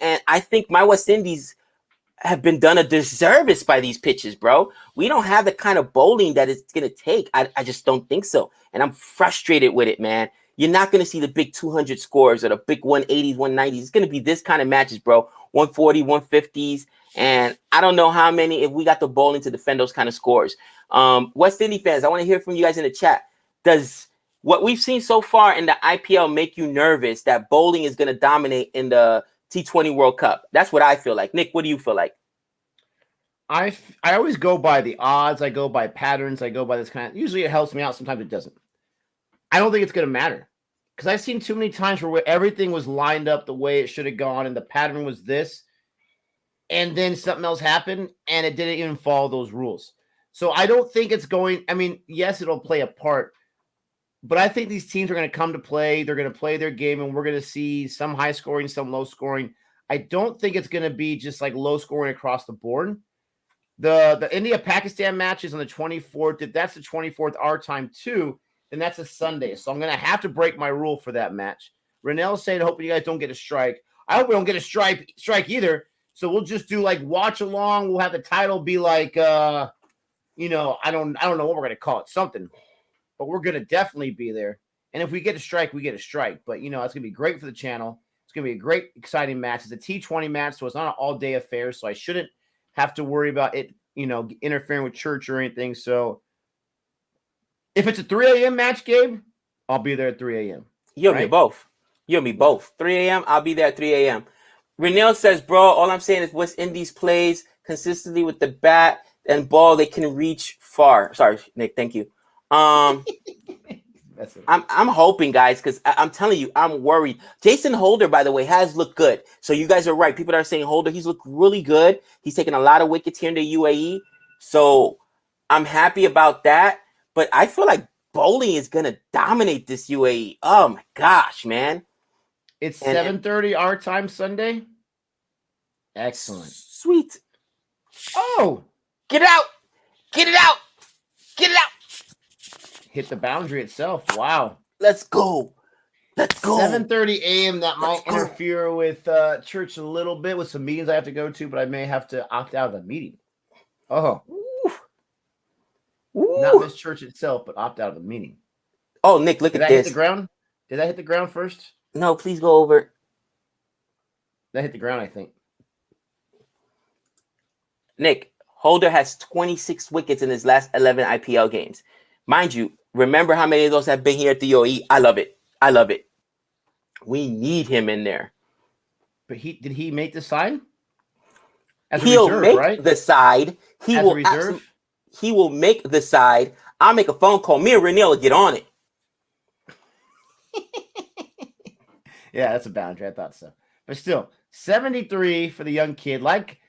And I think my West Indies have been done a disservice by these pitches, bro. We don't have the kind of bowling that it's going to take. I just don't think so. And I'm frustrated with it, man. You're not going to see the big 200 scores or the big 180s, 190s. It's going to be this kind of matches, bro. 140, 150s. And I don't know how many, if we got the bowling to defend those kind of scores. West Indies fans, I want to hear from you guys in the chat. Does what we've seen so far in the IPL make you nervous that bowling is going to dominate in the T20 World Cup? That's what I feel like. Nick, what do you feel like? I always go by the odds. I go by patterns. I go by this kind of. Usually it helps me out. Sometimes it doesn't. I don't think it's going to matter because I've seen too many times where everything was lined up the way it should have gone and the pattern was this, and then something else happened and it didn't even follow those rules. So I don't think it's going. I mean, yes, it'll play a part, but I think these teams are going to come to play. They're going to play their game, and we're going to see some high scoring, some low scoring. I don't think it's going to be just like low scoring across the board. The India-Pakistan match is on the 24th. If that's the 24th our time too, then that's a Sunday. So I'm going to have to break my rule for that match. Renell's saying, hoping you guys don't get a strike. I hope we don't get a strike either. So we'll just do like watch along. We'll have the title be like, I don't know what we're going to call it, something. But we're going to definitely be there. And if we get a strike, we get a strike. But, it's going to be great for the channel. It's going to be a great, exciting match. It's a T20 match, so it's not an all-day affair. So I shouldn't have to worry about it, interfering with church or anything. So if it's a 3 a.m. match, Gabe, I'll be there at 3 a.m. You'll be both. 3 a.m. I'll be there at 3 a.m. Renell says, bro, all I'm saying is West Indies plays consistently with the bat and ball. They can reach far. Sorry, Nick. Thank you. I'm hoping, guys, because I'm telling you, I'm worried. Jason Holder, by the way, has looked good. So you guys are right. People that are saying Holder, he's looked really good. He's taken a lot of wickets here in the UAE. So I'm happy about that. But I feel like bowling is going to dominate this UAE. Oh, my gosh, man. It's 7:30 our time Sunday. Excellent. Sweet. Oh. Get it out. Get it out. Get it out. Hit the boundary itself. Wow. Let's go. Let's go. 7:30 a.m. That might interfere with church a little bit with some meetings I have to go to, but I may have to opt out of the meeting. Oh. Ooh. Not miss church itself, but opt out of the meeting. Oh, Nick, look at this. Did that hit the ground? Did that hit the ground first? No, please go over. That hit the ground, I think. Nick, Holder has 26 wickets in his last 11 IPL games. Mind you, remember how many of those have been here at the UAE? I love it. I love it. We need him in there. But did he make the side? He'll make the side. He will make the side. I'll make a phone call. Me and Renell will get on it. Yeah, that's a boundary. I thought so. But still, 73 for the young kid. Like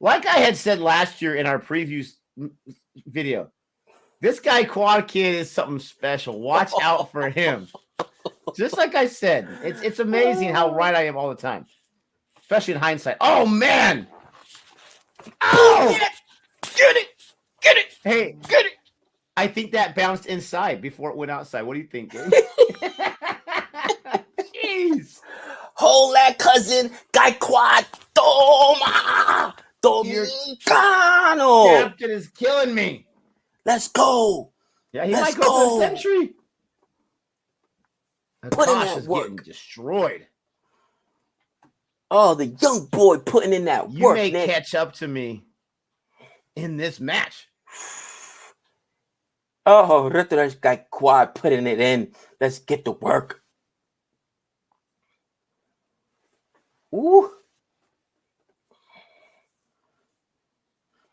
I had said last year in our preview video, this guy Quad Kid is something special. Watch out for him. Just like I said, it's amazing how right I am all the time, especially in hindsight. Oh man! Oh! Get it! Hey, get it! I think that bounced inside before it went outside. What do you think, Gabe? Jeez! Hold that, cousin. Guy Quad. Toma! Dominicano! Captain is killing me. Let's go. Yeah, he might go for the century. Akash is getting destroyed. Oh, the young boy putting in that work. You may catch up to me in this match. Oh, Rittera's guy Quad putting it in. Let's get to work. Ooh.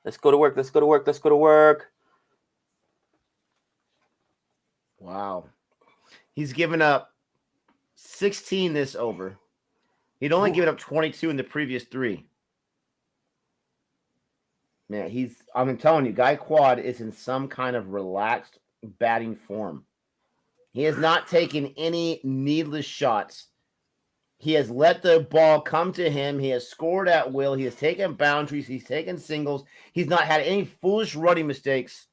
Let's go to work. Let's go to work. Let's go to work. Wow. He's given up 16 this over. He'd only given up 22 in the previous 3. Man, I'm telling you, Guy Quad is in some kind of relaxed batting form. He has not taken any needless shots. He has let the ball come to him. He has scored at will. He has taken boundaries. He's taken singles. He's not had any foolish running mistakes.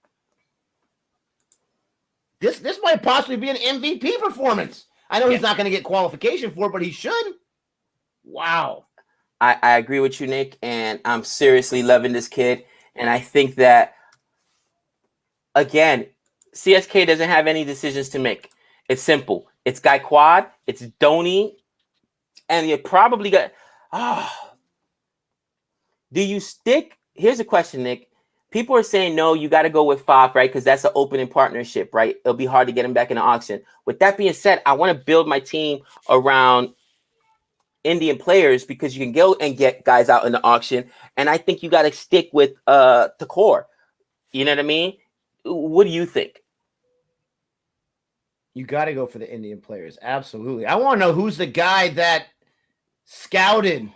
This might possibly be an MVP performance. I know he's not going to get qualification for it, but he should. Wow. I agree with you, Nick, and I'm seriously loving this kid. And I think that, again, CSK doesn't have any decisions to make. It's simple. It's Guy Quad, it's Dhoni, and you probably got... Do you stick... Here's a question, Nick. People are saying, no, you got to go with Faf, right? Because that's an opening partnership, right? It'll be hard to get him back in the auction. With that being said, I want to build my team around Indian players because you can go and get guys out in the auction. And I think you got to stick with the core. You know what I mean? What do you think? You got to go for the Indian players. Absolutely. I want to know who's the guy that scouted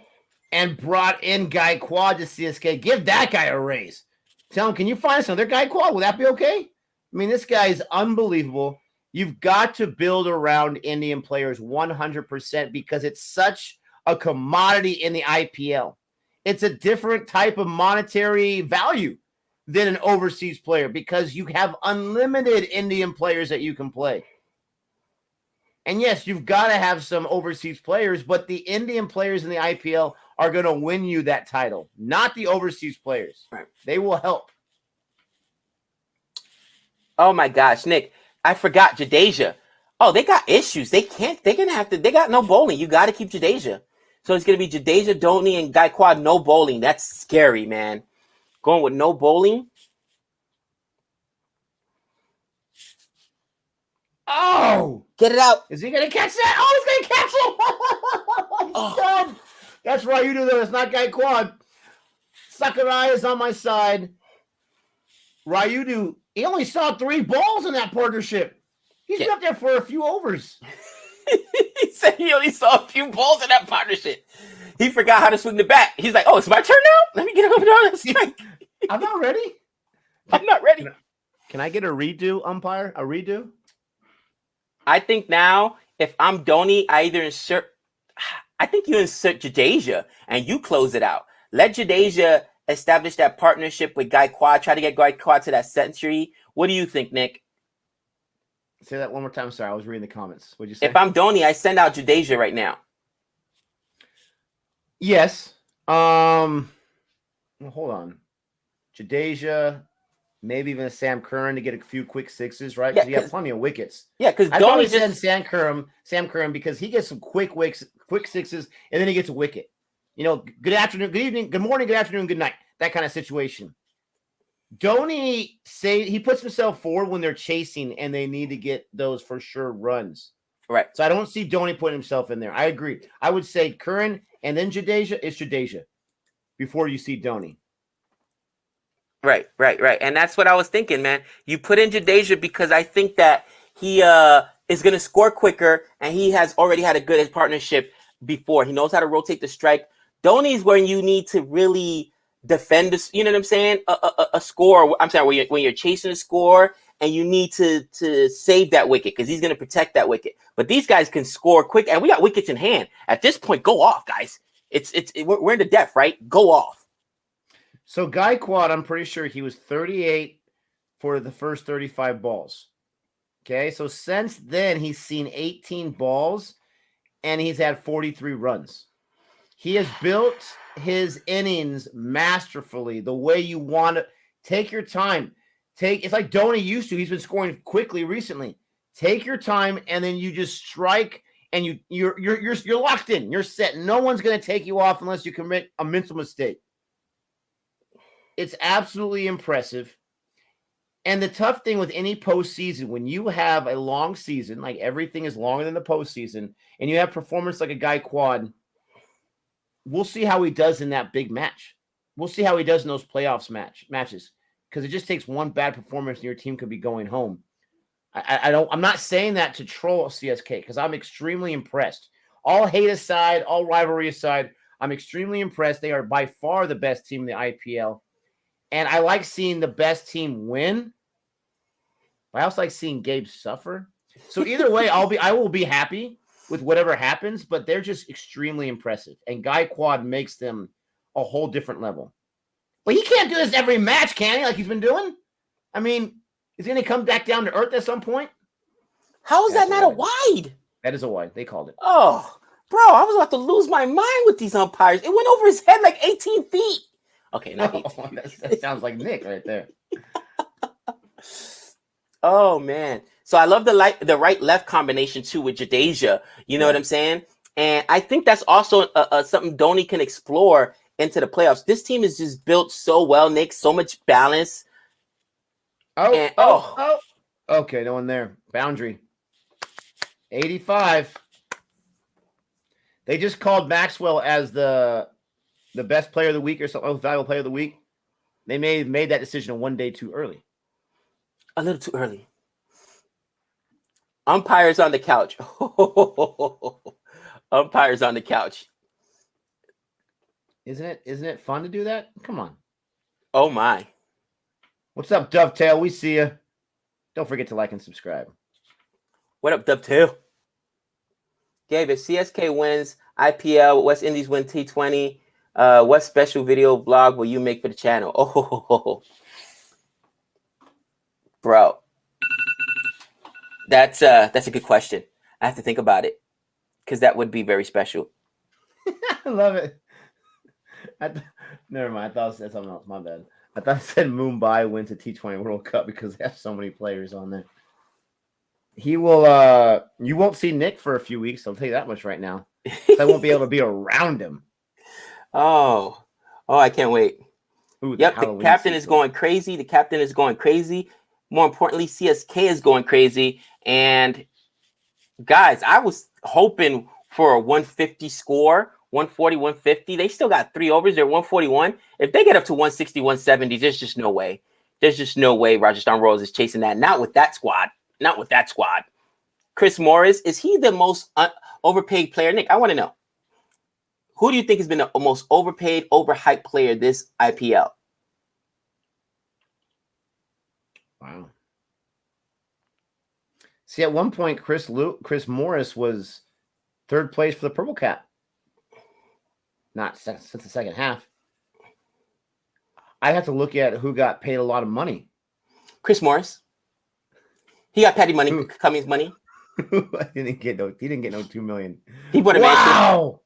and brought in Guy Quad to CSK. Give that guy a raise. Tell him, can you find us another Guy Quad? Will that be okay? I mean, this guy is unbelievable. You've got to build around Indian players 100% because it's such a commodity in the IPL. It's a different type of monetary value than an overseas player because you have unlimited Indian players that you can play. And yes, you've got to have some overseas players, but the Indian players in the IPL are going to win you that title, not the overseas players. Right. They will help. Oh my gosh, Nick, I forgot Jadeja. Oh, they got issues. They got no bowling. You got to keep Jadeja. So it's going to be Jadeja, Dhoni, and Guy Quad, no bowling. That's scary, man. Going with no bowling. Oh! Get it out. Is he going to catch that? Oh, he's going to catch it! He's done. That's right, you do that. It's not Guy Quad. Sakurai is on my side. Ryudu, he only saw 3 balls in that partnership. He's been up there for a few overs. He said he only saw a few balls in that partnership. He forgot how to swing the bat. He's like, oh, it's my turn now? Let me get over there and strike. I'm not ready. I'm not ready. Can I get a redo, umpire? A redo? I think now, if I'm Dhoni, I think you insert Jadeja and you close it out. Let Jadeja establish that partnership with Guy Quad. Try to get Guy Quad to that century. What do you think, Nick? Say that one more time. Sorry, I was reading the comments. What'd you say? If I'm Dhoni, I send out Jadeja right now. Yes. Well, hold on. Jadeja, maybe even a Sam Curran to get a few quick sixes, right? Because he got plenty of wickets. Yeah, because I probably send Sam Curran because he gets some quick sixes, and then he gets a wicket. You know, good afternoon, good evening, good morning, good afternoon, good night. That kind of situation. Dhoni he puts himself forward when they're chasing and they need to get those for sure runs. Right. So I don't see Dhoni putting himself in there. I agree. I would say Curran and then Jadeja is Jadeja before you see Dhoni. Right. And that's what I was thinking, man. You put in Jadeja because I think that he is going to score quicker and he has already had a good partnership before. He knows how to rotate the strike. Dhoni is where you need to really defend this, you know what I'm saying? A score. I'm sorry, when you're chasing a score and you need to save that wicket because he's going to protect that wicket. But these guys can score quick, and we got wickets in hand. At this point, go off, guys. We're in the depth, right? Go off. So Guy Quad, I'm pretty sure he was 38 for the first 35 balls. Okay, so since then he's seen 18 balls and he's had 43 runs. He has built his innings masterfully, the way you want to. Take your time. It's like Dhoni used to. He's been scoring quickly recently. Take your time, and then you just strike, and you're locked in. You're set. No one's going to take you off unless you commit a mental mistake. It's absolutely impressive. And the tough thing with any postseason, when you have a long season, like everything is longer than the postseason, and you have performance like a Guy Quad, we'll see how he does in that big match. We'll see how he does in those playoffs matches because it just takes one bad performance and your team could be going home. I'm not saying that to troll CSK because I'm extremely impressed. All hate aside, all rivalry aside, I'm extremely impressed. They are by far the best team in the IPL. And I like seeing the best team win. But I also like seeing Gabe suffer. So either way, I will be happy with whatever happens, but they're just extremely impressive. And Guy Quad makes them a whole different level. But he can't do this every match, can he? Like he's been doing? I mean, is he going to come back down to earth at some point? How is that not a wide? That is a wide. They called it. Oh, bro, I was about to lose my mind with these umpires. It went over his head like 18 feet. Okay, not 18. That sounds like Nick right there. Oh, man. So I love the right-left combination, too, with Jadeja. You know what I'm saying? And I think that's also something Dhoni can explore into the playoffs. This team is just built so well, Nick. So much balance. Oh. Okay, no one there. Boundary. 85. They just called Maxwell as the best player of the week or something, most valuable player of the week. They may have made that decision one day too early. A little too early. Umpires on the couch. Umpires on the couch. Isn't it fun to do that? Come on. Oh, my. What's up, Dovetail? We see you. Don't forget to like and subscribe. What up, Dovetail? Gabe, if CSK wins IPL, West Indies win T20, what special video vlog will you make for the channel? Oh, bro. That's a good question. I have to think about it because that would be very special. I love it. Never mind. I thought it said something else. My bad. I thought it said Mumbai wins a T20 World Cup because they have so many players on there. He will. You won't see Nick for a few weeks. I'll tell you that much right now. I won't be able to be around him. Oh, I can't wait. Ooh, yep, the captain is going crazy. The captain is going crazy. More importantly, CSK is going crazy. And guys, I was hoping for a 150 score, 140, 150. They still got 3 overs. They're 141. If they get up to 160, 170, there's just no way. There's just no way Rajasthan Royals is chasing that. Not with that squad. Not with that squad. Chris Morris, is he the most overpaid player? Nick, I want to know. Who do you think has been the most overpaid, overhyped player this IPL? Wow. See, at one point, Chris Morris was 3rd place for the Purple Cap. Not since the second half. I'd have to look at who got paid a lot of money. Chris Morris. He got Patty money, Cummings money. He didn't get no 2 million. He won a wow.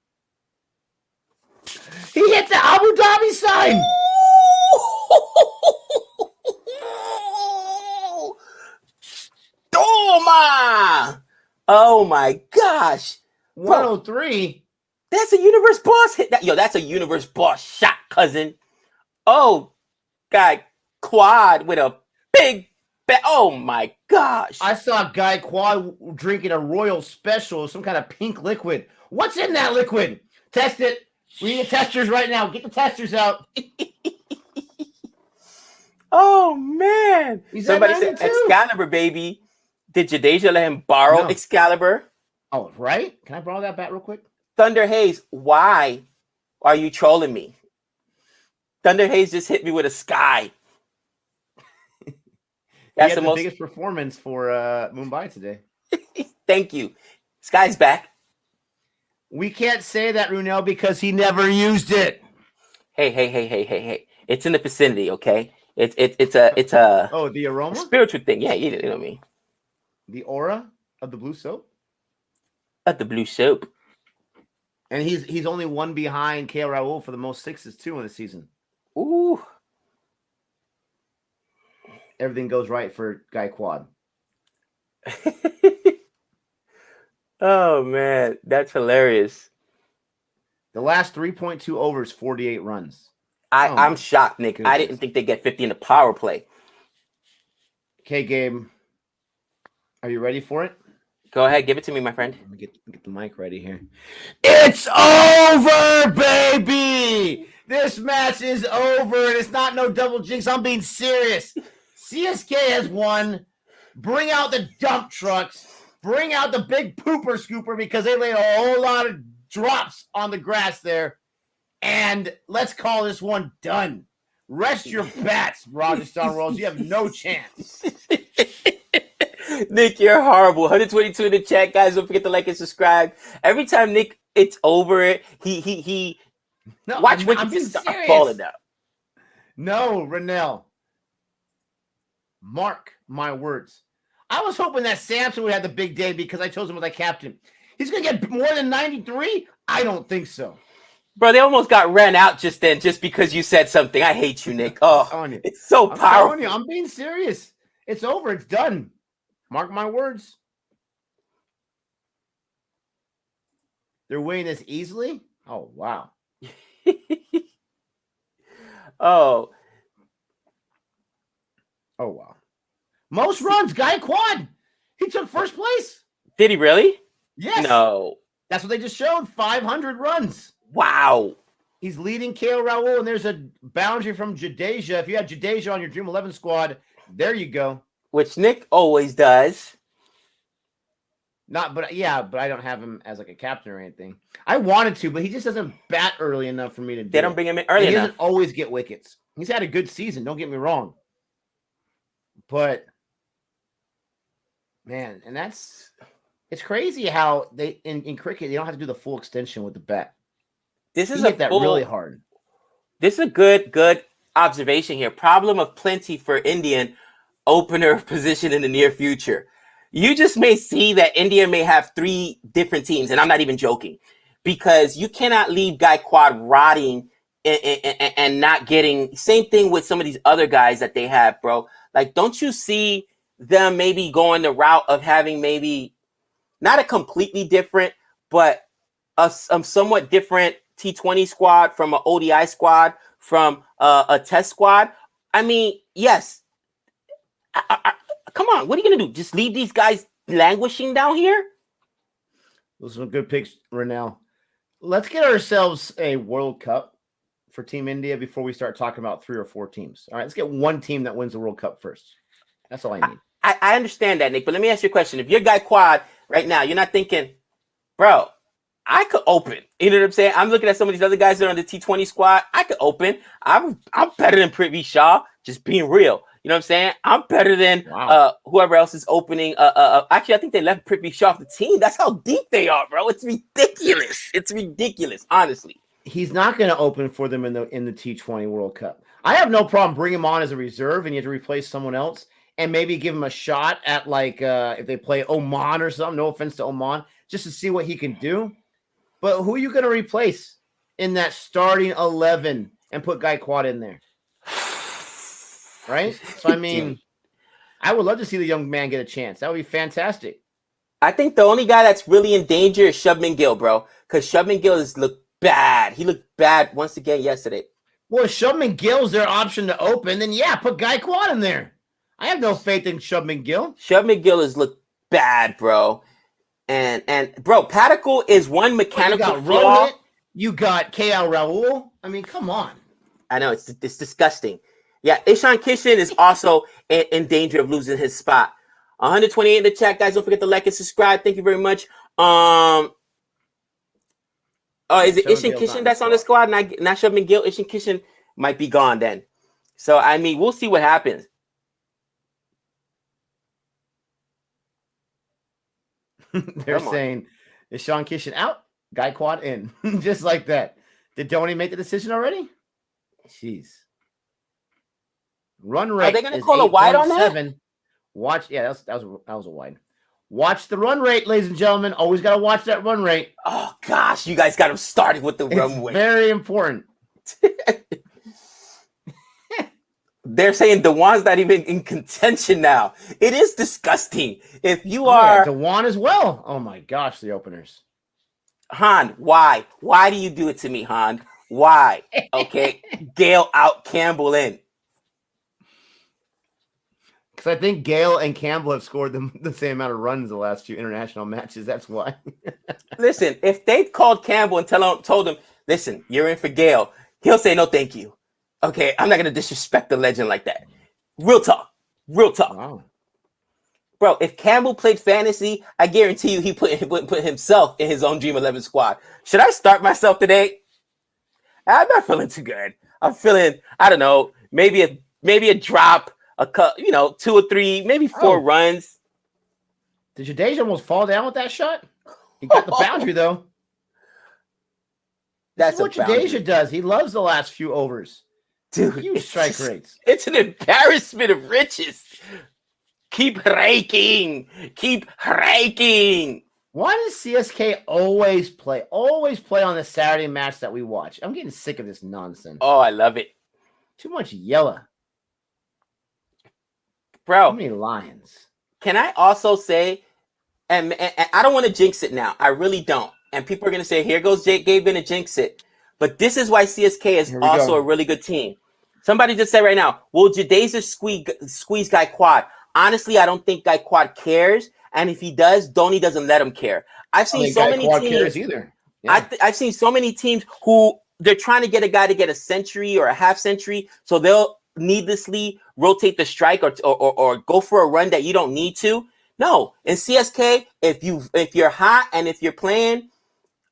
He hit the Abu Dhabi sign. Oh my gosh. 103. That's a universe boss hit. That's a universe boss shot, cousin. Oh, guy Quad with a big bet. Oh my gosh. I saw a guy Quad drinking a Royal Special, some kind of pink liquid. What's in that liquid? Test it. We need the testers right now. Get the testers out. Oh man. Somebody said 92? Excalibur, baby. Did Jadeja let him borrow Excalibur? Oh, right. Can I borrow that bat real quick? Thunder Hayes, why are you trolling me? Thunder Hayes just hit me with a sky. That's the biggest performance for Mumbai today. Thank you. Sky's back. We can't say that, Runel, because he never used it. Hey. It's in the vicinity, okay? It's a oh, the aroma? Spiritual thing. Yeah, you know what I mean. The aura of the blue soap? Of the blue soap. And he's only one behind KL Rahul for the most sixes too in the season. Ooh. Everything goes right for Guy Quad. Oh man, that's hilarious. The last 3.2 overs, 48 runs. I'm shocked, Nick. Goodness. I didn't think they'd get 50 in the power play. Okay, Gabe. Are you ready for it? Go ahead, give it to me, my friend. Let me get the mic ready here. It's over, baby! This match is over, and it's not no double jinx. I'm being serious. CSK has won. Bring out the dump trucks. Bring out the big pooper scooper because they laid a whole lot of drops on the grass there. And let's call this one done. Rest your bats, Rajasthan Royals. You have no chance. Nick, you're horrible. 122 in the chat, guys. Don't forget to like and subscribe. Every time Nick, it's over. He. No, watch I'm Wiki start serious. falling down. No, Rennell. Mark my words. I was hoping that Samson would have the big day because I chose him as my captain. He's going to get more than 93? I don't think so. Bro, they almost got ran out just then just because you said something. I hate you, Nick. Oh, it's so powerful. I'm being serious. It's over. It's done. Mark my words. They're winning this easily? Oh, wow. Oh, wow. Most runs, Guy Quad. He took first place. Did he really? Yes. No. That's what they just showed. 500 runs. Wow. He's leading KL Raul, and there's a boundary from Jadeja. If you had Jadeja on your Dream 11 squad, there you go. Which Nick always does. But I don't have him as like a captain or anything. I wanted to, but he just doesn't bat early enough for me to do. They don't bring him in early enough. He doesn't always get wickets. He's had a good season, don't get me wrong. But man, and it's crazy how they in cricket they don't have to do the full extension with the bat. This is really hard. This is a good observation here. Problem of plenty for Indian opener position in the near future. You just may see that India may have 3 different teams, and I'm not even joking, because you cannot leave Gaikwad rotting and not getting. Same thing with some of these other guys that they have, bro. Like, don't you see them maybe going the route of having maybe not a completely different, but a somewhat different T20 squad from an ODI squad, from a test squad? I mean, yes. Come on, what are you going to do? Just leave these guys languishing down here? Those are some good picks, Rennell. Let's get ourselves a World Cup for Team India before we start talking about 3 or 4 teams. All right, let's get one team that wins the World Cup first. That's all I need. I understand that, Nick, but let me ask you a question. If you're Guy Quad right now, you're not thinking, bro, I could open. You know what I'm saying? I'm looking at some of these other guys that are on the T20 squad. I could open. I'm better than Prithvi Shaw, just being real. You know what I'm saying? I'm better than whoever else is opening. Actually, I think they left Prithvi Shaw off the team. That's how deep they are, bro. It's ridiculous. It's ridiculous, honestly. He's not going to open for them in the T20 World Cup. I have no problem bringing him on as a reserve, and you have to replace someone else, and maybe give him a shot at if they play Oman or something. No offense to Oman, just to see what he can do. But who are you going to replace in that starting 11 and put Guy Quad in there? Right? So, I mean, I would love to see the young man get a chance. That would be fantastic. I think the only guy that's really in danger is Shubman Gill, bro. Because Shubman Gill has looked bad. He looked bad once again yesterday. Well, if Shubman Gill's their option to open, then yeah, put Guy Quad in there. I have no faith in Shubman Gill. Shubman Gill has looked bad, bro. And bro, Padicle is one mechanical flaw. You got KL Raul. I mean, come on. I know, it's disgusting. Yeah, Ishan Kishan is also in danger of losing his spot. 128 in the chat, guys. Don't forget to like and subscribe. Thank you very much. Is it Ishan Kishan that's on the squad? Not Shubman Gill. Ishan Kishan might be gone then. So, I mean, we'll see what happens. They're saying, is Ishan Kishan out? Guy Quad in. Just like that. Did Dhoni make the decision already? Jeez. Run rate. Are they going to call a wide on that? Watch. Yeah, that was a wide. Watch the run rate, ladies and gentlemen. Always got to watch that run rate. Oh, gosh. You guys got him started with the run rate. Very important. They're saying Dewan's not even in contention now. It is disgusting. If you are... Dewan as well. Oh, my gosh, the openers. Han, why? Why do you do it to me, Han? Why? Okay. Gale out, Campbell in. Because I think Gale and Campbell have scored the same amount of runs the last few international matches. That's why. Listen, if they called Campbell and told him, listen, you're in for Gale, he'll say no, thank you. Okay, I'm not going to disrespect the legend like that. Real talk. Real talk. Wow. Bro, if Campbell played fantasy, I guarantee you he put himself in his own Dream 11 squad. Should I start myself today? I'm not feeling too good. I'm feeling, I don't know, maybe a drop, you know, 2 or 3, maybe 4 runs. Did Jadeja almost fall down with that shot? He got the boundary though. That's what Jadeja does. He loves the last few overs. Dude, huge strike rates. It's an embarrassment of riches. Keep raking. Keep raking. Why does CSK always play on the Saturday match that we watch? I'm getting sick of this nonsense. Oh, I love it. Too much yellow. Bro. Too many lions. Can I also say, and I don't want to jinx it now. I really don't. And people are going to say, here goes Gabe going to jinx it. But this is why CSK is also a really good team. Somebody just said right now, will Jadeja squeeze Gaekwad? Honestly, I don't think Gaekwad cares. And if he does, Dhoni doesn't let him care. I've seen so many teams. Either. Yeah. I've seen so many teams who they're trying to get a guy to get a century or a half century. So they'll needlessly rotate the strike or go for a run that you don't need to. No, in CSK, if you're hot and if you're playing,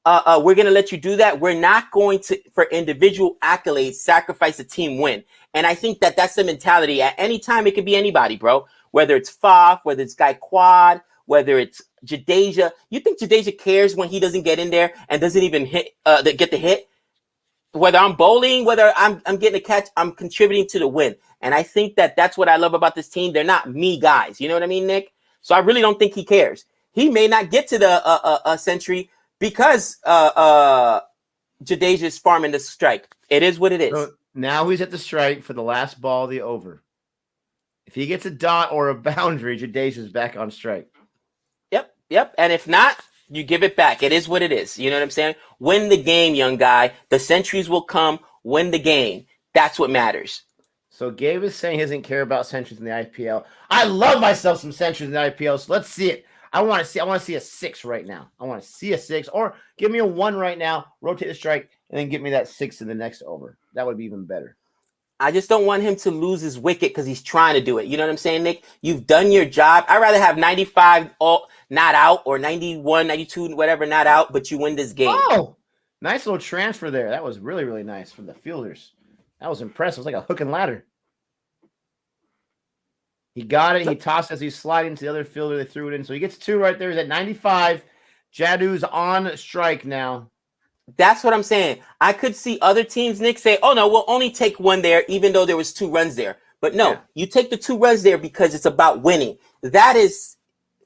we're going to let you do that. We're not going to, for individual accolades, sacrifice a team win. And I think that that's the mentality. At any time, it could be anybody, bro. Whether it's Faf, whether it's Gaekwad, whether it's Jadeja. You think Jadeja cares when he doesn't get in there and doesn't even get the hit? Whether I'm bowling, whether I'm getting a catch, I'm contributing to the win. And I think that that's what I love about this team. They're not me guys. You know what I mean, Nick? So I really don't think he cares. He may not get to the century because Jadeja is farming the strike. It is what it is. So now he's at the strike for the last ball of the over. If he gets a dot or a boundary, Jadeja's back on strike. Yep. And if not, you give it back. It is what it is. You know what I'm saying? Win the game, young guy. The centuries will come. Win the game. That's what matters. So Gabe is saying he doesn't care about centuries in the IPL. I love myself some centuries in the IPL, so let's see it. I want to see a 6 right now. I want to see a 6, or give me a 1 right now, rotate the strike, and then give me that 6 in the next over. That would be even better. I just don't want him to lose his wicket because he's trying to do it. You know what I'm saying, Nick? You've done your job. I'd rather have 95 not out or 91, 92, whatever, not out, but you win this game. Oh, nice little transfer there. That was really, really nice from the fielders. That was impressive. It was like a hook and ladder. He got it. He tossed as he's sliding to the other fielder. They threw it in. So he gets 2 right there. He's at 95. Jadu's on strike now. That's what I'm saying. I could see other teams, Nick, say, oh, no, we'll only take 1 there, even though there was 2 runs there. But no, You take the 2 runs there because it's about winning. That is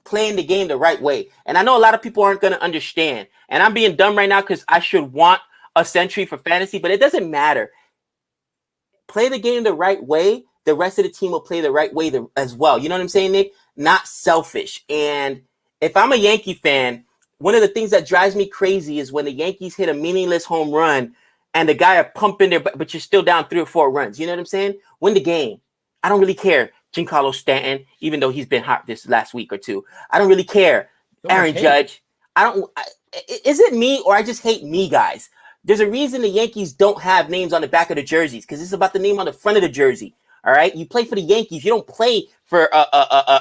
playing the game the right way. And I know a lot of people aren't going to understand. And I'm being dumb right now because I should want a century for fantasy, but it doesn't matter. Play the game the right way. The rest of the team will play the right way as well. You know what I'm saying, Nick? Not selfish. And if I'm a Yankee fan, one of the things that drives me crazy is when the Yankees hit a meaningless home run and the guy are pumping there, but you're still down 3 or 4 runs. You know what I'm saying? Win the game. I don't really care. Giancarlo Stanton, even though he's been hot this last week or 2. I don't really care. Aaron Judge. Is it me or I just hate me guys? There's a reason the Yankees don't have names on the back of the jerseys because it's about the name on the front of the jersey. All right, you play for the Yankees. You don't play for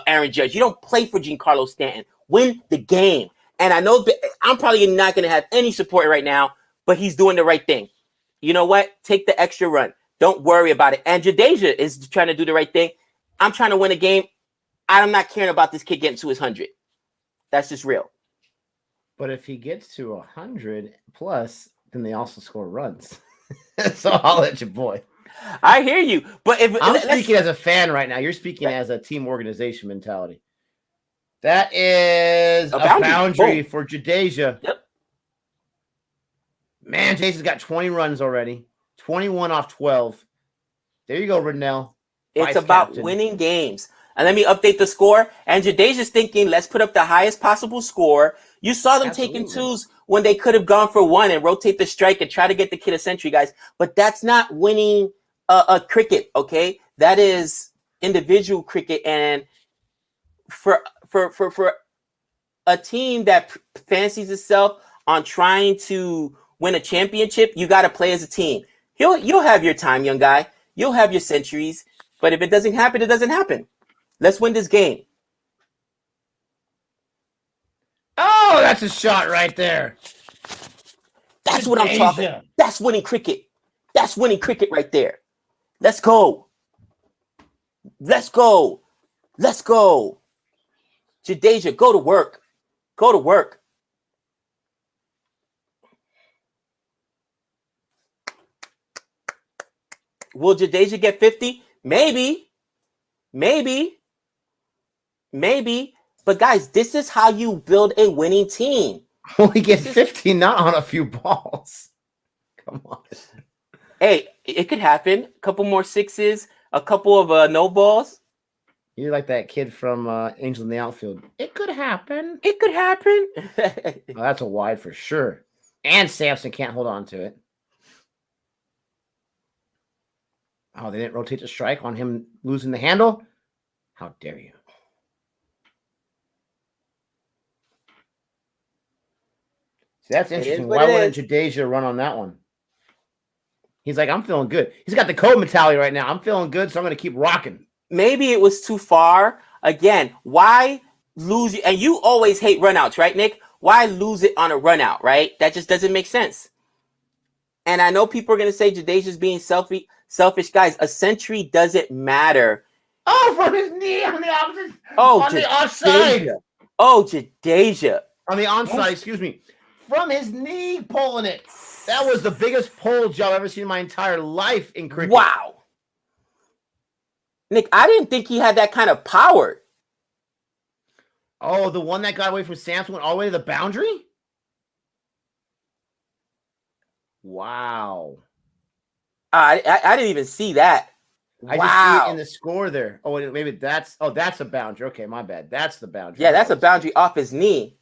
Aaron Judge. You don't play for Giancarlo Stanton. Win the game. And I know I'm probably not going to have any support right now, but he's doing the right thing. You know what? Take the extra run. Don't worry about it. And Jadeja is trying to do the right thing. I'm trying to win a game. I'm not caring about this kid getting to his 100. That's just real. But if he gets to 100 plus, then they also score runs. So I'll let you, boy. I hear you, but if I'm speaking as a fan right now, you're speaking as a team organization mentality. That is a boundary for Jadeja. Yep. Man, Jadeja's got 20 runs already. 21 off 12. There you go, Ridnell. It's about winning games. And let me update the score. And Jadeja's thinking, let's put up the highest possible score. You saw them taking 2s when they could have gone for 1 and rotate the strike and try to get the kid a century, guys. But that's not winning a cricket, okay? That is individual cricket. And for a team that fancies itself on trying to win a championship, you got to play as a team. You'll have your time, young guy. You'll have your centuries. But if it doesn't happen, it doesn't happen. Let's win this game. Oh, that's a shot right there. That's what I'm talking. That's winning cricket. That's winning cricket right there. Let's go. Let's go. Let's go. Jadeja, go to work. Go to work. Will Jadeja get 50? Maybe. Maybe. Maybe. But guys, this is how you build a winning team. Only get 50, not on a few balls. Come on. Hey, it could happen. A couple more sixes, a couple of no balls. You're like that kid from Angel in the Outfield. It could happen. It could happen. Oh, that's a wide for sure. And Sampson can't hold on to it. Oh, they didn't rotate the strike on him losing the handle? How dare you? See, that's interesting. Why wouldn't Jadeja run on that one? He's like, I'm feeling good. He's got the code mentality right now. I'm feeling good, so I'm going to keep rocking. Maybe it was too far. Again, why lose? And you always hate runouts, right, Nick? Why lose it on a runout, right? That just doesn't make sense. And I know people are going to say Jadeja's being selfish. Guys, a century doesn't matter. Oh, from his knee on the opposite. Oh, on the offside. Oh, Jadeja. On the onside, excuse me. From his knee pulling it. That was the biggest pull job I've ever seen in my entire life in cricket. Wow. Nick, I didn't think he had that kind of power. Oh, the one that got away from Sampson went all the way to the boundary? Wow. I didn't even see that. I just see it in the score there. Oh, maybe that's a boundary. Okay, my bad. That's the boundary. Yeah, that's a boundary off his knee.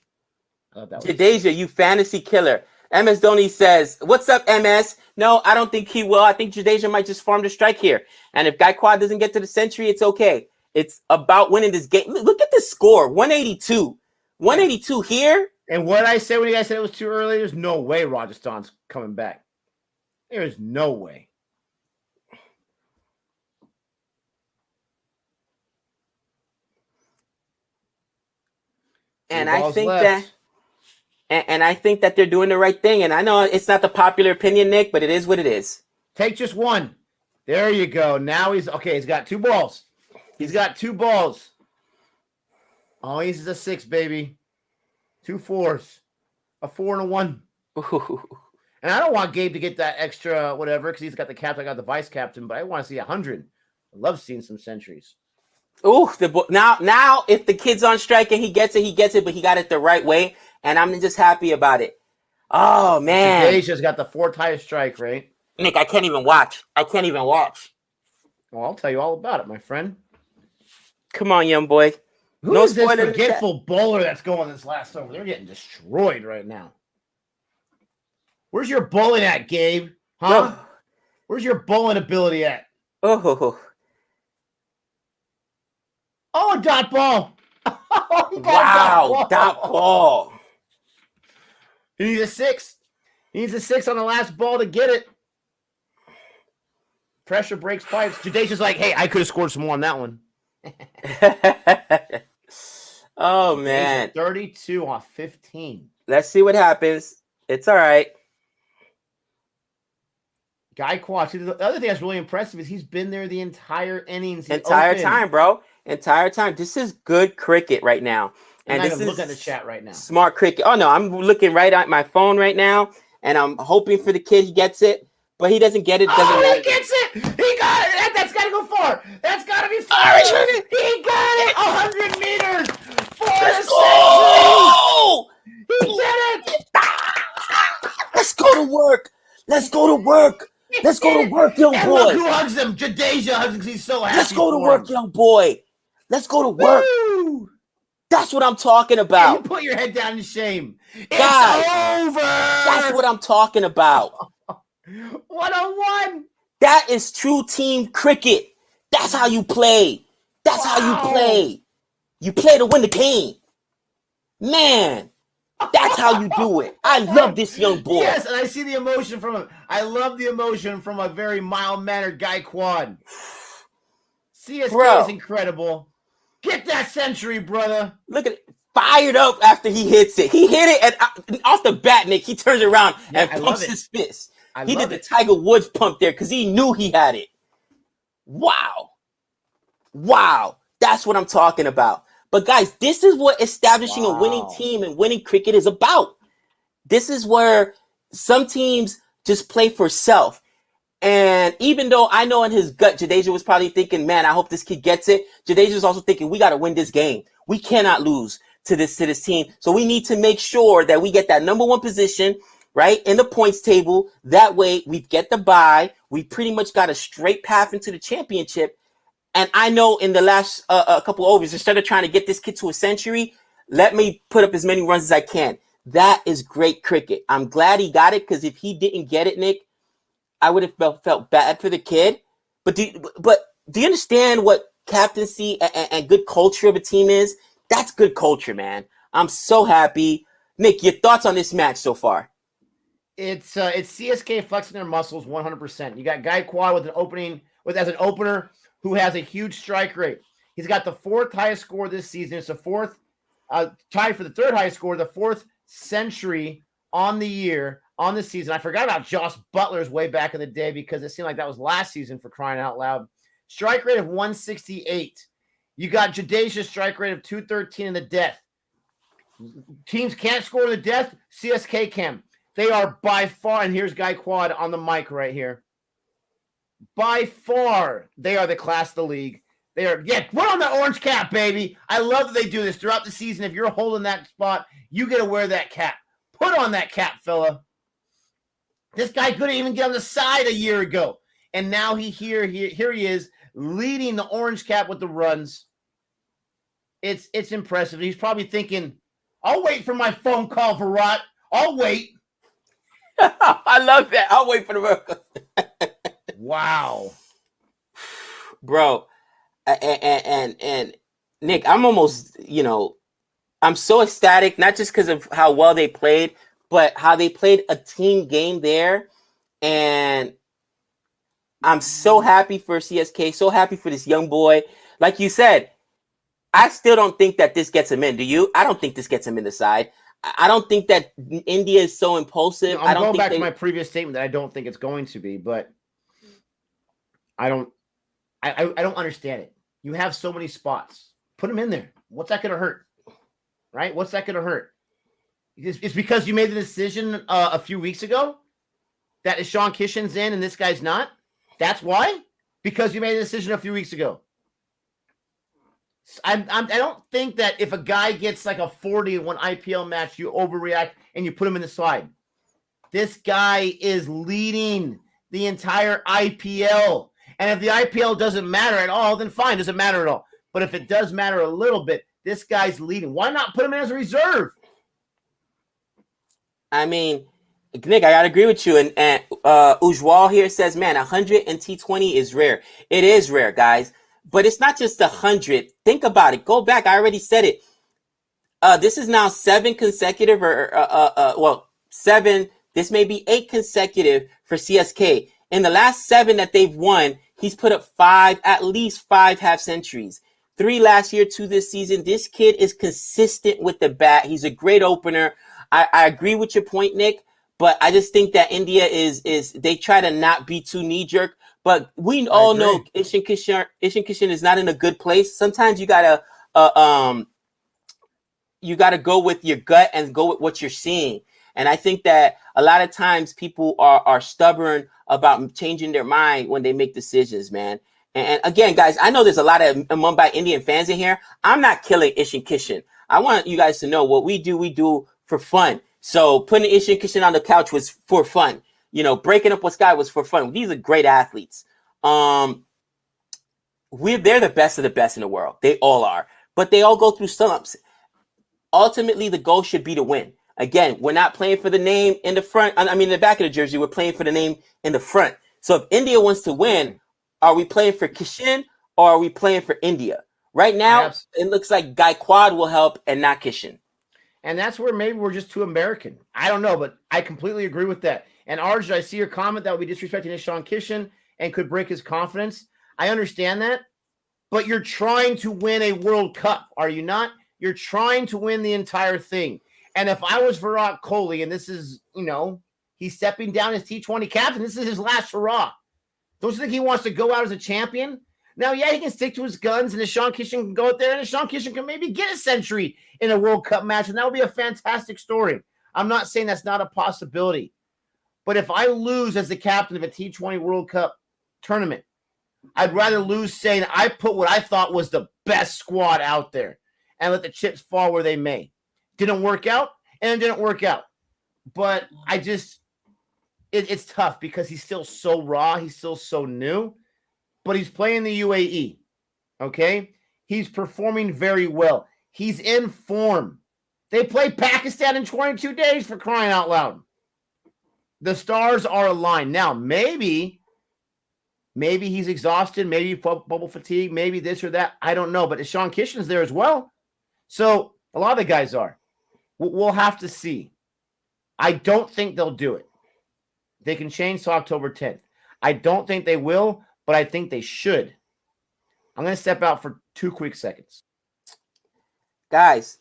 Jadeja, you fantasy killer. MS Dhoni says, what's up, MS? No, I don't think he will. I think Jadeja might just farm the strike here. And if Gaikwad doesn't get to the century, it's okay. It's about winning this game. Look at the score, 182. 182 here. And what I said when you guys said it was too early, there's no way Rajasthan's coming back. There is no way. And I think I think that they're doing the right thing. And I know it's not the popular opinion, Nick, but it is what it is. Take just one. There you go. Now he's okay. He's got 2 balls. He's got 2 balls. Oh, he's a 6, baby. 2 4s. A 4 and a 1. Ooh. And I don't want Gabe to get that extra whatever because he's got the captain, I got the vice captain, but I want to see 100. I love seeing some centuries. Ooh, now if the kid's on strike and he gets it, but he got it the right way, and I'm just happy about it. Oh, man. Jadeja's got the 4th highest strike rate. Nick, I can't even watch. Well, I'll tell you all about it, my friend. Come on, young boy. Who is this forgetful bowler that's going this last over? They're getting destroyed right now. Where's your bowling at, Gabe? Huh? Oh. Where's your bowling ability at? Oh, a dot ball. Wow, dot ball. He needs a 6. He needs a 6 on the last ball to get it. Pressure breaks pipes. Jadeja's like, hey, I could have scored some more on that one. Oh, man. 32 off 15. Let's see what happens. It's all right. Gaikwad. The other thing that's really impressive is he's been there the entire innings. Entire time, bro. Entire time. This is good cricket right now. And this is looking at the chat right now. Smart cricket. Oh, no, I'm looking right at my phone right now, and I'm hoping for the kid he gets it, but he doesn't get it. He gets it. He got it. That's got to go far. That's got to be far. He got it. 100 meters for the century. He did it. Let's go to work. Let's go to work. Let's go to work, young boy. Look who hugs him. Jadeja hugs him because he's so happy. Let's go to work, young boy. Let's go to work. Woo! That's what I'm talking about. You put your head down in shame. It's over. That's what I'm talking about. 101. That is true team cricket. That's how you play. That's how you play. You play to win the game. Man, that's how you do it. I love this young boy. Yes, and I see the emotion from him. I love the emotion from a very mild-mannered Gaikwad. CSK is incredible. Get that century, brother. Look at it. fired up after he hits it. He hit it and off the bat, Nick. He turns around and pumps his fist. He did the Tiger Woods pump there because he knew he had it. Wow. That's what I'm talking about. But guys, this is what establishing a winning team and winning cricket is about. This is where some teams just play for self. And even though I know in his gut, Jadeja was probably thinking, man, I hope this kid gets it. Jadeja was also thinking, we got to win this game. We cannot lose to this team. So we need to make sure that we get that number one position, right, in the points table. That way we get the bye. We pretty much got a straight path into the championship. And I know in the last couple of overs, instead of trying to get this kid to a century, let me put up as many runs as I can. That is great cricket. I'm glad he got it, because if he didn't get it, Nick, I would have felt bad for the kid. But do you understand what captaincy and good culture of a team is? That's good culture, man. I'm so happy. Nick, your thoughts on this match so far? It's CSK flexing their muscles 100%. You got Gaikwad as an opener who has a huge strike rate. He's got the fourth highest score this season. It's the fourth, tied for the third highest score, the fourth century on the year, on the season. I forgot about Josh Butler's way back in the day because it seemed like that was last season, for crying out loud. Strike rate of 168. You got Jadeja's strike rate of 213 in the death. Teams can't score in the death. CSK can. They are by far, and here's Gaikwad on the mic right here. By far, they are the class of the league. They are, put on the orange cap, baby. I love that they do this throughout the season. If you're holding that spot, you get to wear that cap. Put on that cap, fella. This guy couldn't even get on the side a year ago. And now here he is, leading the orange cap with the runs. It's impressive. He's probably thinking, I'll wait for my phone call, Virat. I'll wait. I love that. I'll wait for the Wow. Bro. And Nick, I'm almost, I'm so ecstatic, not just because of how well they played, but how they played a team game there. And I'm so happy for CSK, so happy for this young boy. Like you said, I still don't think that this gets him in. Do you? I don't think this gets him in the side. I don't think that India is so impulsive. I'm going back to my previous statement that I don't think it's going to be, but I don't understand it. You have so many spots. Put them in there. What's that going to hurt? Right? What's that going to hurt? It's because you made the decision a few weeks ago that Ishan Kishan's in and this guy's not. That's why? Because you made a decision a few weeks ago. I don't think that if a guy gets like a 40 in one IPL match, you overreact and you put him in the side. This guy is leading the entire IPL. And if the IPL doesn't matter at all, then fine, doesn't matter at all. But if it does matter a little bit, this guy's leading. Why not put him in as a reserve? I mean, Nick, I gotta agree with you. And Ujwal here says, man, 100 in T20 is rare. It is rare, guys. But it's not just 100. Think about it. Go back. I already said it. This is now 7 consecutive, or 7. This may be 8 consecutive for CSK. In the last 7 that they've won, he's put up at least 5 half centuries. 3 last year, 2 this season. This kid is consistent with the bat. He's a great opener. I agree with your point, Nick, but I just think that India is they try to not be too knee-jerk. But we all know Ishan Kishan is not in a good place. Sometimes you gotta go with your gut and go with what you're seeing. And I think that a lot of times people are stubborn about changing their mind when they make decisions, man. And again, guys, I know there's a lot of Mumbai Indian fans in here. I'm not killing Ishan Kishan. I want you guys to know what we do for fun. So putting Ishan Kishan on the couch was for fun. Breaking up with Sky was for fun. These are great athletes. They're the best of the best in the world. They all are. But they all go through slumps. Ultimately, the goal should be to win. Again, we're not playing for the name in the front. I mean, in the back of the jersey, we're playing for the name in the front. So if India wants to win, are we playing for Kishan or are we playing for India? Right now, it looks like Gaikwad will help and not Kishan. And that's where maybe we're just too American. I don't know, but I completely agree with that. And Arj, I see your comment that would be disrespecting Ishan Kishan and could break his confidence. I understand that, but you're trying to win a World Cup, are you not? You're trying to win the entire thing. And if I was Virat Kohli, and this is, he's stepping down as T20 captain, this is his last hurrah. Don't you think he wants to go out as a champion? Now, yeah, he can stick to his guns, and Sean Kishan can go out there, and Sean Kishan can maybe get a century in a World Cup match, and that would be a fantastic story. I'm not saying that's not a possibility. But if I lose as the captain of a T20 World Cup tournament, I'd rather lose saying I put what I thought was the best squad out there and let the chips fall where they may. Didn't work out, and it didn't work out. But it's tough because he's still so raw. He's still so new. But he's playing the UAE, okay? He's performing very well. He's in form. They play Pakistan in 22 days, for crying out loud. The stars are aligned. Now, maybe he's exhausted, maybe bubble fatigue, maybe this or that. I don't know. But Sean Kishan's there as well. So a lot of the guys are. We'll have to see. I don't think they'll do it. They can change to October 10th. I don't think they will, but I think they should. I'm going to step out for 2 quick seconds. Guys,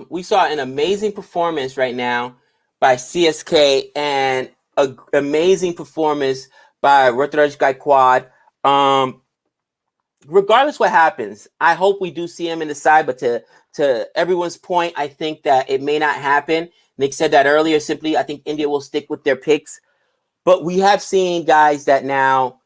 we saw an amazing performance right now by CSK and an amazing performance by Ruturaj Gaikwad. Regardless what happens, I hope we do see him in the side, but to everyone's point, I think that it may not happen. Nick said that earlier. Simply, I think India will stick with their picks. But we have seen, guys, that now,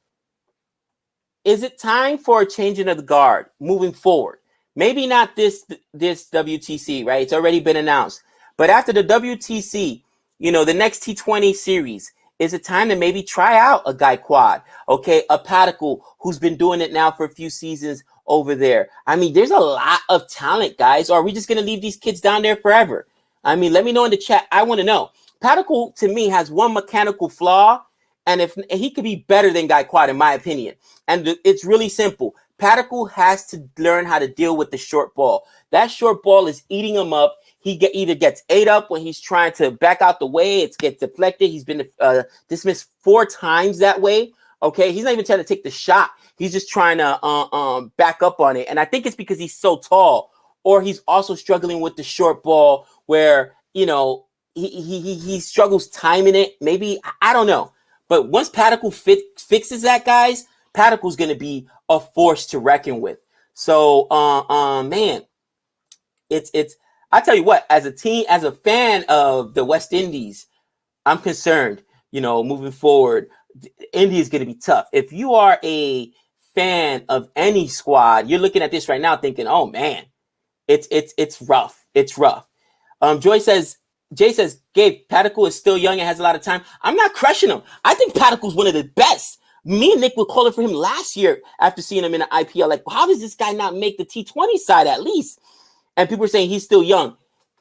is it time for a changing of the guard moving forward? Maybe not this WTC, right? It's already been announced. But after the WTC, the next T20 series, is it time to maybe try out a Gaikwad, okay, a Patekal, who's been doing it now for a few seasons over there? I mean, there's a lot of talent, guys. Or are we just going to leave these kids down there forever? I mean, let me know in the chat. I want to know. Patekal, to me, has one mechanical flaw, and if he could be better than Gaikwad, in my opinion. And it's really simple. Patekal has to learn how to deal with the short ball. That short ball is eating him up. He either gets ate up when he's trying to back out the way. It gets deflected. He's been dismissed 4 times that way. Okay, he's not even trying to take the shot. He's just trying to back up on it. And I think it's because he's so tall, or he's also struggling with the short ball where, he struggles timing it. Maybe, I don't know. But once Patekal fixes that, guys, Patekal's going to be a force to reckon with. So, man, it's. I tell you what, as a fan of the West Indies, I'm concerned. Moving forward, India is going to be tough. If you are a fan of any squad, you're looking at this right now thinking, "Oh man, it's rough. It's rough." Jay says, Gabe, Patekal is still young and has a lot of time. I'm not crushing him. I think Patekal's one of the best. Me and Nick were calling for him last year after seeing him in the IPL. Like, how does this guy not make the T20 side at least? And people are saying he's still young.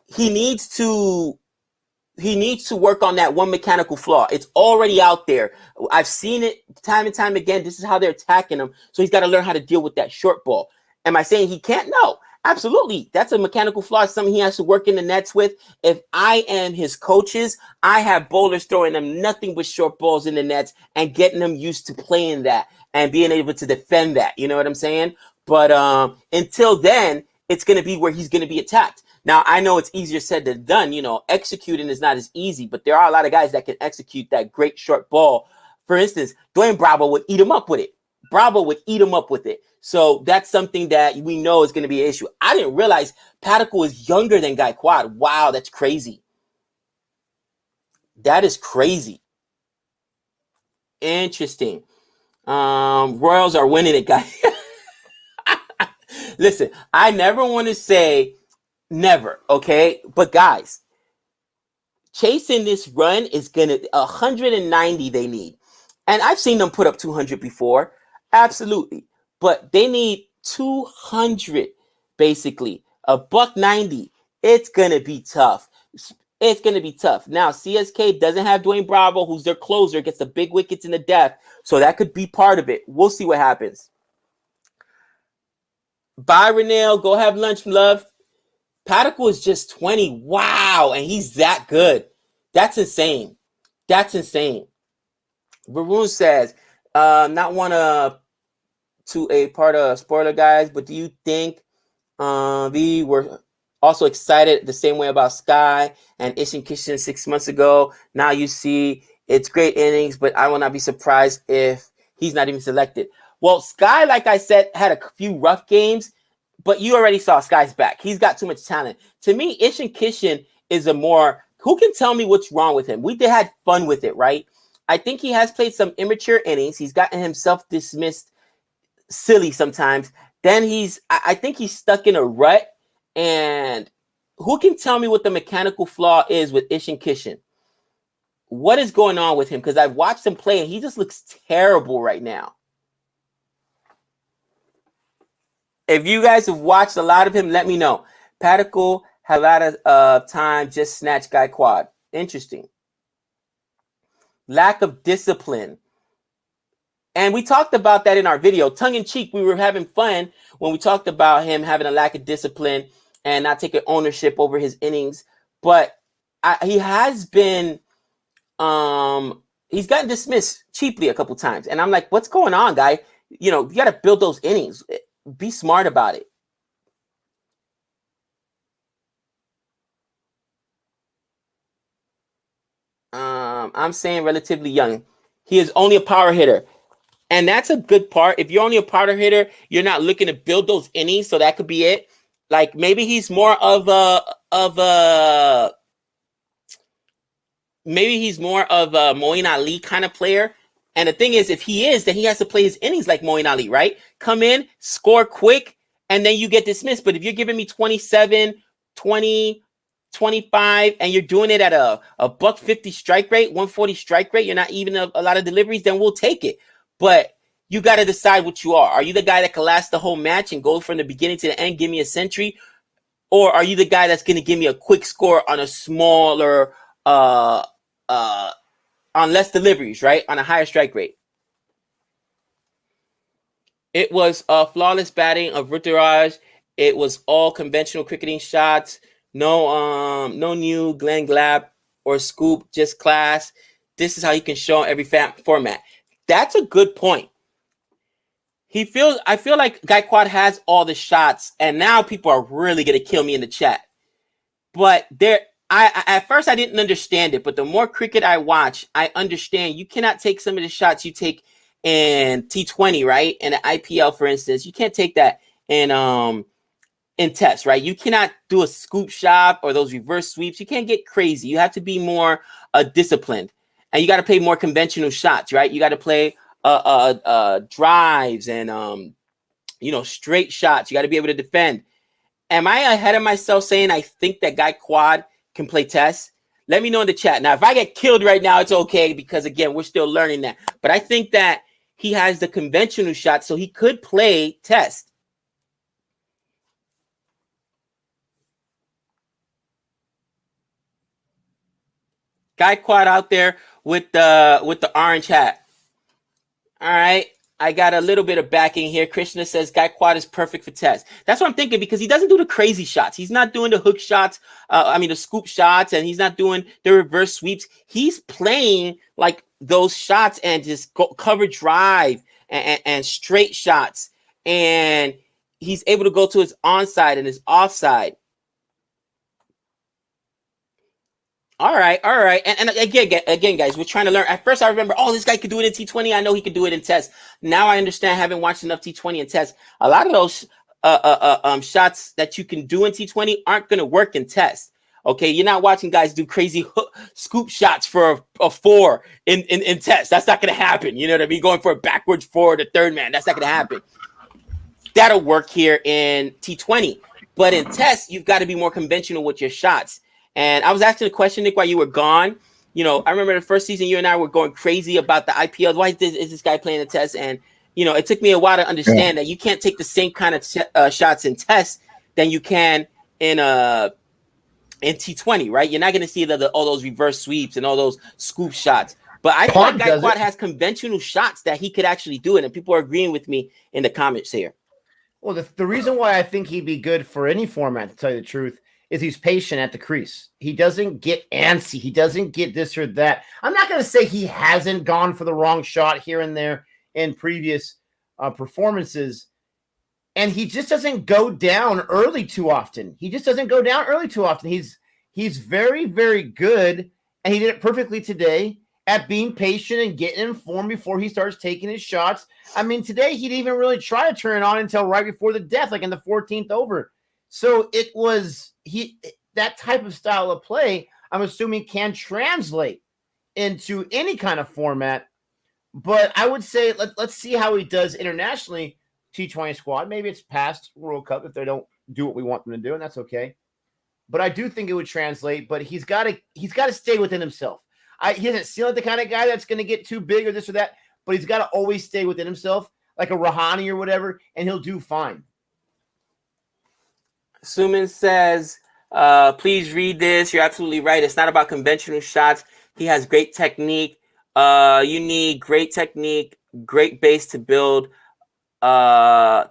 He needs to work on that one mechanical flaw. It's already out there. I've seen it time and time again. This is how they're attacking him. So he's got to learn how to deal with that short ball. Am I saying he can't? No. Absolutely. That's a mechanical flaw. It's something he has to work in the nets with. If I am his coaches, I have bowlers throwing them nothing but short balls in the nets and getting them used to playing that and being able to defend that. You know what I'm saying? But until then, it's going to be where he's going to be attacked. Now, I know it's easier said than done. Executing is not as easy, but there are a lot of guys that can execute that great short ball. For instance, Dwayne Bravo would eat him up with it. So that's something that we know is going to be an issue. I didn't realize Patekal is younger than Gaikwad. Wow, that's crazy. That is crazy. Interesting. Royals are winning it, guys. Listen, I never want to say never, okay? But guys, chasing this run is going to 190 they need. And I've seen them put up 200 before. Absolutely. But they need 200, basically. A $190. It's going to be tough. It's going to be tough. Now, CSK doesn't have Dwayne Bravo, who's their closer, gets the big wickets in the death. So that could be part of it. We'll see what happens. Bye, Renelle. Go have lunch, love. Patekal is just 20. Wow. And he's that good. That's insane. Varun says, not want to a part of spoiler, guys, but do you think we were Also excited the same way about Sky and Ishin Kishin 6 months ago. Now you see it's great innings, but I will not be surprised if he's not even selected. Well, Sky, like I said, had a few rough games, but you already saw Sky's back. He's got too much talent. To me, Ishin Kishin is a more, who can tell me what's wrong with him? We had fun with it, right? I think he has played some immature innings. He's gotten himself dismissed silly sometimes. Then I think he's stuck in a rut. And who can tell me what the mechanical flaw is with Ishin Kishin? What is going on with him? Because I've watched him play and he just looks terrible right now. If you guys have watched a lot of him, let me know. Patical had a lot of time, just snatched Gaikwad. Interesting. Lack of discipline. And we talked about that in our video. Tongue-in-cheek, we were having fun when we talked about him having a lack of discipline and not taking ownership over his innings. But he has been, he's gotten dismissed cheaply a couple times. And I'm like, what's going on, guy? You know, you got to build those innings. Be smart about it. I'm saying relatively young. He is only a power hitter. And that's a good part. If you're only a power hitter, you're not looking to build those innings. So that could be it. Like maybe he's more of a Moeen Ali kind of player. And the thing is, if he is, then he has to play his innings like Moeen Ali, right? Come in, score quick, and then you get dismissed. But if you're giving me 27, 20, 25, and you're doing it at a $150 strike rate, 140 strike rate, you're not even a lot of deliveries, then we'll take it. But you got to decide what you are. Are you the guy that can last the whole match and go from the beginning to the end, give me a century? Or are you the guy that's going to give me a quick score on a smaller, on less deliveries, right? On a higher strike rate. It was flawless batting of Ruturaj. It was all conventional cricketing shots. No new Glenn Glab or scoop, just class. This is how you can show every format. That's a good point. I feel like Gaikwad has all the shots, and now people are really gonna kill me in the chat. But at first I didn't understand it, but the more cricket I watch, I understand you cannot take some of the shots you take in T20, right? In the IPL, for instance, you can't take that in tests, right? You cannot do a scoop shot or those reverse sweeps. You can't get crazy. You have to be more disciplined, and you got to play more conventional shots, right? You got to play drives and straight shots. You got to be able to defend. Am I ahead of myself saying I think that Gaikwad can play tests? Let me know in the chat. Now, if I get killed right now, it's okay because, again, we're still learning that. But I think that he has the conventional shot, so he could play test. Gaikwad out there with the orange hat. All right. I got a little bit of backing here. Krishna says Gaikwad is perfect for test. That's what I'm thinking because he doesn't do the crazy shots. He's not doing the hook shots. The scoop shots, and he's not doing the reverse sweeps. He's playing like those shots and just cover drive and straight shots. And he's able to go to his onside and his offside. All right. And again, guys, we're trying to learn. At first, I remember, this guy could do it in T20. I know he could do it in test. Now I understand, having watched enough T20 and test, a lot of those shots that you can do in T20 aren't going to work in test. Okay, you're not watching guys do crazy scoop shots for a 4 in test. That's not going to happen. You know what I mean? Going for a backwards 4 to third man. That's not going to happen. That'll work here in T20. But in test, you've got to be more conventional with your shots. And I was asking a question, Nick, while you were gone. I remember the first season you and I were going crazy about the IPL. Why is this guy playing the test? And, it took me a while to understand that you can't take the same kind of shots in test than you can in T20, right? You're not going to see all those reverse sweeps and all those scoop shots. But I feel like Gaikwad has conventional shots that he could actually do it. And people are agreeing with me in the comments here. Well, the reason why I think he'd be good for any format, to tell you the truth, is he's patient at the crease. He doesn't get antsy. He doesn't get this or that. I'm not going to say he hasn't gone for the wrong shot here and there in previous performances, and he just doesn't go down early too often. He's very, very good, and he did it perfectly today at being patient and getting in form before he starts taking his shots. I mean, today he didn't even really try to turn it on until right before the death, like in the 14th over. So it was that type of style of play, I'm assuming, can translate into any kind of format. But I would say let's see how he does internationally. T20 squad. Maybe it's past World Cup if they don't do what we want them to do, and that's okay. But I do think it would translate. But he's got to stay within himself. He doesn't seem like the kind of guy that's going to get too big or this or that. But he's got to always stay within himself, like a Rahani or whatever, and he'll do fine. Suman says, please read this. You're absolutely right. It's not about conventional shots. He has great technique. You need great technique, great base to build a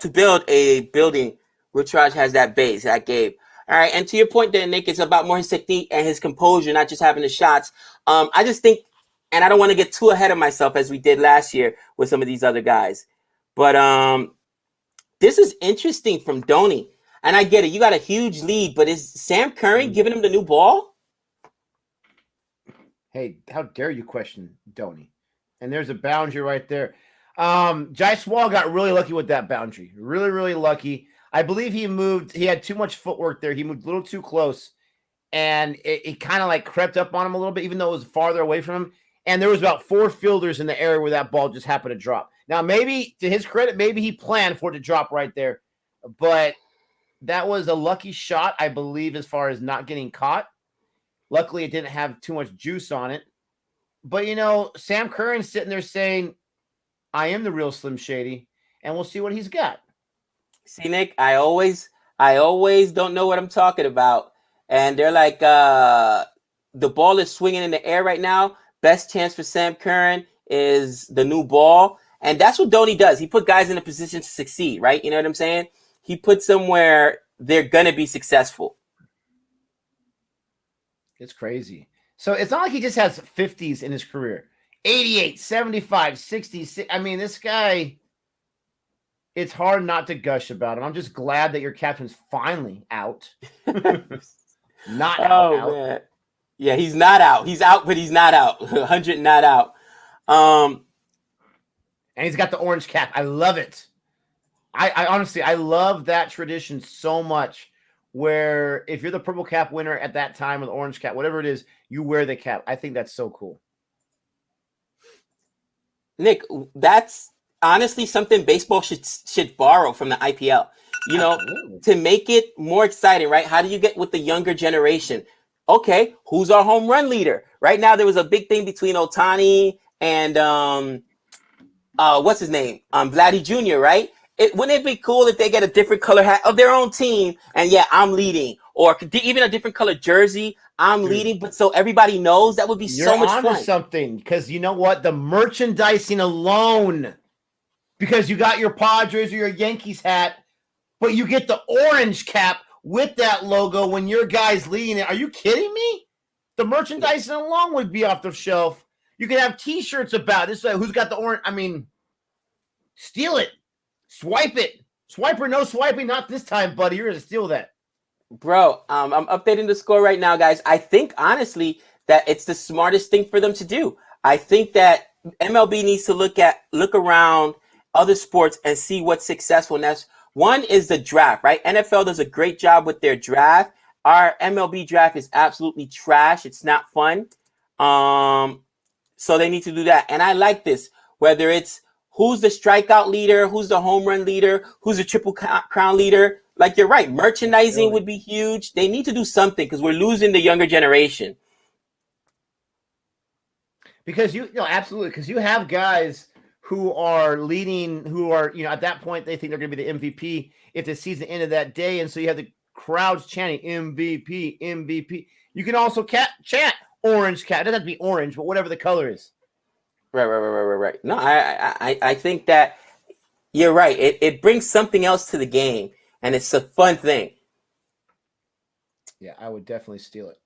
building. Richard has that base, that Gabe. All right, and to your point there, Nick, it's about more his technique and his composure, not just having the shots. I just think, and I don't want to get too ahead of myself as we did last year with some of these other guys, but this is interesting from Dhoni. And I get it, you got a huge lead, but is Sam Curran giving him the new ball? Hey, how dare you question Dhoni? And there's a boundary right there. Jaiswal got really lucky with that boundary. Really, really lucky. I believe he had too much footwork there. He moved a little too close. And it kind of like crept up on him a little bit, even though it was farther away from him. And there was about 4 fielders in the area where that ball just happened to drop. Now, maybe, to his credit, maybe he planned for it to drop right there. But that was a lucky shot, I believe, as far as not getting caught. Luckily, it didn't have too much juice on it. But, Sam Curran's sitting there saying, I am the real Slim Shady, and we'll see what he's got. See, Nick, I always don't know what I'm talking about. And they're like, the ball is swinging in the air right now. Best chance for Sam Curran is the new ball. And that's what Dhoni does. He put guys in a position to succeed, right? You know what I'm saying? He puts them where they're going to be successful. It's crazy. So it's not like he just has 50s in his career. 88, 75, 66. I mean, this guy, it's hard not to gush about him. I'm just glad that your captain's finally out. Not out. Man. Yeah, he's not out. He's out, but he's not out. 100 not out. And he's got the orange cap. I love it. I honestly, I love that tradition so much, where if you're the purple cap winner at that time or the orange cap, whatever it is, you wear the cap. I think that's so cool. Nick, that's honestly something baseball should borrow from the IPL. To make it more exciting, right? How do you get with the younger generation? Okay, who's our home run leader? Right now, there was a big thing between Ohtani and what's his name? Vladdy Jr., right? Wouldn't it be cool if they get a different color hat of their own team? And yeah, I'm leading, or even a different color jersey. I'm leading, but so everybody knows. That would be so much fun. You're onto something, because you know what? The merchandising alone, because you got your Padres or your Yankees hat, but you get the orange cap with that logo when your guy's leading it. Are you kidding me? The merchandising alone would be off the shelf. You could have T-shirts about this. Who's got the orange? I mean, steal it. Swipe it. Swipe or no swiping. Not this time, buddy. You're going to steal that. Bro, I'm updating the score right now, guys. I think, honestly, that it's the smartest thing for them to do. I think that MLB needs to look around other sports and see what's successful. And that's one is the draft, right? NFL does a great job with their draft. Our MLB draft is absolutely trash. It's not fun. So they need to do that. And I like this, whether it's who's the strikeout leader, who's the home run leader, who's the triple crown leader. Like, you're right. Merchandising would be huge. They need to do something, because we're losing the younger generation. Because absolutely. Because you have guys who are leading, who are, at that point, they think they're going to be the MVP if the season ended that day. And so you have the crowds chanting MVP, MVP. You can also chant orange cap. It doesn't have to be orange, but whatever the color is. Right. No, I think that you're right. It brings something else to the game, and it's a fun thing. Yeah, I would definitely steal it.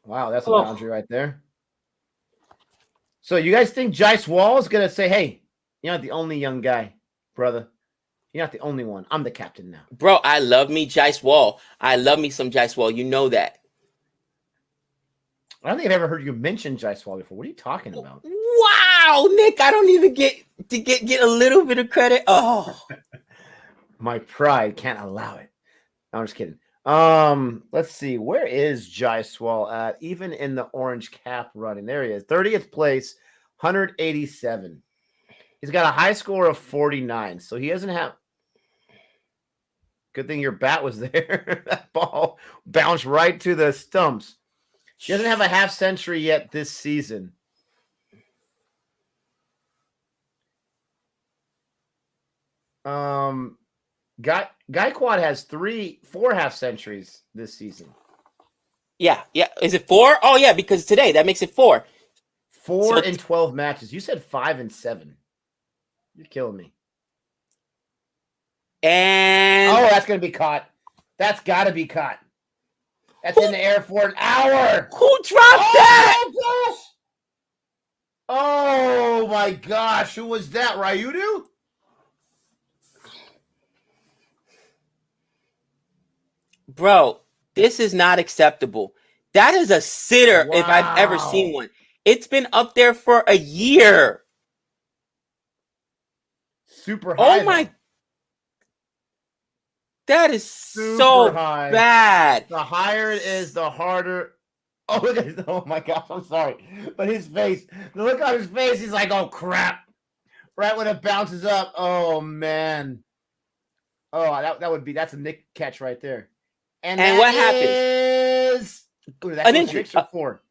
Wow, that's a boundary right there. So you guys think Jaiswal is going to say, hey, you're not the only young guy. brother. You're not the only one. I'm the captain now. Bro, I love me Jice Wall. I love me some Jice Wall. You know that. I don't think I've ever heard you mention Jaiswal before. What are you talking about? Wow, Nick, I don't even get a little bit of credit. Oh. My pride can't allow it. No, I'm just kidding. Let's see. Where is Jaiswal at? Even in the orange cap running. There he is. 30th place, 187. He's got a high score of 49. So he doesn't have. Good thing your bat was there. That ball bounced right to the stumps. He doesn't have a half century yet this season. Gaikwad has 4 half centuries this season. Yeah. Is it 4? Oh, yeah, because today that makes it 4. 4 in 12 matches. You said 5 and 7. You're killing me. And that's gonna be caught. That's gotta be caught. That's in the air for an hour. Who dropped that? Gosh. Oh my gosh. Who was that? Ryudu? Bro, this is not acceptable. That is a sitter if I've ever seen one. It's been up there for a year. Super high. Oh my. That is so bad. The higher it is, the harder. Oh, look at this. Oh my gosh, I'm sorry. But his face, the look on his face, he's like, oh crap. Right when it bounces up. Oh man. Oh, that's a Nick catch right there. And what happens? An injury. 6 or 4.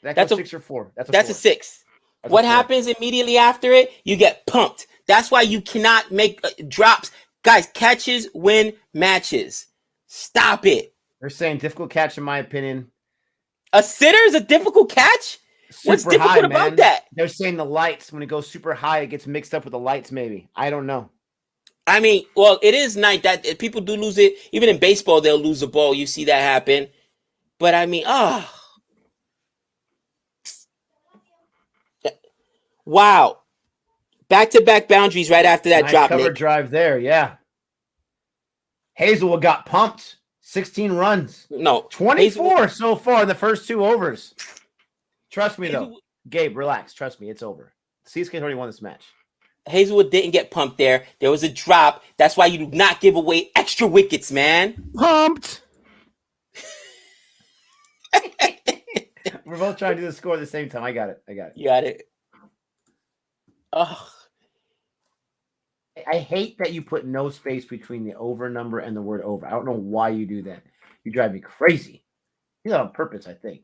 That's a 6 or 4. That's a 6. What happens immediately after it? You get pumped. That's why you cannot make drops. Guys, catches win matches. Stop it. They're saying difficult catch, in my opinion. A sitter is a difficult catch? What's difficult about that? They're saying the lights. When it goes super high, it gets mixed up with the lights, maybe. I don't know. I mean, well, it is night that people do lose it. Even in baseball, they'll lose a ball. You see that happen. But I mean, wow. Back-to-back boundaries right after that drop, cover Nick. Drive there, yeah. Hazelwood got pumped. 16 runs. No. 24 so far in the first 2 overs. Trust me, though. Gabe, relax. Trust me, it's over. CSK already won this match. Hazelwood didn't get pumped there. There was a drop. That's why you do not give away extra wickets, man. Pumped. We're both trying to do the score at the same time. I got it. You got it. Ugh. I hate that you put no space between the over number and the word over. I don't know why you do that. You drive me crazy. You do that on purpose, I think.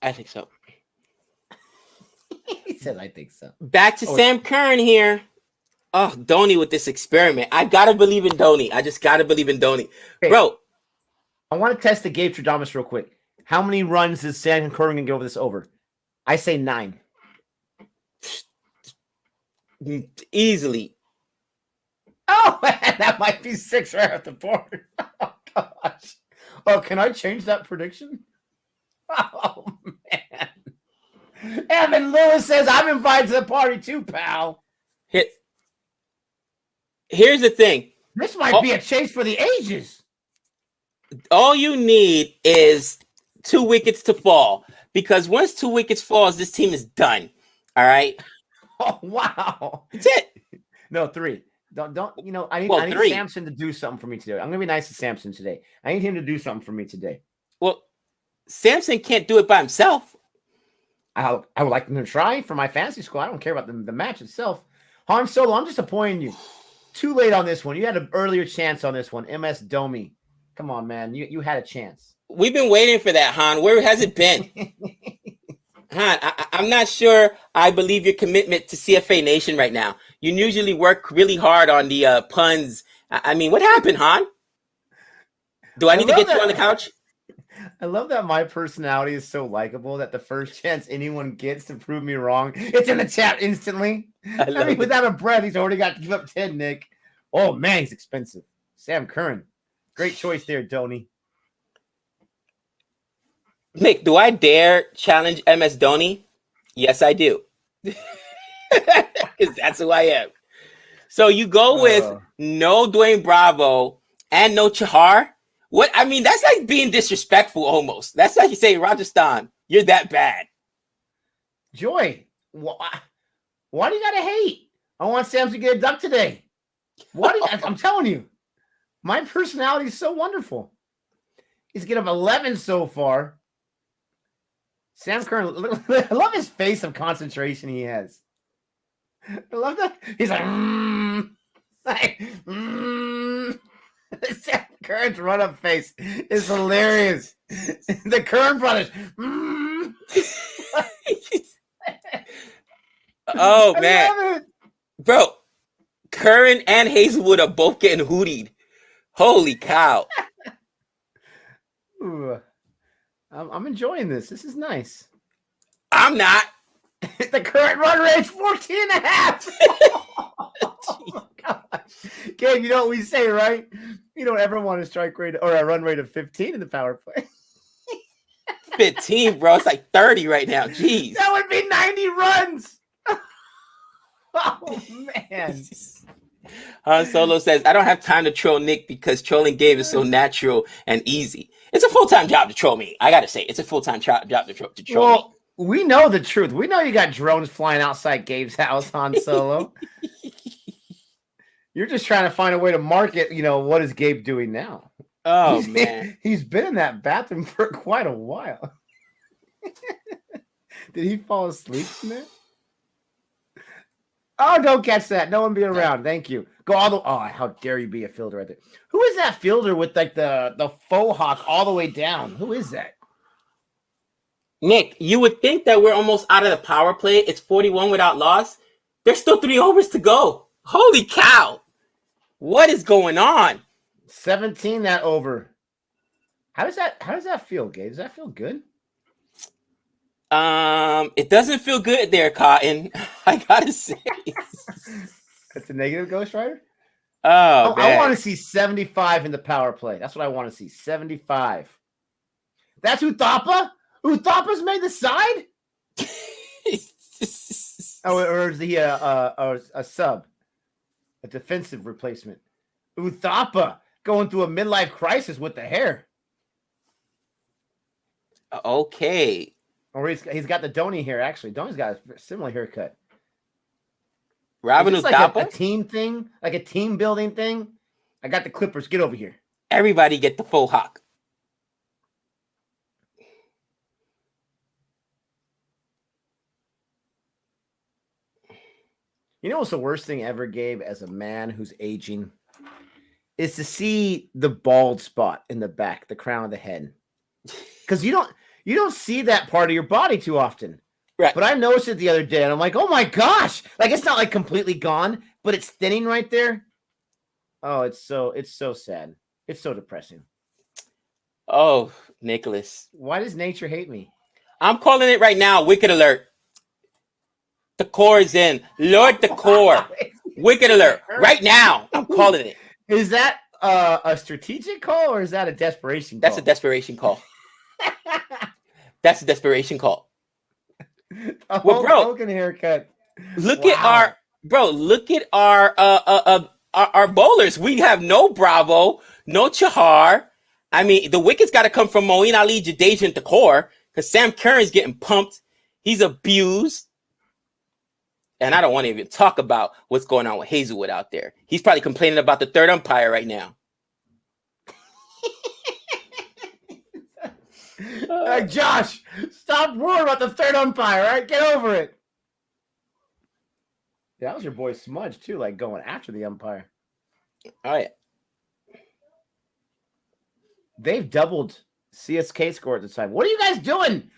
I think so. He said, I think so. Back to Sam Curran here. Oh, Dhoni with this experiment. I got to believe in Dhoni. I just got to believe in Dhoni. Okay. Bro. I want to test the Gabe Stradamus real quick. How many runs is Sam Curran going to get over this over? I say 9. Easily. Oh, man, that might be 6 right off the board. Oh, gosh. Oh, can I change that prediction? Oh, man. Evan Lewis says, I'm invited to the party too, pal. Here's the thing. This might be a chase for the ages. All you need is 2 wickets to fall. Because once 2 wickets falls, this team is done. All right? Oh, wow. That's it. No, 3. Don't I need, I need Samson to do something for me today. I'm going to be nice to Samson today. I need him to do something for me today. Well, Samson can't do it by himself. I would like them to try for my fantasy squad. I don't care about the match itself. Han Solo, I'm disappointing you. Too late on this one. You had an earlier chance on this one. MS Domi. Come on, man. You had a chance. We've been waiting for that, Han. Where has it been? Han, I'm not sure I believe your commitment to CFA Nation right now. You usually work really hard on the puns. I mean, what happened, Han? Do I need to get you on the couch? I love that my personality is so likable that the first chance anyone gets to prove me wrong, it's in the chat instantly. I mean, without a breath, he's already got to give up 10, Nick. Oh, man, he's expensive. Sam Curran. Great choice there, Dhoni. Nick, do I dare challenge MS Dhoni? Yes, I do. Because that's who I am. So you go with no Dwayne Bravo and no Chahar. What I mean, that's like being disrespectful almost. That's like you say, Rajasthan, you're that bad. Joy, why do you gotta hate? I want Sam to get a duck today. I'm telling you, my personality is so wonderful. He's getting 11 so far. Sam Curran, I love his face of concentration he has. I love that. He's like, Sam Curran's run-up face is hilarious. The Curran brothers. Oh, man. Bro, Curran and Hazelwood are both getting hootied. Holy cow. Ooh, I'm enjoying this. This is nice. I'm not. The current run rate is 14 and a half. Oh my gosh. Gabe, you know what we say, right? You don't ever want a strike rate or a run rate of 15 in the power play. 15, bro. It's like 30 right now. Jeez. That would be 90 runs. Oh, man. Han Solo says, I don't have time to troll Nick because trolling Gabe is so natural and easy. It's a full-time job to troll me. I got to say, it's a full-time job to troll me. We know the truth. We know you got drones flying outside Gabe's house, Han Solo. You're just trying to find a way to market, what is Gabe doing now? Oh, man. He's been in that bathroom for quite a while. Did he fall asleep in there? Oh, don't catch that. No one be around. Thank you. Go all the... Oh, how dare you be a fielder right there. Who is that fielder with like the faux hawk all the way down? Who is that? Nick, you would think that we're almost out of the power play. It's 41 without loss. There's still 3 overs to go. Holy cow. What is going on? 17 that over. How does that feel, Gabe? Does that feel good? It doesn't feel good there, Cotton. I gotta say. That's a negative Ghost Rider? Oh, I want to see 75 in the power play. That's what I want to see. 75. That's Uthapa? Uthapa's made the side? or is he a sub? A defensive replacement. Uthapa going through a midlife crisis with the hair. Okay. Or he's got the Donnie hair, actually. Donnie's got a similar haircut. Robin Uthapa? Like a team thing? Like a team building thing? I got the Clippers. Get over here. Everybody get the faux hawk. You know what's the worst thing ever, Gabe, as a man who's aging? Is to see the bald spot in the back, the crown of the head. Because you don't see that part of your body too often. Right. But I noticed it the other day, and I'm like, oh my gosh. Like, it's not like completely gone, but it's thinning right there. Oh, it's so sad. It's so depressing. Oh, Nicholas. Why does nature hate me? I'm calling it right now. Wicked alert. The core is in. Lord the core. Wicked alert. Right now. I'm calling it. Is that a strategic call or is that a desperation call? That's a desperation call. That's a desperation call. Well, bro, Hogan haircut. Look at our bowlers. We have no Bravo, no Chahar. I mean, the wickets got to come from Moeen Ali, Jadeja, and the core because Sam Curran's getting pumped. He's abused. And I don't want to even talk about what's going on with Hazelwood out there. He's probably complaining about the third umpire right now. Josh, stop worrying about the third umpire, all right? Get over it. Yeah, that was your boy Smudge, too, like going after the umpire. Oh, yeah. They've doubled CSK score at the time. What are you guys doing?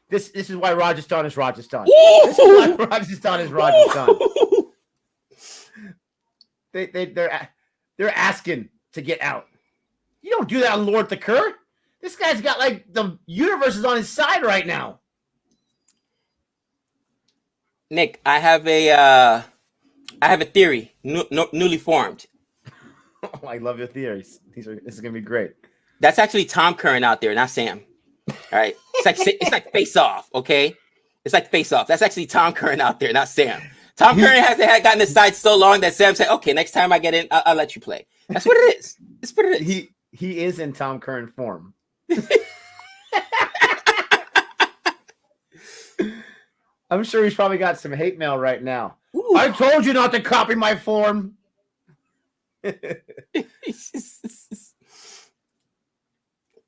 This is why Rajasthan is Rajasthan. This is why Rajasthan is Rajasthan. They're asking to get out. You don't do that on Lord Thakur. This guy's got like the universe is on his side right now. Nick, I have a theory, newly formed. Oh, I love your theories. This is gonna be great. That's actually Tom Curran out there, not Sam. All right, it's like face off. Okay, it's like face off. That's actually Tom Curran out there, not Sam. Tom Curran hasn't gotten the side so long that Sam said, "Okay, next time I get in, I'll let you play." That's what it is. That's what it is. He is in Tom Curran form. I'm sure he's probably got some hate mail right now. Ooh. I told you not to copy my form.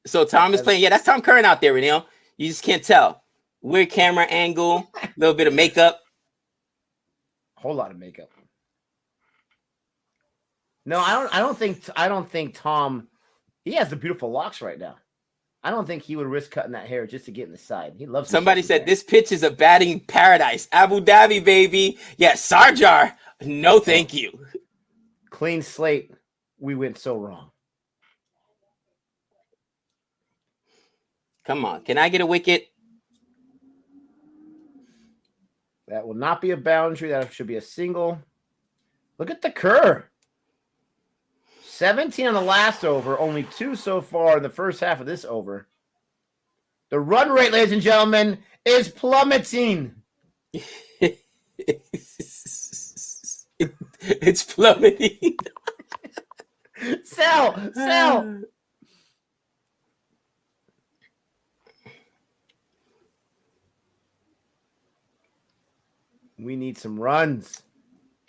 So Tom is playing. Yeah, that's Tom Curran out there, Renil. You just can't tell. Weird camera angle, a little bit of makeup. Whole lot of makeup. No, I don't think Tom. He has the beautiful locks right now. I don't think he would risk cutting that hair just to get in the side. He loves. Somebody said this pitch is a batting paradise. Abu Dhabi, baby. Yeah, Sarjar. No, thank you. Clean slate. We went so wrong. Come on. Can I get a wicket? That will not be a boundary. That should be a single. Look at the curve. 17 on the last over. Only 2 so far in the first half of this over. The run rate, ladies and gentlemen, is plummeting. It's plummeting. Sell. We need some runs.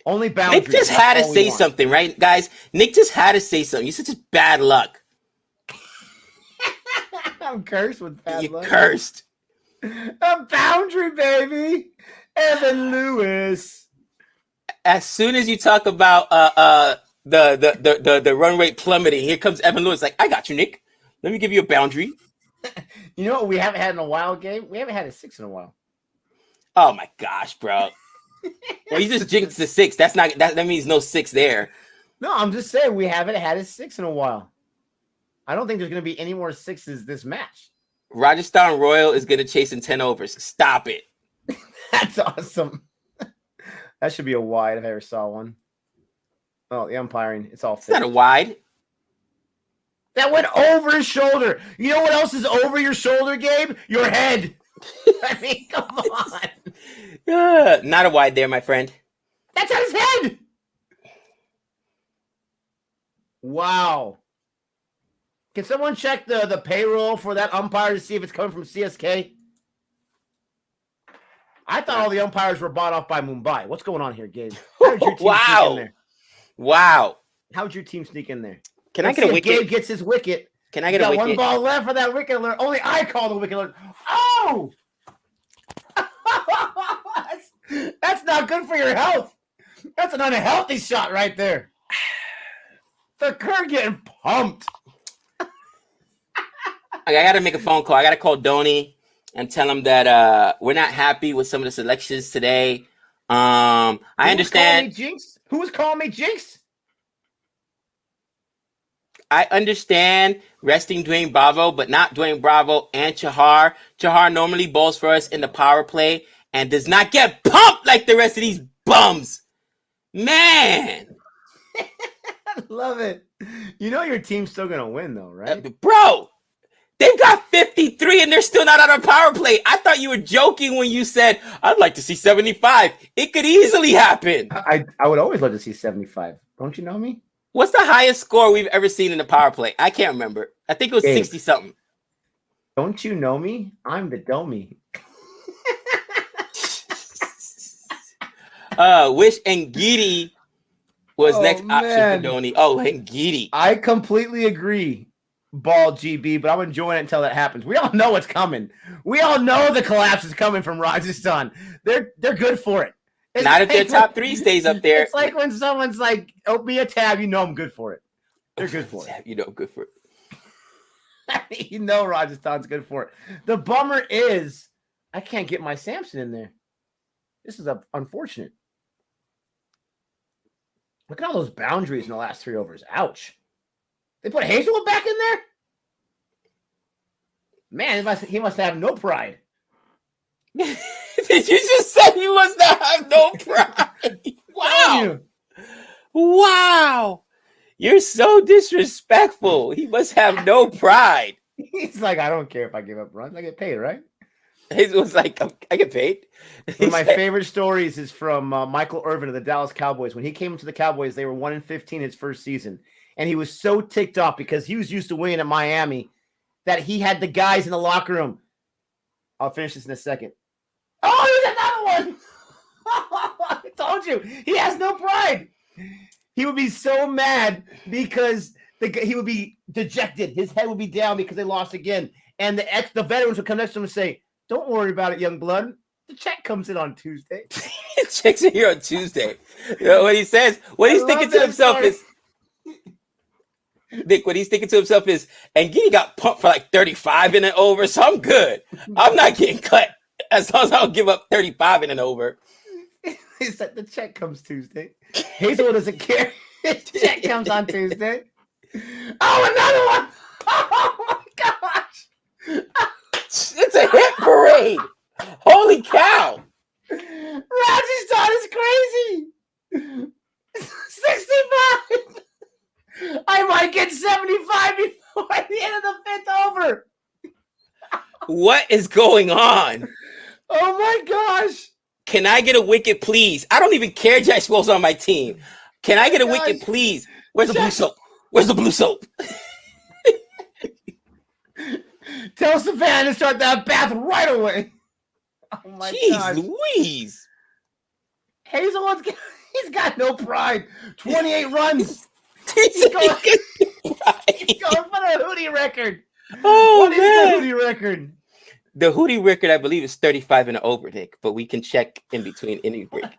Only boundaries. Nick just had to say something, right, guys? Nick just had to say something. You're such bad luck. I'm cursed with bad luck. You're cursed. A boundary, baby. Evan Lewis. As soon as you talk about the run rate plummeting, here comes Evan Lewis. Like, I got you, Nick. Let me give you a boundary. You know what we haven't had in a while, Gabe? We haven't had a 6 in a while. Oh my gosh, bro. Well, you just jinxed the 6. That means no 6 there. No, I'm just saying we haven't had a 6 in a while. I don't think there's going to be any more 6s this match. Rajasthan Royal is going to chase in 10 overs. Stop it. That's awesome. That should be a wide if I ever saw one. Oh, the umpiring. It's all fixed. It's not a wide. That went over his shoulder. You know what else is over your shoulder, Gabe? Your head. I mean, come on. Not a wide there, my friend. That's on his head. Wow. Can someone check the payroll for that umpire to see if it's coming from CSK? I thought all the umpires were bought off by Mumbai. What's going on here, Gabe? How did your team sneak in there? Wow. How did your team sneak in there? Can I get a wicket? Gabe gets his wicket. Can I get a wicket? One ball left for that wicket alert. Only I call the wicket alert. Oh! That's not good for your health. That's an unhealthy shot right there. The Kerr getting pumped. I got to make a phone call. I got to call Dhoni and tell him that we're not happy with some of the selections today. I understand. Who was calling me Jinx? I understand resting Dwayne Bravo, but not Dwayne Bravo and Chahar. Chahar normally bowls for us in the power play and does not get pumped like the rest of these bums. Man. I love it. You know your team's still going to win, though, right? Bro, they've got 53 and they're still not on our power play. I thought you were joking when you said, I'd like to see 75. It could easily happen. I would always love to see 75. Don't you know me? What's the highest score we've ever seen in the power play? I can't remember. I think it was 60-something. Don't you know me? I'm the dummy. Wish Ngidi was next option for Dhoni. Oh, Ngidi. I completely agree, Ball GB, but I'm enjoying it until that happens. We all know what's coming. We all know the collapse is coming from Rajasthan. They're good for it. It's not if their top 3 stays up there. It's like when someone's like, open me a tab, you know I'm good for it. They're good for it. You know I'm good for it. You know Rajasthan's good for it. The bummer is I can't get my Samson in there. This is unfortunate. Look at all those boundaries in the last 3 overs. Ouch. They put Hazelwood back in there? Man, he must have no pride. Did you just say he must not have no pride? Wow. Wow. You're so disrespectful. He must have no pride. He's like, I don't care if I give up runs. I get paid, right? Hazelwood's like, I get paid. One of my favorite stories is from Michael Irvin of the Dallas Cowboys. When he came into the Cowboys, they were 1-15 his first season. And he was so ticked off because he was used to winning at Miami that he had the guys in the locker room. I'll finish this in a second. Oh, there's another one. I told you. He has no pride. He would be so mad because he would be dejected. His head would be down because they lost again. And the veterans would come next to him and say, "Don't worry about it, young blood. The check comes in on Tuesday." Checks are here on Tuesday. You know what he says? What he's thinking to himself is, Nick, what he's thinking to himself is, and Giddy got pumped for like 35 in and over, so I'm good. I'm not getting cut as long as I don't give up 35 in and over. He said the check comes Tuesday. Hazelwood doesn't care. His check comes on Tuesday. Oh, another one! Oh my gosh! It's a hit parade. Holy cow! Rajasthan is crazy. 65. I might get 75 before the end of the fifth over. What is going on? Oh my gosh! Can I get a wicket, please? I don't even care Jai Swell's on my team. Can I get a wicket, please? Where's the blue soap? Where's the blue soap? Tell Savannah to start that bath right away. Oh my gosh. Louise. Hazelwood's he's got no pride. 28 runs. He's going for the Hootie record. Oh, what is the Hootie record? The Hootie record, I believe, is 35 and over, Nick, but we can check in between any break. I'm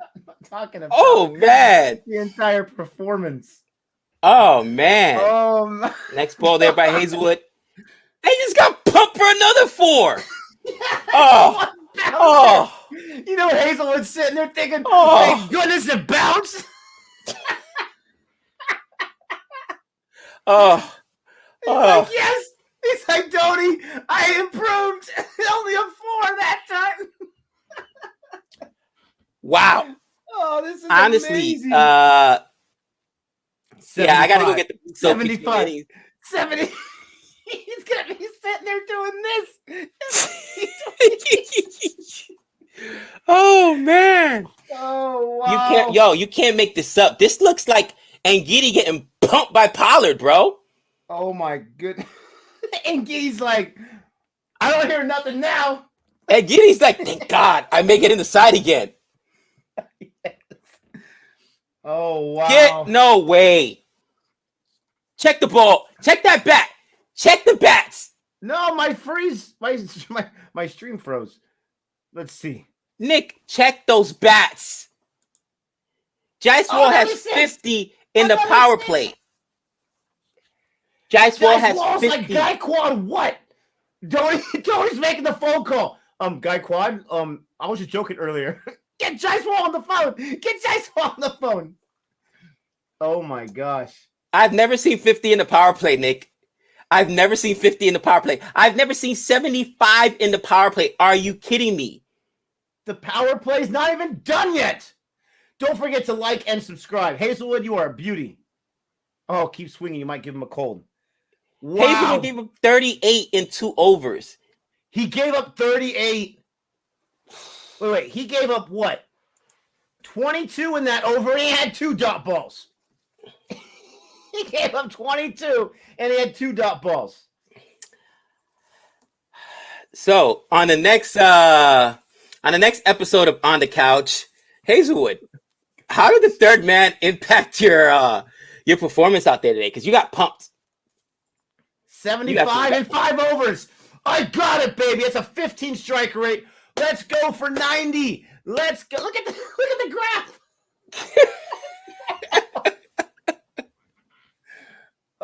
talking about man. The entire performance. Oh, man. Next ball there by Hazelwood. He just got pumped for another 4. You know, Hazelwood's sitting there thinking, thank goodness it bounced. He's like, yes. He's like, Donnie, I improved. Only a 4 that time. Wow. Oh, this is honestly amazing. Yeah, I gotta go get the 75. 70. He's gonna be sitting there doing this. Oh man. Oh wow. You can't make this up. This looks like Angidi getting pumped by Pollard, bro. Oh my goodness. And Giddy's like, I don't hear nothing now. And Giddy's like, thank God, I may get in the side again. Yes. Oh wow. No way. Check the ball. Check that bat. Check the bats. No, my stream froze. Let's see. Nick, check those bats. Jaiswal has 50 in the power play. Jaiswal has 50. Like Gaikwad, what? Donnie's making the phone call. Gaikwad, I was just joking earlier. Get Jaiswal on the phone. Get Jaiswal on the phone. Oh my gosh. I've never seen 50 in the power play, Nick. I've never seen 50 in the power play. I've never seen 75 in the power play. Are you kidding me? The power play's not even done yet. Don't forget to like and subscribe. Hazelwood, you are a beauty. Oh, keep swinging. You might give him a cold. Wow. Hazelwood gave him 38 in 2 overs. He gave up 38. Wait. He gave up what? 22 in that over, and he had 2 dot balls. He gave up 22, and he had 2 dot balls. So on the next episode of On the Couch, Hazelwood, how did the third man impact your performance out there today? Because you got pumped. 75 and 5 overs. I got it, baby. It's a 15 strike rate. Let's go for 90. Let's go. Look at the graph.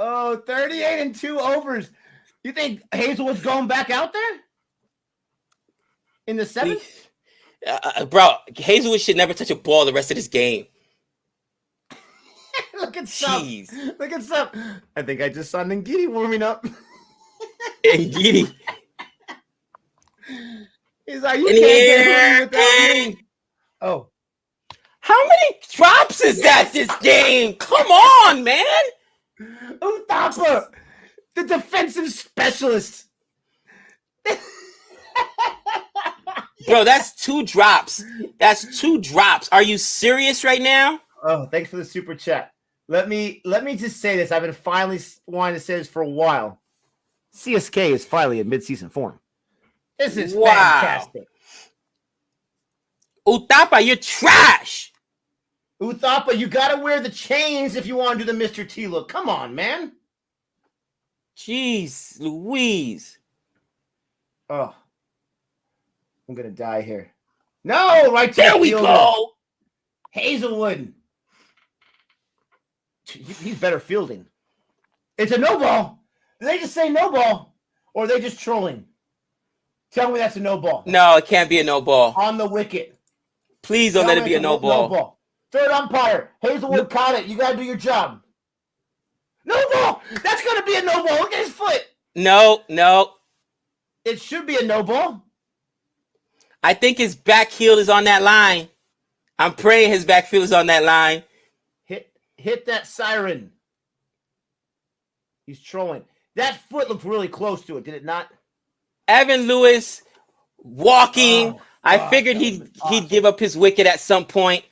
Oh, 38 and 2 overs. You think Hazelwood's going back out there in the 7th? Bro, Hazelwood should never touch a ball the rest of this game. Look at Sup. Look at Sup. I think I just saw Ngidi warming up. Ngidi. He's like, you can't get without me. Oh. How many drops is that this game? Come on, man. Uthapa, the defensive specialist. Bro, that's 2 drops. That's 2 drops. Are you serious right now? Oh, thanks for the super chat. Let me just say this. I've been finally wanting to say this for a while. CSK is finally in midseason form. This is Wow. fantastic. Utapa, you're trash. Uthapa, you got to wear the chains if you want to do the Mr. T look. Come on, man. Jeez Louise. Oh, I'm going to die here. No, right to There the we fielder. go. Hazelwood. He's better fielding. It's a no ball. Did they just say no ball? Or are they just trolling? Tell me that's a no ball. No, it can't be a no ball. On the wicket. Please don't let it be a no ball. No ball. Third umpire. Hazelwood caught it. You got to do your job. No ball. That's going to be a no ball. Look at his foot. No. It should be a no ball. I think his back heel is on that line. I'm praying his backfield is on that line. Hit that siren. He's trolling. That foot looked really close to it, did it not? Evan Lewis walking. I figured he'd give up his wicket at some point.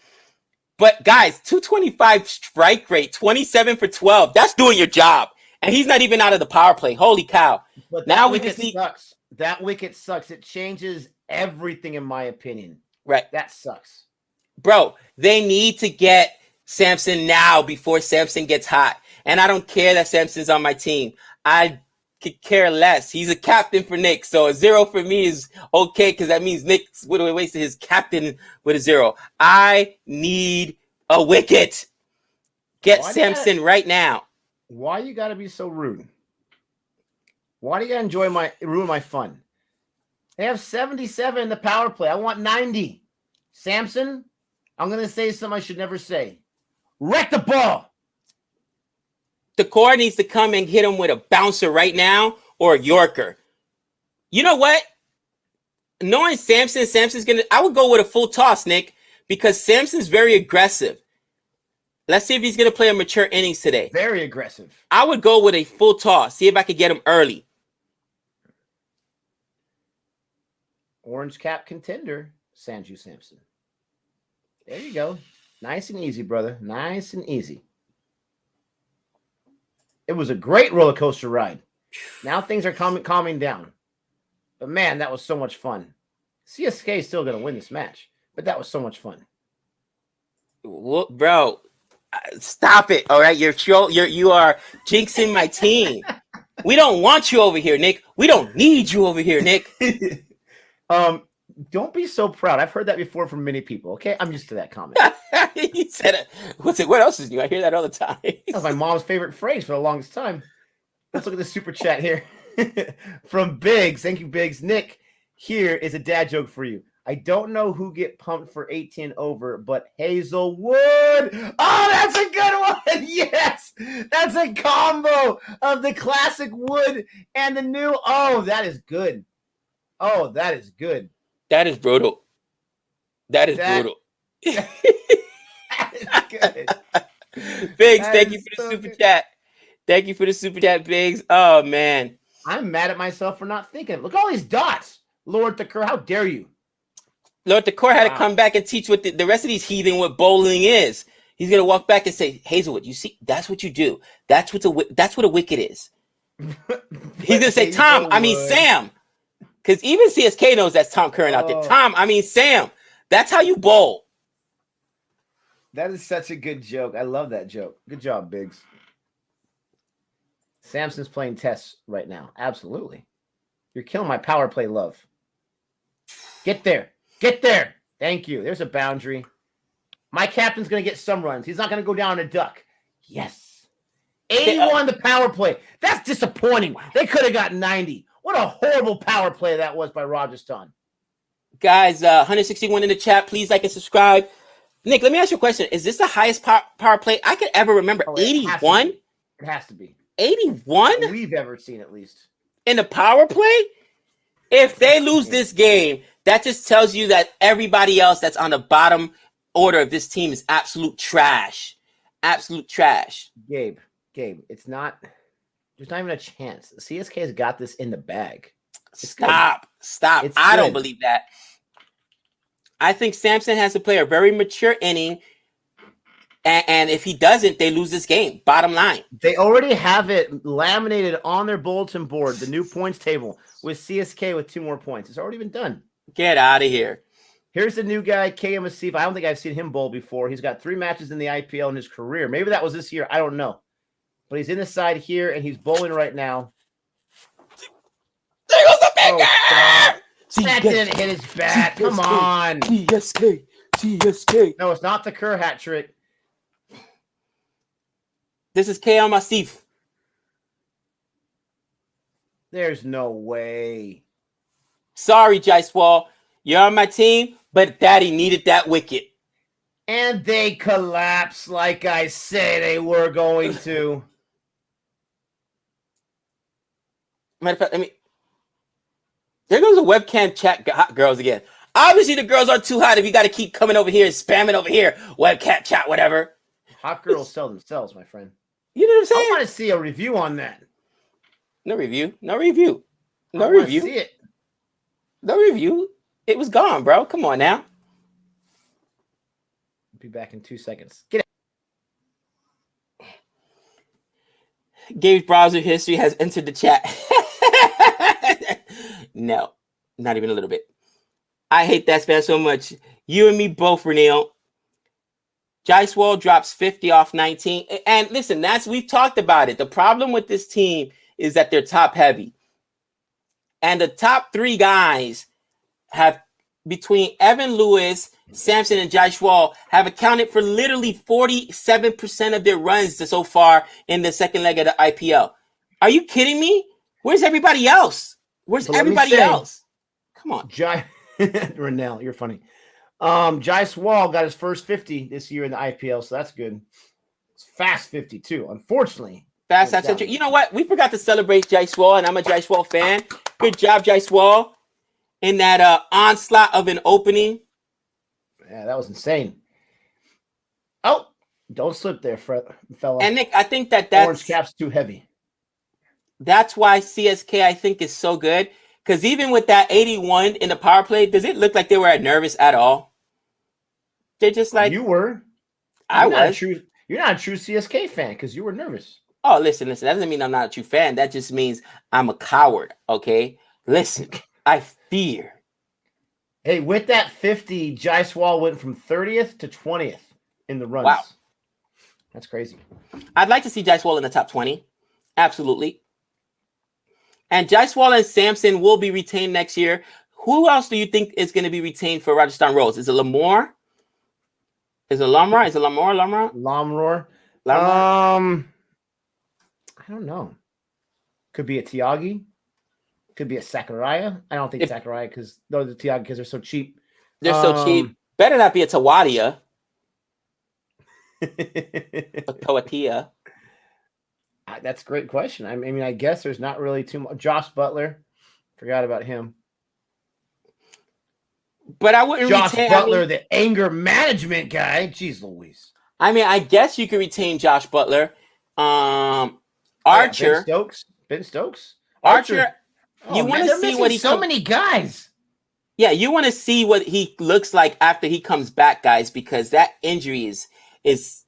But guys, 225 strike rate, 27 for 12. That's doing your job. And he's not even out of the power play. Holy cow. But now we just need sucks. That wicket sucks. It changes everything in my opinion. Right. That sucks. Bro, they need to get Samson now before Samson gets hot. And I don't care that Samson's on my team. I could care less. He's a captain for Nick. So a 0 for me is okay because that means Nick would have wasted his captain with a 0. I need a wicket. Get Samson right now. Why you got to be so rude? Why do you got to ruin my fun? They have 77 in the power play. I want 90. Samson, I'm going to say something I should never say. Wreck the ball. The core needs to come and hit him with a bouncer right now or a Yorker. You know what? Knowing Samson's going to... I would go with a full toss, Nick, because Samson's very aggressive. Let's see if he's going to play a mature innings today. Very aggressive. I would go with a full toss. See if I could get him early. Orange cap contender, Sanju Samson. There you go. Nice and easy, brother. Nice and easy. It was a great roller coaster ride. Now things are calming down. But man, that was so much fun. CSK is still going to win this match, but that was so much fun. Well, bro, stop it. All right, you are jinxing my team. We don't want you over here, Nick. We don't need you over here, Nick. Don't be so proud. I've heard that before from many people. Okay, I'm used to that comment. He said it. What else is new? I hear that all the time. That's my mom's favorite phrase for the longest time. Let's look at the super chat here from Biggs. Thank you, Biggs. Nick, here is a dad joke for you. I don't know who get pumped for 18 over, but Hazelwood. Oh, that's a good one. Yes, that's a combo of the classic wood and the new. Oh, that is good. Oh, that is good. That is brutal. That is brutal. That is good. Biggs, thank you for the super chat. Thank you for the super chat, Biggs. Oh, man. I'm mad at myself for not thinking. Look at all these dots. Lord Thakur, how dare you? Lord Thakur had to come back and teach what the rest of these heathen what bowling is. He's going to walk back and say, Hazelwood, you see, that's what you do. That's what a wicket is. He's going to say, Sam. Because even CSK knows that's Tom Curran out there. Sam. That's how you bowl. That is such a good joke. I love that joke. Good job, Biggs. Samson's playing tests right now. Absolutely. You're killing my power play love. Get there. Get there. Thank you. There's a boundary. My captain's going to get some runs. He's not going to go down a duck. Yes. 81 the power play. That's disappointing. They could have got 90. What a horrible power play that was by Rajasthan. Guys, 161 in the chat. Please like and subscribe. Nick, let me ask you a question. Is this the highest power play I could ever remember? 81? It has to be. 81? We've ever seen, at least. In the power play? If they lose this game, that just tells you that everybody else that's on the bottom order of this team is absolute trash. Absolute trash. Gabe, there's not even a chance. CSK has got this in the bag. Stop. I don't believe that. I think Samson has to play a very mature inning, and if he doesn't, they lose this game. Bottom line. They already have it laminated on their bulletin board, the new points table, with CSK with 2 more points. It's already been done. Get out of here. Here's the new guy, KM Asif. I don't think I've seen him bowl before. He's got 3 matches in the IPL in his career. Maybe that was this year. I don't know. But he's in the side here, and he's bowling right now. There goes the finger! That didn't hit his bat. Come on. CSK. No, it's not the Kerr hat trick. This is KM Asif. There's no way. Sorry, Jaiswal. You're on my team, but Daddy needed that wicket. And they collapse like I say they were going to. Matter of fact, I mean, there goes the webcam chat hot girls again. Obviously, the girls are too hot if you got to keep coming over here and spamming over here. Webcam chat, whatever. Hot girls sell themselves, my friend. You know what I'm saying? I want to see a review on that. No review. No review. No I wanna review. See it. No review. It was gone, bro. Come on now. I'll be back in 2 seconds. Get it. Gabe's browser history has entered the chat. No, not even a little bit. I hate that spam so much. You and me both, Renil. Jaiswal drops 50 off 19. And listen, we've talked about it. The problem with this team is that they're top heavy. And the top 3 guys have, between Evan Lewis, Samson, and Jaiswal, have accounted for literally 47% of their runs so far in the second leg of the IPL. Are you kidding me? Where's everybody else? Where's everybody else? Come on. Renell, you're funny. Jaiswal got his first 50 this year in the IPL, so that's good. It's fast 50 too, unfortunately. Fast, that's you know what? We forgot to celebrate Jaiswal, and I'm a Jaiswal fan. Good job, Jaiswal, in that onslaught of an opening. Yeah, that was insane. Oh, don't slip there, fella. And Nick, I think that's orange cap's too heavy. That's why CSK, I think, is so good. Because even with that 81 in the power play, does it look like they were nervous at all? They're just like... You were. I was. You're not a true CSK fan because you were nervous. Oh, listen. That doesn't mean I'm not a true fan. That just means I'm a coward, okay? Listen, I fear. Hey, with that 50, Jaiswal went from 30th to 20th in the runs. Wow. That's crazy. I'd like to see Jaiswal in the top 20. Absolutely. And Jaiswal and Samson will be retained next year. Who else do you think is going to be retained for Rajasthan Royals? Is it Lamore? Is it Lamra? Is it Lamra? Lamror. I don't know. Could be a Tiagi. Could be a Sakuraya. I don't think Sakuraya because those are Tiagi because they're so cheap. They're so cheap. Better not be a Tawadia. A Tawatia. That's a great question. I mean, I guess there's not really too much. Josh Butler. Forgot about him. But I wouldn't Josh retain Butler, the anger management guy. Jeez Louise. I mean, I guess you could retain Josh Butler. Archer. Ben Stokes. Archer. You want to see what he so many guys. Yeah, you want to see what he looks like after he comes back, guys, because that injury is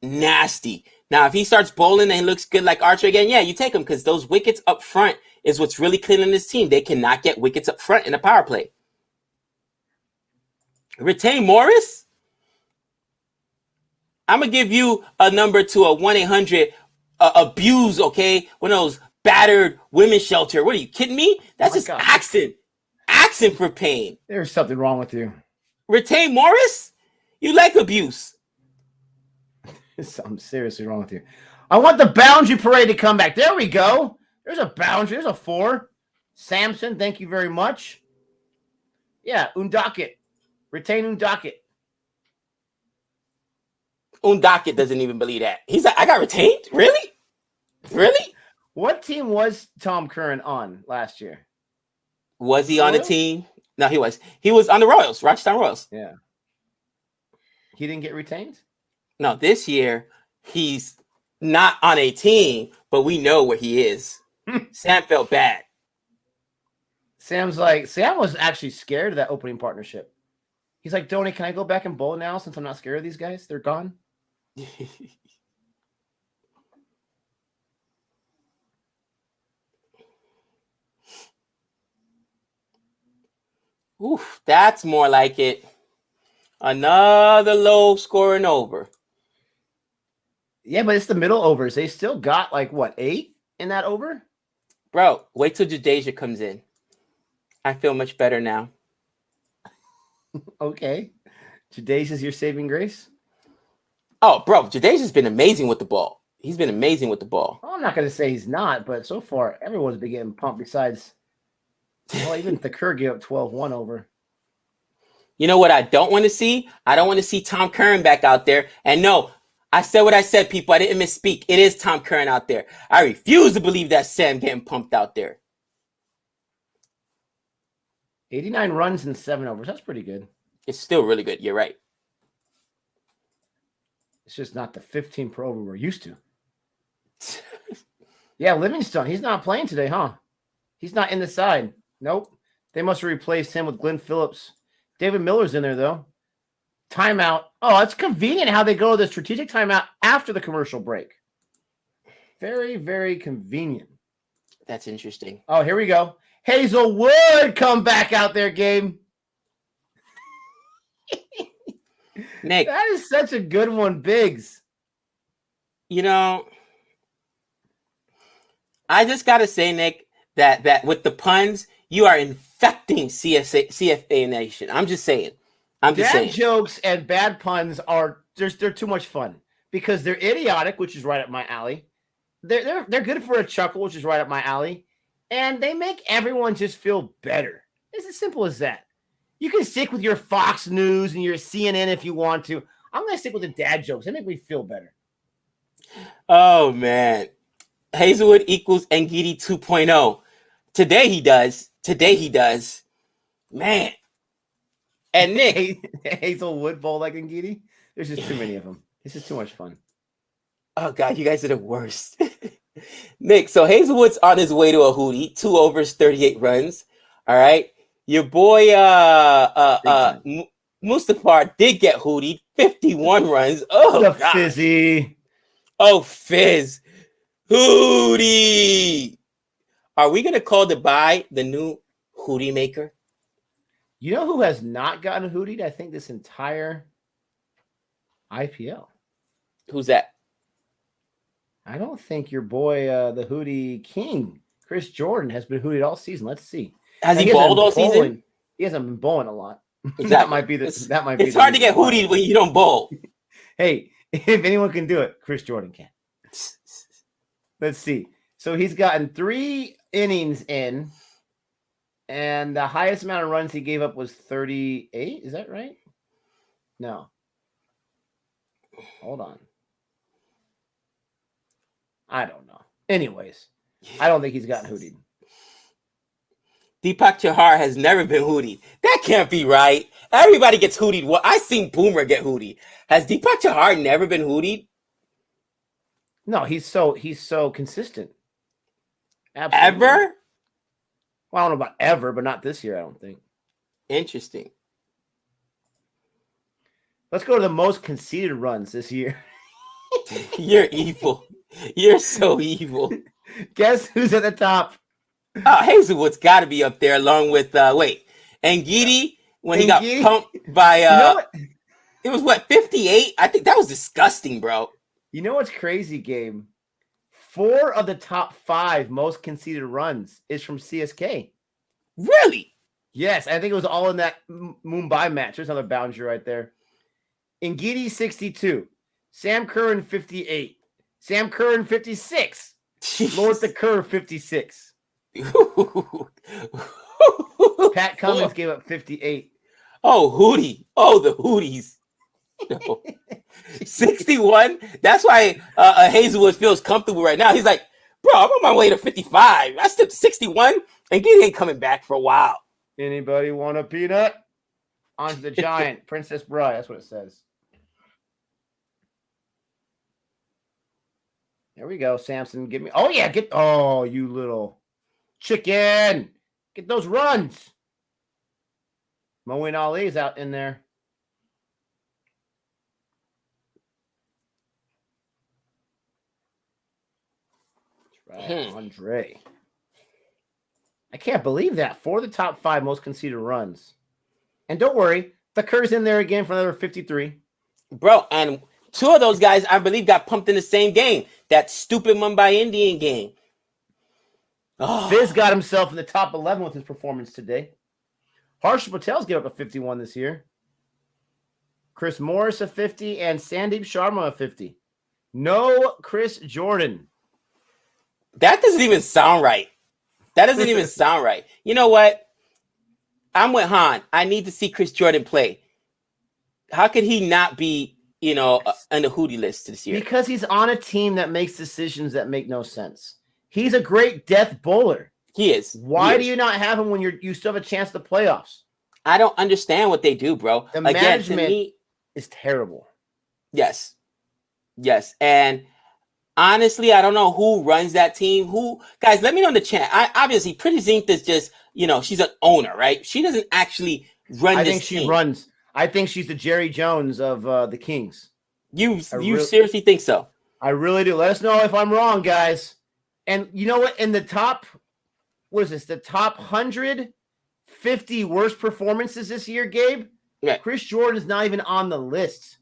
nasty. Now, if he starts bowling and he looks good like Archer again, yeah, you take him because those wickets up front is what's really killing this team. They cannot get wickets up front in a power play. Retain Morris? I'm going to give you a number to a 1-800 abuse, okay? One of those battered women's shelter. What are you kidding me? That's just accent. Accent for pain. There's something wrong with you. Retain Morris? You like abuse. There's something seriously wrong with you. I want the boundary parade to come back. There we go. There's a boundary. There's a 4. Samson, thank you very much. Yeah, Undakit. Retain Undakit. Undakit doesn't even believe that. He's like, I got retained? Really? Really? What team was Tom Curran on last year? Was he on the team? No, he was. He was on the Royals, Rajasthan Royals. Yeah. He didn't get retained? No, this year he's not on a team, but we know where he is. Sam felt bad. Sam was actually scared of that opening partnership. He's like, Donnie, can I go back and bowl now since I'm not scared of these guys? They're gone. Oof, that's more like it. Another low scoring over. Yeah, but it's the middle overs. They still got like what, 8 in that over? Bro, wait till Jadeja comes in. I feel much better now. Okay. Today's is your saving grace? Oh, bro, Jadeja's been amazing with the ball. He's been amazing with the ball. Well, I'm not going to say he's not, but so far, everyone's been getting pumped besides, well, even the Kerr gave up 12-1 over. You know what I don't want to see? I don't want to see Tom Curran back out there. And no, I said what I said, people. I didn't misspeak. It is Tom Curran out there. I refuse to believe that Sam getting pumped out there. 89 runs in 7 overs. That's pretty good. It's still really good. You're right. It's just not the 15 per over we're used to. Yeah, Livingstone. He's not playing today, huh? He's not in the side. Nope. They must have replaced him with Glenn Phillips. David Miller's in there, though. Timeout. Oh, it's convenient how they go to the strategic timeout after the commercial break. Very, very convenient. That's interesting. Oh, here we go. Hazelwood come back out there, Gabe. Nick. That is such a good one, Biggs. You know, I just got to say, Nick, that with the puns, you are infecting CFA Nation. I'm just saying. Bad jokes and bad puns are they're too much fun because they're idiotic, which is right up my alley. They're good for a chuckle, which is right up my alley, and they make everyone just feel better. It's as simple as that. You can stick with your Fox News and your CNN if you want to. I'm going to stick with the dad jokes. They make me feel better. Oh, man. Hazelwood equals Ngidi 2.0. Today he does. Man. And Nick. Hazelwood bowl like Ngidi? There's just too many of them. This is too much fun. Oh, God, you guys are the worst. Nick, so Hazelwood's on his way to a hootie. 2 overs, 38 runs. All right. Your boy Mustafar did get hootied. 51 runs. Oh, the God. Fizzy. Oh, Fizz. Hootie. Are we going to call Dubai the new hootie maker? You know who has not gotten hootied, I think, this entire IPL? Who's that? I don't think your boy, the hootie king, Chris Jordan, has been hootied all season. Let's see. Has he bowled all season? He hasn't been bowling a lot. Exactly. That might be the. It's hard to get hootied when you don't bowl. Hey, if anyone can do it, Chris Jordan can. Let's see. So he's gotten 3 innings in, and the highest amount of runs he gave up was 38. Is that right? No. Hold on. I don't know. Anyways, I don't think he's gotten hootied. Deepak Chahar has never been hootied. That can't be right. Everybody gets hootied. Well, I seen Boomer get hootied. Has Deepak Chahar never been hootied? No, he's so consistent. Absolutely. Ever? Well, I don't know about ever, but not this year, I don't think. Interesting. Let's go to the most conceded runs this year. You're evil. You're so evil. Guess who's at the top? Oh, Hazelwood's got to be up there along with, Ngidi, when he got pumped by, it was what, 58? I think that was disgusting, bro. You know what's crazy, Gabe? 4 of the top 5 most conceded runs is from CSK. Really? Yes, I think it was all in that Mumbai match. There's another boundary right there. Ngidi 62, Sam Curran 58, Sam Curran 56, Jeez. Lord the Kerr 56. Pat Cummins gave up 58. Oh, Hootie. Oh, the Hooties. No. 61. That's why Hazelwood feels comfortable right now. He's like, bro, I'm on my way to 55. I stepped to 61 and Giddy ain't coming back for a while. Anybody want a peanut? On to the giant. Princess Bride. That's what it says. There we go. Samson, give me. Oh, yeah. Oh, you little chicken. Get those runs. Moeen Ali's out in there. Right, Andre. I can't believe that. 4 of the top 5 most conceded runs. And don't worry, the Kerr's in there again for another 53. Bro, and 2 of those guys, I believe, got pumped in the same game. That stupid Mumbai Indian game. Oh. Fizz got himself in the top 11 with his performance today. Harshal Patel's get up to 51 this year. Chris Morris a 50 and Sandeep Sharma a 50. No Chris Jordan. That doesn't even sound right. That doesn't even sound right. You know what? I'm with Han. I need to see Chris Jordan play. How could he not be, on the Hootie list this year? Because he's on a team that makes decisions that make no sense. He's a great death bowler. He is. Why do you not have him when you still have a chance to playoffs? I don't understand what they do, bro. The management is terrible. Yes. And honestly, I don't know who runs that team. Guys, let me know in the chat. Obviously, Pretty Zinc is just, she's an owner, right? She doesn't actually run this team. I think she runs. I think she's the Jerry Jones of the Kings. You seriously think so? I really do. Let us know if I'm wrong, guys. And you know what? In the top, what is this? The top 150 worst performances this year, Gabe? Yeah. Chris Jordan is not even on the list.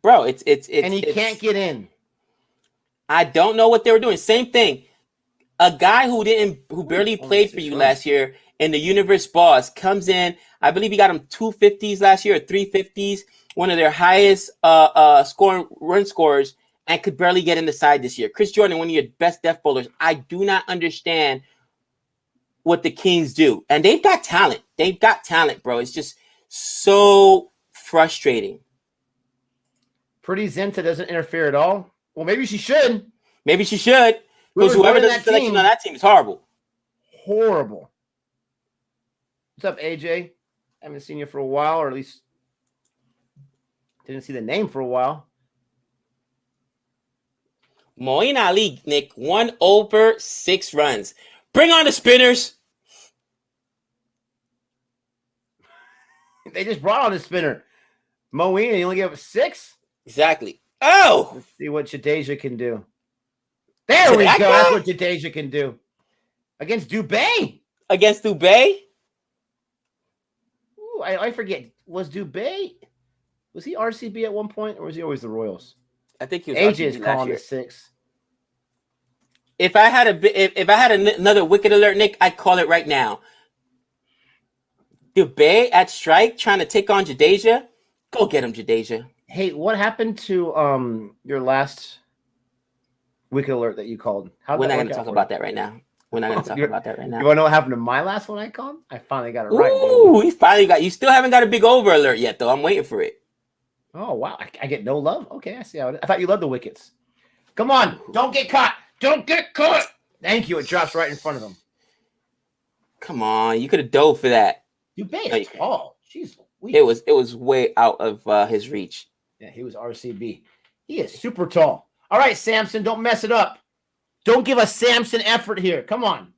Bro, and he can't get in. I don't know what they were doing. Same thing. A guy who barely played for you last year in the Universe Boss comes in. I believe he got him 250s last year or 350s, one of their highest run scorers, and could barely get in the side this year. Chris Jordan, one of your best death bowlers. I do not understand what the Kings do. And they've got talent. Bro. It's just so frustrating. Pretty Zinta doesn't interfere at all. Well, maybe she should. Because whoever does the selection on that team is horrible. Horrible. What's up, AJ? Haven't seen you for a while, or at least didn't see the name for a while. Moeen Ali, Nick, 1 over 6 runs. Bring on the spinners. They just brought on a spinner. Moeen, he only gave up 6? Exactly. Oh! Let's see what Jadeja can do. There we go. That's what Jadeja can do. Against Dubé. Ooh, I forget. Was Dubé? Was he RCB at one point, or was he always the Royals? I think he was. AJ is calling the 6. If I had another wicked alert, Nick, I'd call it right now. Dubé at strike trying to take on Jadeja. Go get him, Jadeja. Hey, what happened to your last wicked alert that you called? We're not going to talk about that right now. You want to know what happened to my last one I called? I finally got it right. Ooh, you still haven't got a big over alert yet, though. I'm waiting for it. Oh, wow. I get no love? Okay, I see how it is. I thought you loved the wickets. Come on. Don't get caught. Thank you. It drops right in front of him. Come on. You could have dove for that. Dubé is tall. Jeez. It was way out of his reach. Yeah, he was RCB. He is super tall. All right, Samson, don't mess it up. Don't give a Samson effort here. Come on.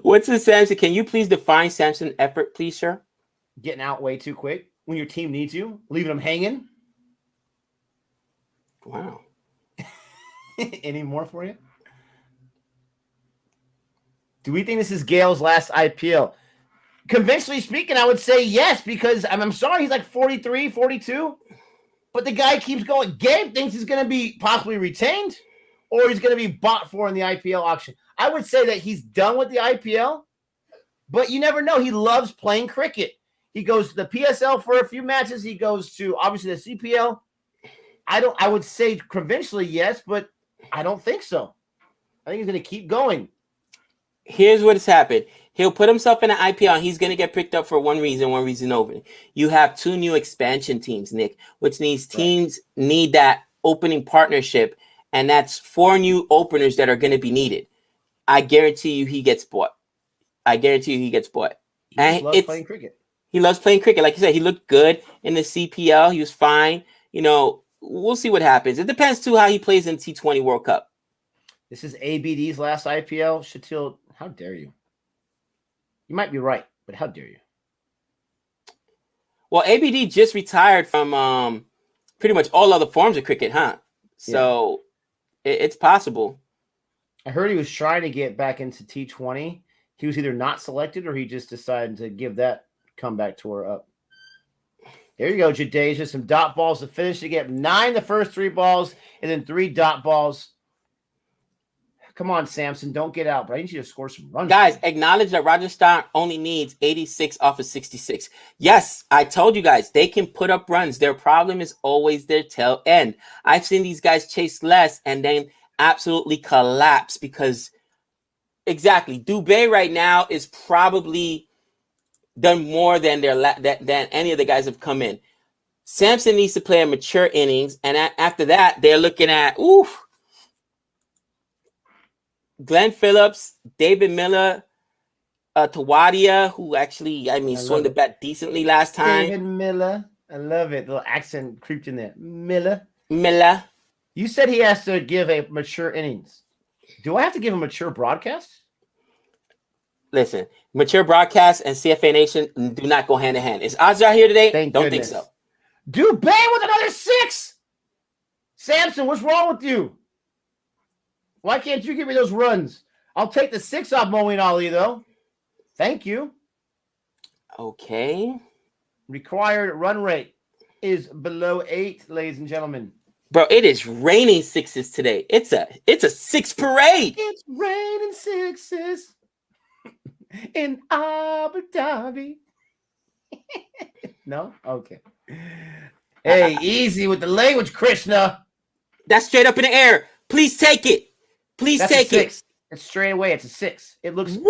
What's a Samson? Can you please define Samson effort, please, sir? Getting out way too quick when your team needs you, leaving them hanging. Wow. Any more for you? Do we think this is Gale's last IPL? Conventionally speaking, I would say yes, because I'm sorry, he's like 43, 42, but the guy keeps going. Gabe thinks he's going to be possibly retained, or he's going to be bought for in the IPL auction. I would say that he's done with the IPL, but you never know. He loves playing cricket. He goes to the PSL for a few matches. He goes to, obviously, the CPL. I would say conventionally yes, but I don't think so. I think he's going to keep going. Here's what's happened. He'll put himself in an IPL, and he's going to get picked up for one reason only. You have 2 new expansion teams, Nick, which means teams need that opening partnership, and that's 4 new openers that are going to be needed. I guarantee you he gets bought. He loves playing cricket. He loves playing cricket. Like you said, he looked good in the CPL. He was fine. We'll see what happens. It depends, too, how he plays in T20 World Cup. This is ABD's last IPL. Shatil, how dare you? You might be right, but how dare you? Well, ABD just retired from pretty much all other forms of cricket, huh? So it's possible. I heard he was trying to get back into T20. He was either not selected or he just decided to give that comeback tour up. There you go, Jadeja. Some dot balls to finish to get 9 the first 3 balls and then 3 dot balls. Come on, Samson. Don't get out, but I need you to score some runs. Guys, acknowledge that Rajasthan only needs 86 off of 66. Yes, I told you guys, they can put up runs. Their problem is always their tail end. I've seen these guys chase less and then absolutely collapse because, exactly, Dubé right now is probably done more than than any of the guys have come in. Samson needs to play a mature innings, and after that, they're looking at, Glenn Phillips, David Miller, Tawadia, who actually, swung the bat decently last time. David Miller. I love it. The little accent creeped in there. Miller. You said he has to give a mature innings. Do I have to give a mature broadcast? Listen, mature broadcast and CFA Nation do not go hand in hand. Is Azar here today? Don't think so. Dubé with another 6. Samson, what's wrong with you? Why can't you give me those runs? I'll take the 6 off Moeen Ali, though. Thank you. Okay. Required run rate is below 8, ladies and gentlemen. Bro, it is raining 6s today. It's a 6 parade. It's raining 6s in Abu Dhabi. No? Okay. Hey, easy with the language, Krishna. That's straight up in the air. Please take it. Please take it. It's straight away. It's a 6. It looks. Wow.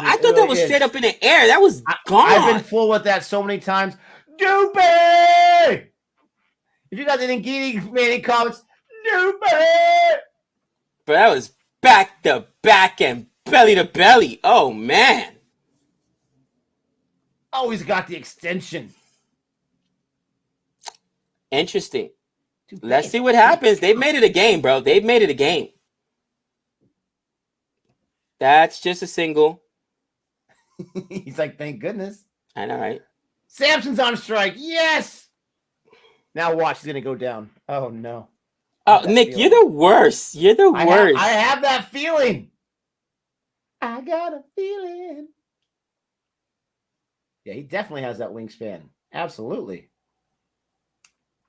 I thought that was straight up in the air. That was gone. I've been full with that so many times. Dubé! If you got the Ngidi many comments, Dubé! But that was back to back and belly to belly. Oh, man. Always got the extension. Interesting. Let's see what happens. They've made it a game, bro. They've made it a game. That's just a single. He's like, thank goodness. I know, right? Samson's on strike. Yes. Now watch. He's going to go down. Oh, no. Oh, Nick, feeling. You're the worst. You're the worst. I have that feeling. I got a feeling. Yeah, he definitely has that wingspan. Absolutely.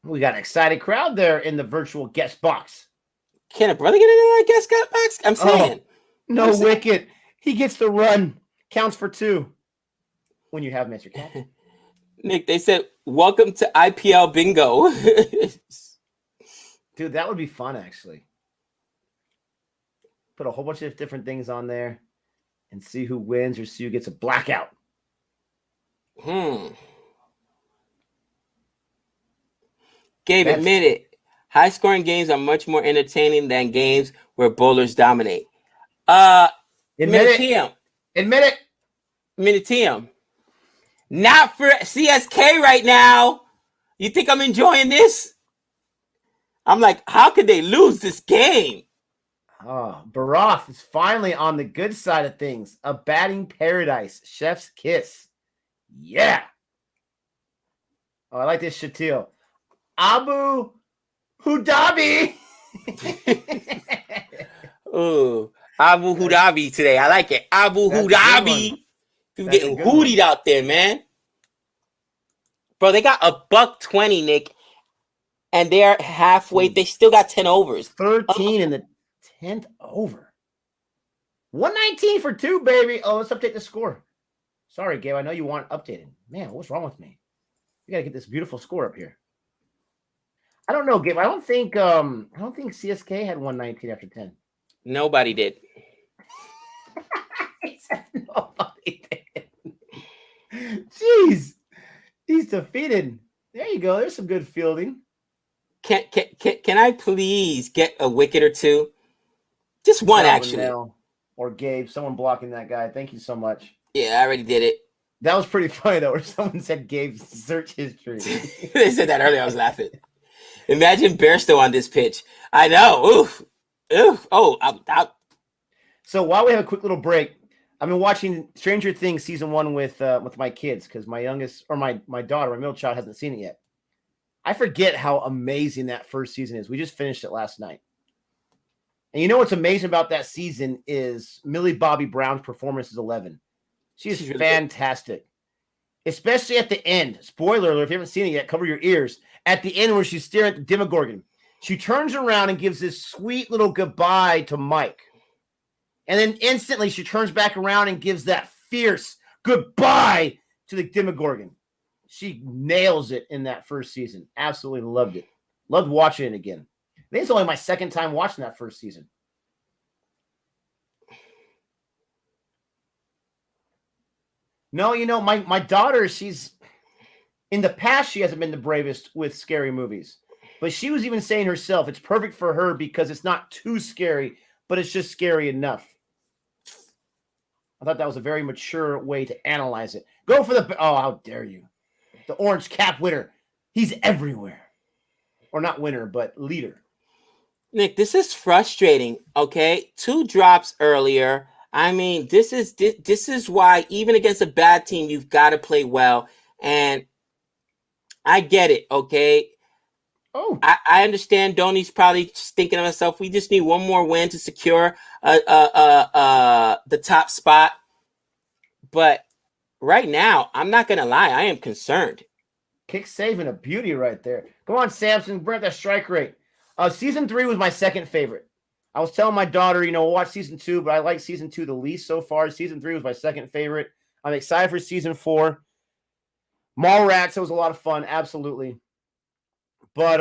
We got an excited crowd there in the virtual guest box. Can a brother get into that guest box? I'm saying. No wicket. He gets the run. Counts for 2. When you have Mr. Captain. Nick, they said, welcome to IPL bingo. Dude, that would be fun, actually. Put a whole bunch of different things on there and see who wins or see who gets a blackout. Gabe, admit it. High-scoring games are much more entertaining than games where bowlers dominate. Admit it. Not for CSK right now. You think I'm enjoying this? I'm like, how could they lose this game? Barath is finally on the good side of things. A batting paradise. Chef's kiss. Yeah. Oh, I like this Shatil. Abu Dhabi. Ooh, Abu Dhabi today. I like it. Abu Dhabi. People getting hootied out there, man. Bro, they got $120, Nick, and they're halfway. They still got 10 overs. 13 in the 10th over. 119 for 2, baby. Oh, let's update the score. Sorry, Gabe. I know you want updated. Man, what's wrong with me? We got to get this beautiful score up here. I don't know, Gabe. I don't think CSK had 119 after 10. Nobody did. Nobody did. Jeez. He's defeated. There you go. There's some good fielding. Can I please get a wicket or 2? Just one, actually. Or Gabe, someone blocking that guy. Thank you so much. Yeah, I already did it. That was pretty funny, though, where someone said Gabe's search history. They said that earlier. I was laughing. Imagine Bairstow on this pitch. I know. Oof. Oh, So while we have a quick little break, I've been watching Stranger Things season 1 with my kids because my youngest, or my daughter, my middle child, hasn't seen it yet. I forget how amazing that first season is. We just finished it last night. And you know what's amazing about that season is Millie Bobby Brown's performance is 11. She's She's really fantastic. Especially at the end. Spoiler alert, if you haven't seen it yet, cover your ears. At the end where she's staring at the Demogorgon, she turns around and gives this sweet little goodbye to Mike. And then instantly she turns back around and gives that fierce goodbye to the Demogorgon. She nails it in that first season. Absolutely loved it. Loved watching it again. I think it's only my second time watching that first season. No, you know, my daughter, she's in the past, she hasn't been the bravest with scary movies. But she was even saying herself, it's perfect for her because it's not too scary, but it's just scary enough. I thought that was a very mature way to analyze it. Go for the, oh, how dare you. The orange cap winner. He's everywhere. Or not winner, but leader. Nick, this is frustrating, okay? 2 drops earlier. I mean, this is why even against a bad team, you've got to play well. And I get it, okay? Oh, I understand Dhoni's probably thinking to himself, we just need one more win to secure the top spot. But right now, I'm not going to lie. I am concerned. kick saving a beauty right there. Come on, Samson, bring up that strike rate. Season 3 was my second favorite. I was telling my daughter, you know, we'll watch season 2, but I like season 2 the least so far. Season 3 was my second favorite. I'm excited for season 4. Mallrats, it was a lot of fun, absolutely. But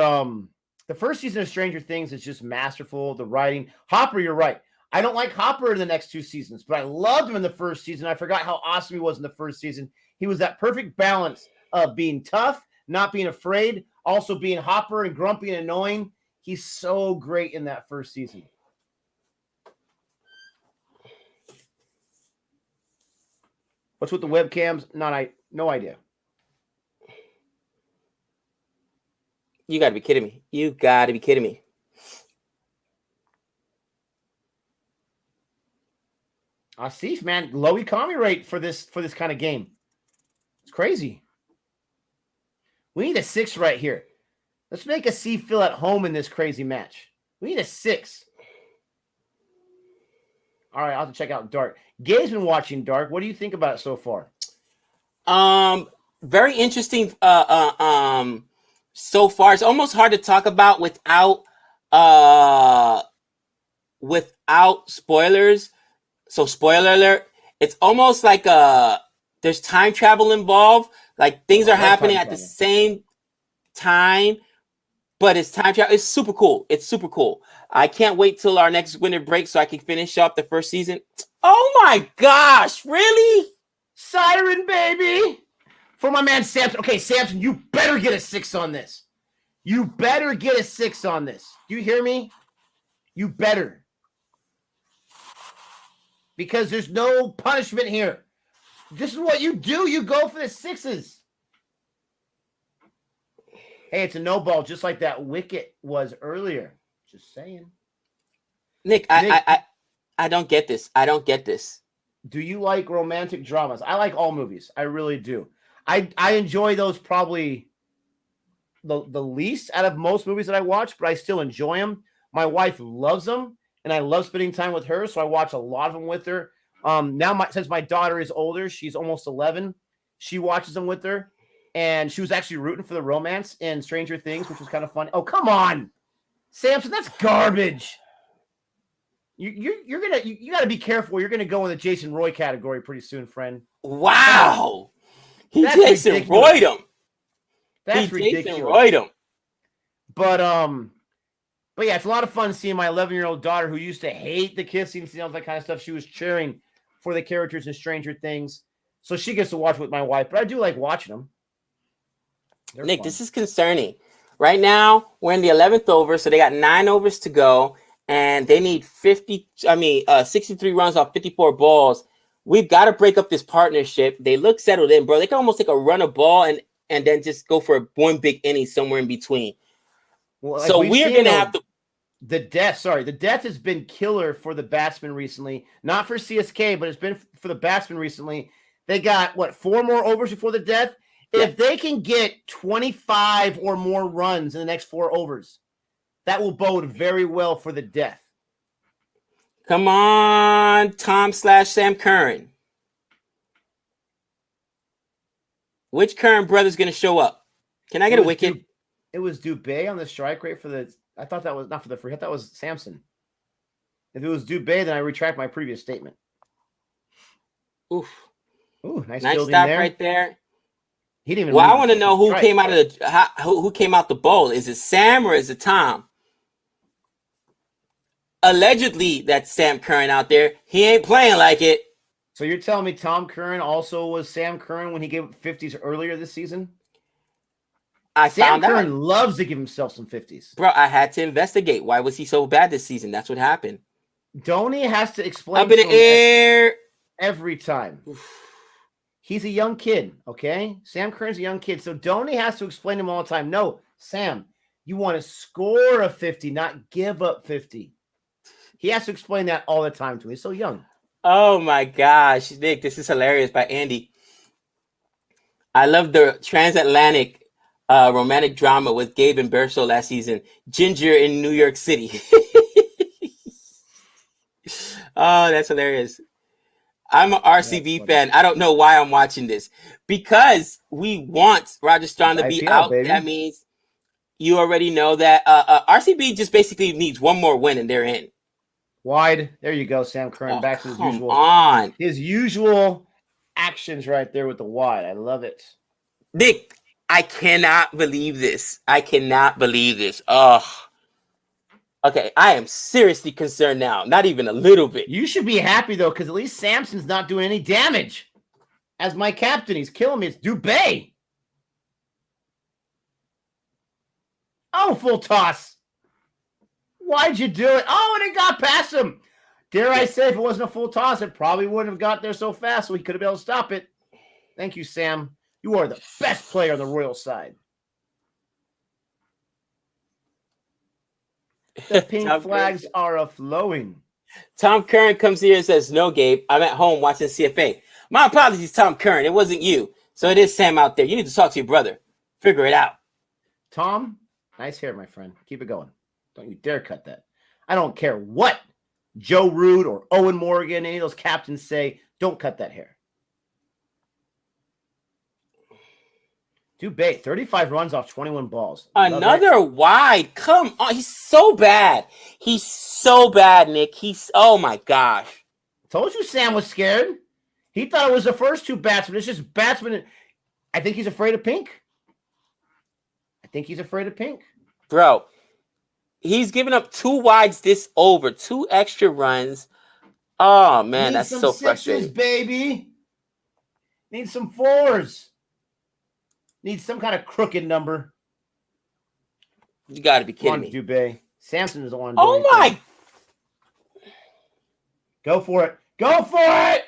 the first season of Stranger Things is just masterful. The writing. Hopper, you're right. I don't like Hopper in the next 2 seasons, but I loved him in the first season. I forgot how awesome he was in the first season. He was that perfect balance of being tough, not being afraid, also being Hopper and grumpy and annoying. He's so great in that first season. What's with the webcams? No idea. You got to be kidding me. You got to be kidding me. Asif, man, low economy rate for this kind of game. It's crazy. We need a 6 right here. Let's make Asif feel at home in this crazy match. We need a 6. All right, I'll have to check out Dark. Gabe's been watching Dark. What do you think about it so far? Very interesting. So far, it's almost hard to talk about without spoilers. So, spoiler alert. It's almost like there's time travel involved. Like things are happening at the same time, but it's time travel. It's super cool. It's super cool. I can't wait till our next winter break so I can finish up the first season. Oh my gosh, really? Siren, baby! For my man Samson. Okay, Samson, you better get a 6 on this. You better get a 6 on this. Do you hear me? You better. Because there's no punishment here. This is what you do. You go for the 6s. Hey, it's a no ball, just like that wicket was earlier. Just saying. Nick, I don't get this. I don't get this. Do you like romantic dramas? I like all movies. I really do. I enjoy those probably the least out of most movies that I watch, but I still enjoy them. My wife loves them, and I love spending time with her, so I watch a lot of them with her. Now, since my daughter is older, she's almost 11, she watches them with her, and she was actually rooting for the romance in Stranger Things, which was kind of fun. Oh, come on, Samson, that's garbage. You got to be careful. You're gonna go in the Jason Roy category pretty soon, friend. Wow, he Jason Roy'd him. That's ridiculous. Jason Roy'd him. But yeah, it's a lot of fun seeing my 11-year-old daughter who used to hate the kissing scenes, all that kind of stuff. She was cheering for the characters in Stranger Things, so she gets to watch with my wife. But I do like watching them. They're Nick, fun. this is concerning. Right now, we're in the 11th over, so they got 9 overs to go, and they need 63 runs off 54 balls. We've got to break up this partnership. They look settled in, bro. They can almost take a run of ball and then just go for one big inning somewhere in between. Well, so we're going to have to. The death has been killer for the batsmen recently. Not for CSK, but it's been for the batsmen recently. They got, 4 more overs before the death? Yeah. If they can get 25 or more runs in the next 4 overs, that will bode very well for the death. Come on, Tom/Sam Curran. Which Curran brother's going to show up? Can I get a wicket? It was Dubé on the strike rate for the. I thought that was not for the free hit. That was Samson. If it was Dubé, then I retract my previous statement. Oof. Ooh, nice stop there. Right there. He didn't even. Well, I want to know who came out of who came out the bowl. Is it Sam or is it Tom? Allegedly, that's Sam Curran out there. He ain't playing like it. So you're telling me Tom Curran also was Sam Curran when he gave up 50s earlier this season? Sam Curran loves to give himself some 50s. Bro, I had to investigate. Why was he so bad this season? That's what happened. Dhoni has to explain up in the air every time. He's a young kid, okay? Sam Curran's a young kid, so Dhoni has to explain to him all the time. No, Sam, you want to score a 50, not give up 50. He has to explain that all the time to me. He's so young. Oh my gosh, Nick, this is hilarious by Andy. I love the transatlantic romantic drama with Gabe and Berso last season. Ginger in New York City. Oh, that's hilarious. I'm an RCB fan. I don't know why I'm watching this. Because we want Rajasthan to be IPL, out. Baby. That means you already know that RCB just basically needs one more win and they're in. Wide. There you go, Sam Curran. Back to his usual actions right there with the wide. I love it. Nick, I cannot believe this. Oh. Okay, I am seriously concerned now. Not even a little bit. You should be happy, though, because at least Samson's not doing any damage. As my captain, he's killing me. It's Dubé. Oh, full toss. Why'd you do it? Oh, and it got past him. Dare I say, if it wasn't a full toss, it probably wouldn't have got there so fast, so he could have been able to stop it. Thank you, Sam. You are the best player on the Royal side. The pink flags are a-flowing. Tom Curran comes here and says, no, Gabe, I'm at home watching CFA. My apologies, Tom Curran. It wasn't you. So it is Sam out there. You need to talk to your brother. Figure it out. Tom, nice hair, my friend. Keep it going. Don't you dare cut that. I don't care what Joe Root or Owen Morgan, any of those captains say, don't cut that hair. Dubé, 35 runs off 21 balls. Another wide. Come on. He's so bad. He's so bad, Nick. Oh my gosh. Told you Sam was scared. He thought it was the first two batsmen. It's just batsmen. I think he's afraid of pink. Bro, he's given up 2 wides this over. 2 extra runs. Oh, man, that's so frustrating. Baby. Need some 4s. Need some kind of crooked number. You got to be kidding me. Dubé. Samson is the one. Oh, my. Go for it. Go for it.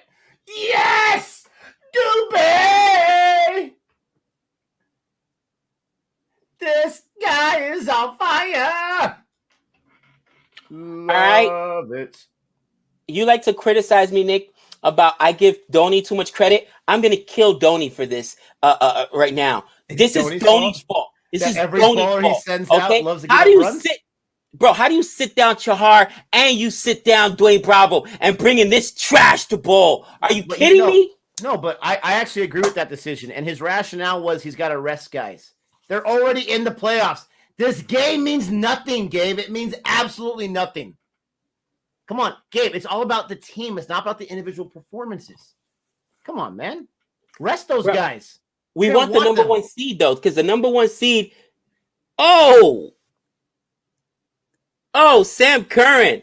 Yes. Dubé. This guy is on fire. Love it. You like to criticize me, Nick, about I give Dhoni too much credit. I'm going to kill Dhoni for this right now. This is Dhoni's fault. This is every Dhoni's baller fault. He sends okay? Out loves to get runs? Bro, how do you sit down Chahar and you sit down Dwayne Bravo and bring in this trash to bowl? Are you kidding me? No, but I actually agree with that decision. And his rationale was he's got to rest guys. They're already in the playoffs. This game means nothing, Gabe. It means absolutely nothing. Come on, Gabe. It's all about the team. It's not about the individual performances. Come on, man. Rest those guys. We want the number 1 seed, though, because the number 1 seed. Oh, Sam Curran.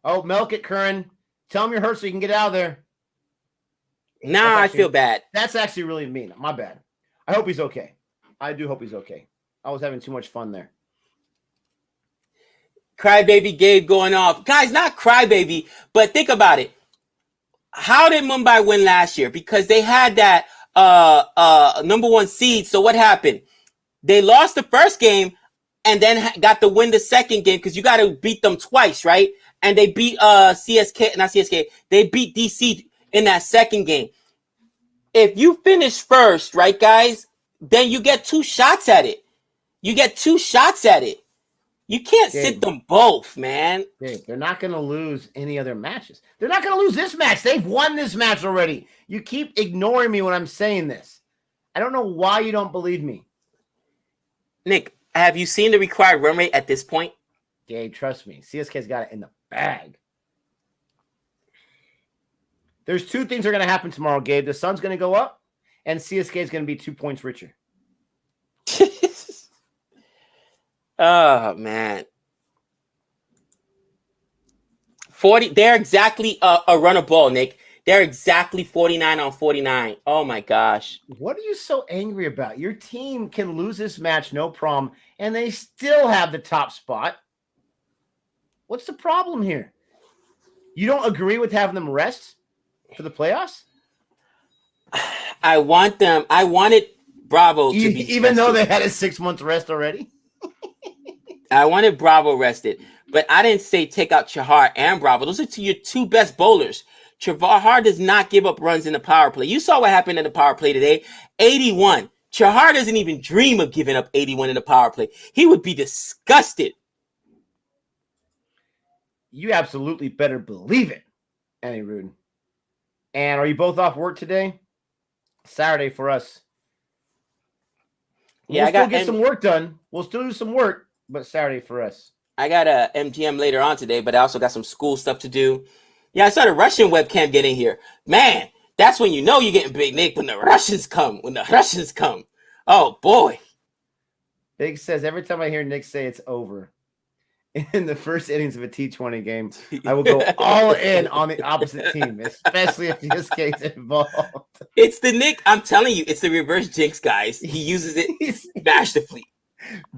Oh, milk it, Curran. Tell him you're hurt so you can get out of there. Nah, I feel bad. That's actually really mean. My bad. I hope he's okay. I do hope he's okay. I was having too much fun there. Crybaby Gabe going off. Guys, not crybaby, but think about it. How did Mumbai win last year? Because they had that number 1 seed. So what happened? They lost the first game and then got to win the second game because you got to beat them twice, right? And they beat CSK, not CSK. They beat DC in that second game. If you finish first, right, guys, then you get 2 shots at it. You can't sit them both, man. Gabe, they're not going to lose any other matches. They're not going to lose this match. They've won this match already. You keep ignoring me when I'm saying this. I don't know why you don't believe me. Nick, have you seen the required run rate at this point? Gabe, trust me. CSK's got it in the bag. There's two things that are going to happen tomorrow, Gabe. The sun's going to go up, and CSK is going to be 2 points richer. Oh, man. 40. They're exactly a run of ball, Nick. They're exactly 49 on 49. Oh, my gosh. What are you so angry about? Your team can lose this match, no problem, and they still have the top spot. What's the problem here? You don't agree with having them rest for the playoffs? I wanted Bravo to be even though they had a 6 month rest already. I wanted Bravo rested, but I didn't say take out Chahar and Bravo. Those are your two best bowlers. Chahar does not give up runs in the power play. You saw what happened in the power play today. 81. Chahar doesn't even dream of giving up 81 in the power play. He would be disgusted. You absolutely better believe it, Annie Rudin. And are you both off work today? Saturday for us. Yeah, we'll still get some work done. We'll still do some work. But Saturday for us. I got a MGM later on today, but I also got some school stuff to do. Yeah, I saw the Russian webcam getting here. Man, that's when you know you're getting big, Nick, when the Russians come. Oh, boy. Big says, every time I hear Nick say it's over in the first innings of a T20 game, I will go all in on the opposite team, especially if CSK is involved. It's the Nick. I'm telling you, it's the reverse jinx, guys. He uses it masterfully.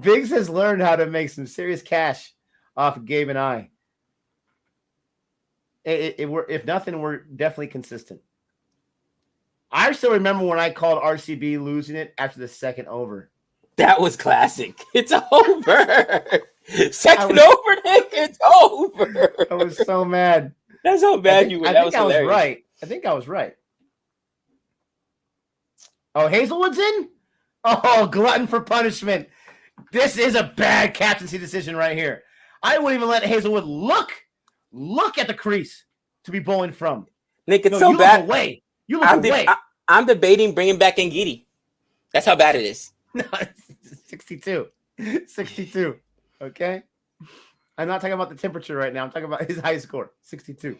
Biggs has learned how to make some serious cash off of Gabe and I. If nothing, we're definitely consistent. I still remember when I called RCB losing it after the second over. That was classic. It's over. Second over, Nick. It's over. I was so mad. That's how bad you were. I think I was right. I think I was right. Oh, Hazelwood's in? Oh, glutton for punishment. This is a bad captaincy decision right here. I wouldn't even let Hazelwood look at the crease to be bowling from. Nick, it's so bad. You look away. I'm debating bringing back Ngidi. That's how bad it is. No, 62. 62. Okay? I'm not talking about the temperature right now. I'm talking about his high score. 62.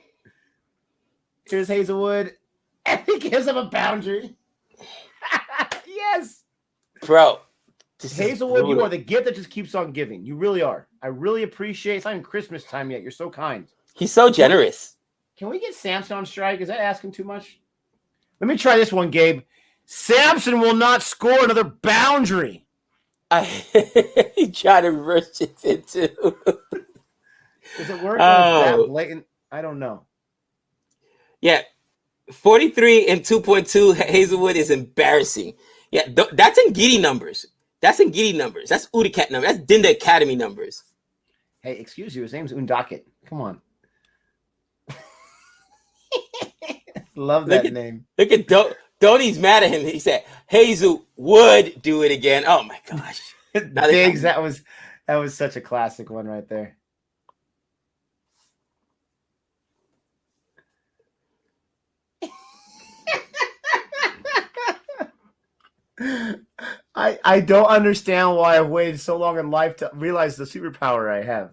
Here's Hazelwood. And he gives him a boundary. Yes. Bro. Hazelwood, you are the gift that just keeps on giving. You really are. I really appreciate it. It's not even Christmas time yet. You're so kind. He's so generous. Can we get Samson on strike? Is that asking too much? Let me try this one, Gabe. Samson will not score another boundary. He tried to reverse it too. Does it work? Oh. That blatant? I don't know. Yeah. 43 and 2.2 Hazelwood is embarrassing. Yeah, that's in Giddy numbers. That's Udicat numbers. That's Dinda Academy numbers. Hey, excuse you. His name's Undaket. Come on. Love that name. Look at Donnie's mad at him. He said Hazel would do it again. Oh my gosh. Diggs, that was such a classic one right there. I don't understand why I've waited so long in life to realize the superpower I have.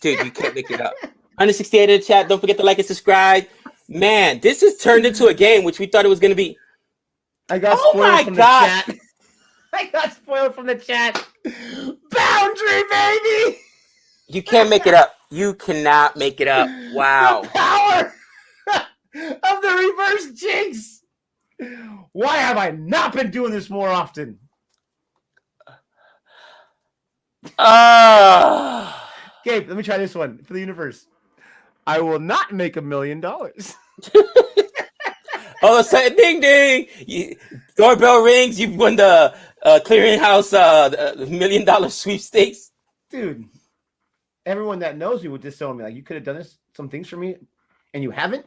Dude, you can't make it up. 168 in the chat. Don't forget to like and subscribe. Man, this has turned into a game which we thought it was going to be. I got spoiled from the chat. I got spoiled from the chat. Boundary, baby! You can't make it up. You cannot make it up. Wow. The power of the reverse jinx. Why have I not been doing this more often? Gabe, let me try this one for the universe. I will not make $1 million. Oh, say ding ding! Doorbell rings. You've won the clearinghouse $1 million sweepstakes. Dude, everyone that knows me would disown me. Like, you could have done some things for me, and you haven't.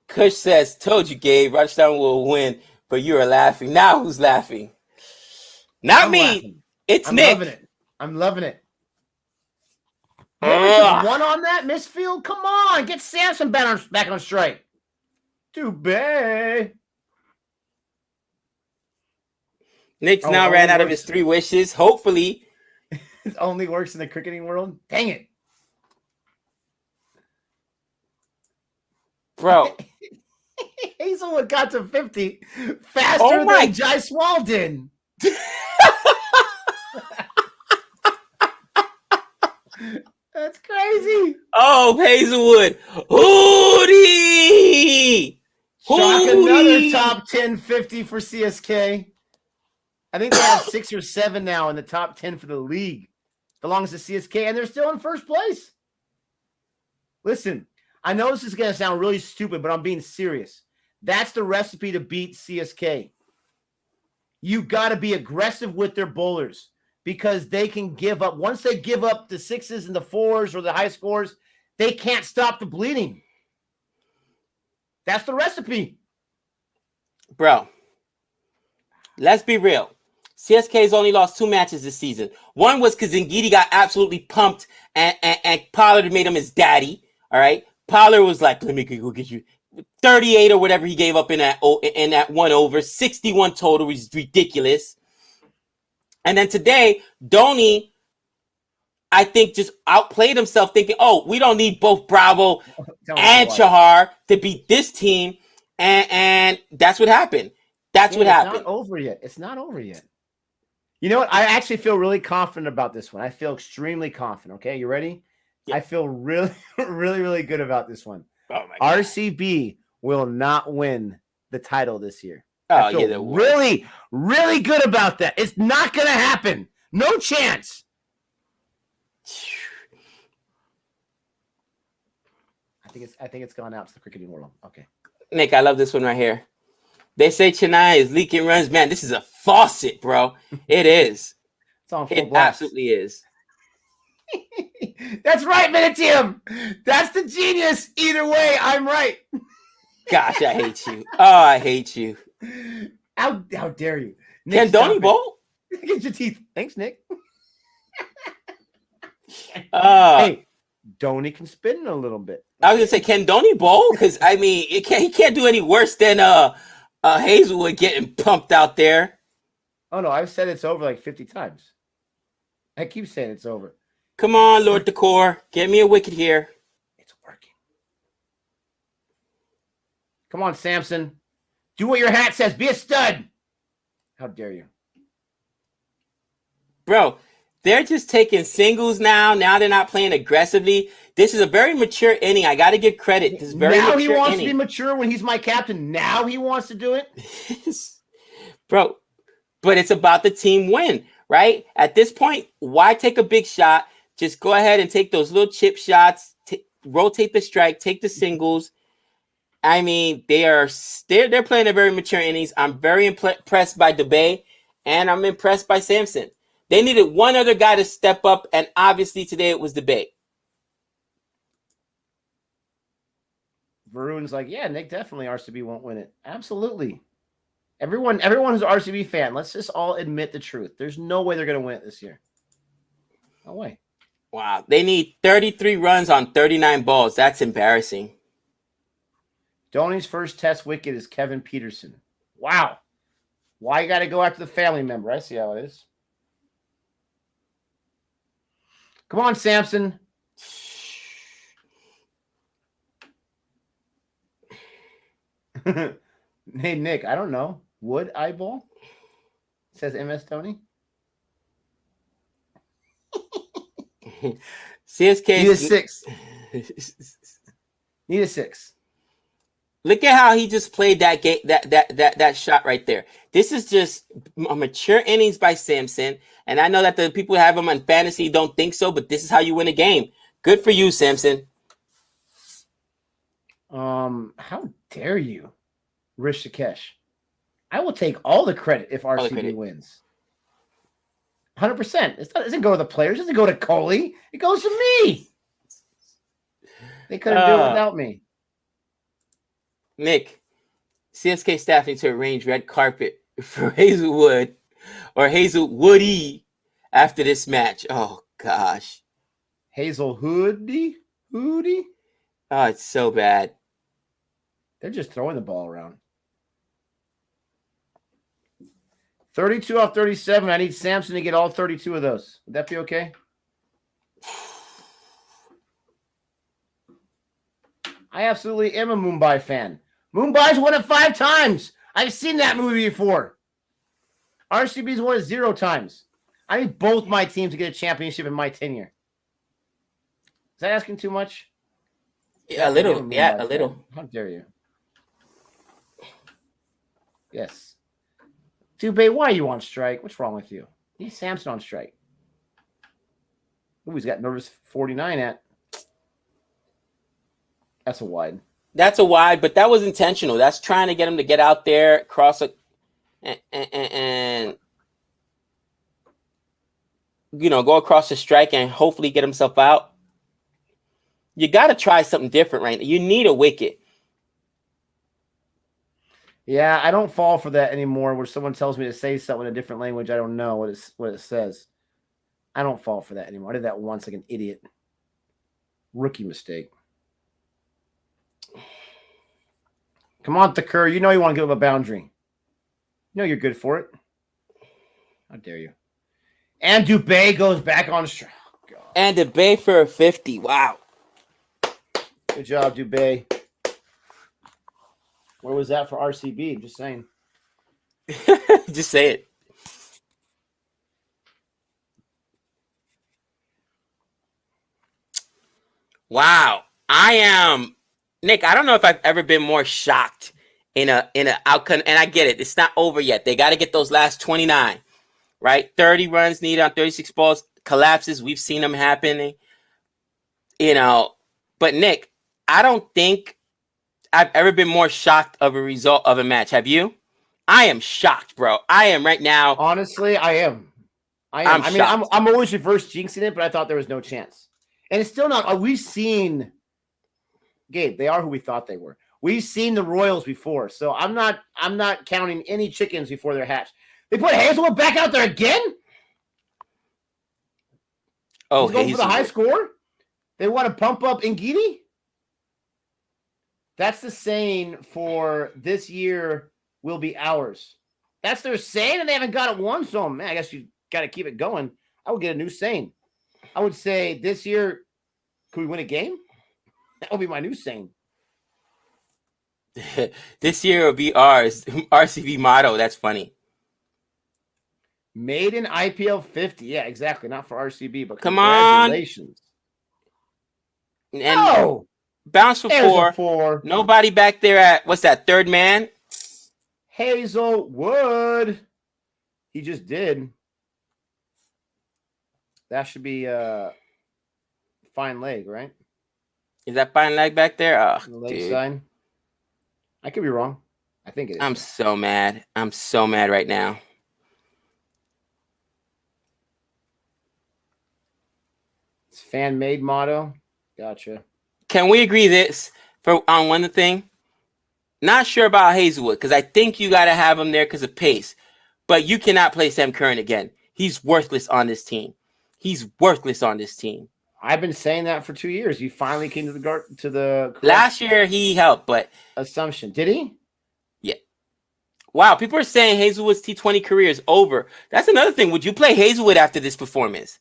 Kush says, "Told you, Gabe. Rushdown will win, but you are laughing. Now who's laughing? Not me. Laughing. It's I'm Nick. loving it. I'm loving it. Just one on that misfield? Come on. Get Samson back on strike. Too bad. Nick's now ran out of his 3 wishes. Hopefully. It only works in the cricketing world. Dang it. Bro. Hazelwood got to 50 faster than Jaiswal did. That's crazy. Oh, Hazelwood. Hootie! Shock another top 10 50 for CSK. I think they have 6 or 7 now in the top 10 for the league. Belongs to CSK, and they're still in first place. Listen, I know this is going to sound really stupid, but I'm being serious. That's the recipe to beat CSK. You got to be aggressive with their bowlers because they can give up. Once they give up the 6s and the 4s or the high scores, they can't stop the bleeding. That's the recipe. Bro, let's be real. CSK's only lost 2 matches this season. One was because Ngidi got absolutely pumped and Pollard made him his daddy. All right. Pollard was like, let me go get you 38 or whatever he gave up in that 1 over, 61 total, which is ridiculous. And then today, Dhoni, I think, just outplayed himself thinking, oh, we don't need both Bravo and Chahar to beat this team. And that's what happened. That's what happened. It's not over yet. It's not over yet. You know what? I actually feel really confident about this one. I feel extremely confident. Okay, you ready? Yeah. I feel really, really, really good about this one. Oh my God. RCB will not win the title this year. I feel really, really good about that. It's not going to happen. No chance. I think it's gone out to the cricketing world. Okay. Nick, I love this one right here. They say Chennai is leaking runs. Man, this is a faucet, bro. It is. It's on full It blast. absolutely is. That's right, Minitium. That's the genius. Either way, I'm right. Gosh, I hate you. Oh, I hate you. How dare you? Nick, can Dhoni bowl? Get your teeth. Thanks, Nick. Hey, Dhoni can spin a little bit. I was gonna say, can Dhoni bowl? Because I mean, he can't do any worse than Hazelwood getting pumped out there. Oh no, I've said it's over like 50 times. I keep saying it's over. Come on, Lord Decor, get me a wicket here. It's working. Come on, Samson. Do what your hat says. Be a stud. How dare you? Bro, they're just taking singles now. Now they're not playing aggressively. This is a very mature inning. I got to give credit. This is very now mature he wants inning. to be mature when he's my captain. Now he wants to do it. Bro, but it's about the team win, right? At this point, why take a big shot? Just go ahead and take those little chip shots, rotate the strike, take the singles. I mean, they're playing a very mature innings. I'm very impressed by Gabe, and I'm impressed by Samson. They needed one other guy to step up, and obviously today it was Gabe. Varun's like, yeah, Nick, definitely RCB won't win it. Absolutely. Everyone who's an RCB fan, let's just all admit the truth. There's no way they're going to win it this year. No way. Wow. They need 33 runs on 39 balls. That's embarrassing. Dhoni's first test wicket is Kevin Peterson. Wow. Why you got to go after the family member? I see how it is. Come on, Samson. Hey, Nick, I don't know. Wood eyeball? Says MS Tony. CSK need a 6. Need a 6. Look at how he just played that game, that shot right there. This is just a mature innings by Samson. And I know that the people who have him on fantasy don't think so, but this is how you win a game. Good for you, Samson. How dare you, Rishikesh? I will take all the credit if RCB wins. 100%. It doesn't go to the players. It doesn't go to Kohli. It goes to me. They couldn't do it without me. Nick, CSK staff need to arrange red carpet for Hazelwood or Hazelwoody after this match. Oh gosh. Hazel Hoodie. Oh, it's so bad. They're just throwing the ball around. 32 off 37. I need Samson to get all 32 of those. Would that be okay? I absolutely am a Mumbai fan. Mumbai's won it 5 times. I've seen that movie before. RCB's won it 0 times. I need both my teams to get a championship in my tenure. Is that asking too much? Yeah, a little. Yeah, a little. How dare you? Yes. Dubé, why are you on strike? What's wrong with you? He's Samson on strike. Ooh, he's got nervous 49 at. That's a wide. That's a wide, but that was intentional. That's trying to get him to get out there, cross a, and go across the strike and hopefully get himself out. You got to try something different, right? You need a wicket. Yeah, I don't fall for that anymore where someone tells me to say something in a different language. I don't know what it says. I don't fall for that anymore. I did that once like an idiot. Rookie mistake. Come on, Thakur. You know you want to give up a boundary. You know you're good for it. How dare you? And Dubé goes back on strike. Oh, and Dubé for a 50. Wow. Good job, Dubé. Where was that for RCB? Just saying. Just say it. Wow. I am Nick. I don't know if I've ever been more shocked in a outcome. And I get it. It's not over yet. They got to get those last 29, right? 30 runs needed on 36 balls. Collapses. We've seen them happening. But Nick, I don't think I've ever been more shocked of a result of a match. Have you? I am shocked, bro. I am right now. Honestly, I am. I'm always reverse jinxing it, but I thought there was no chance. And it's still not. We've seen, Gabe, they are who we thought they were. We've seen the Royals before, so I'm not counting any chickens before they're hatched. They put Hazelwood back out there again? Oh, he's going for the high score? They want to pump up Ngidi? That's the saying for this year will be ours. That's their saying, and they haven't got it once. So, man, I guess you got to keep it going. I would get a new saying. I would say this year, could we win a game? That would be my new saying. This year will be ours. RCB motto. That's funny. Made in IPL 50. Yeah, exactly. Not for RCB, but come congratulations. On. And no! Bounce for 4. Nobody back there at, what's that, third man? Hazelwood. He just did. That should be fine leg, right? Is that fine leg back there? Oh, leg side. I could be wrong. I think it is. I'm so mad. I'm so mad right now. It's fan-made motto. Gotcha. Can we agree on one thing? Not sure about Hazelwood because I think you got to have him there because of pace. But you cannot play Sam Curran again. He's worthless on this team. I've been saying that for 2 years. You finally came to the last year he helped, but assumption. Did he? Yeah. Wow, people are saying Hazelwood's T20 career is over. That's another thing. Would you play Hazelwood after this performance?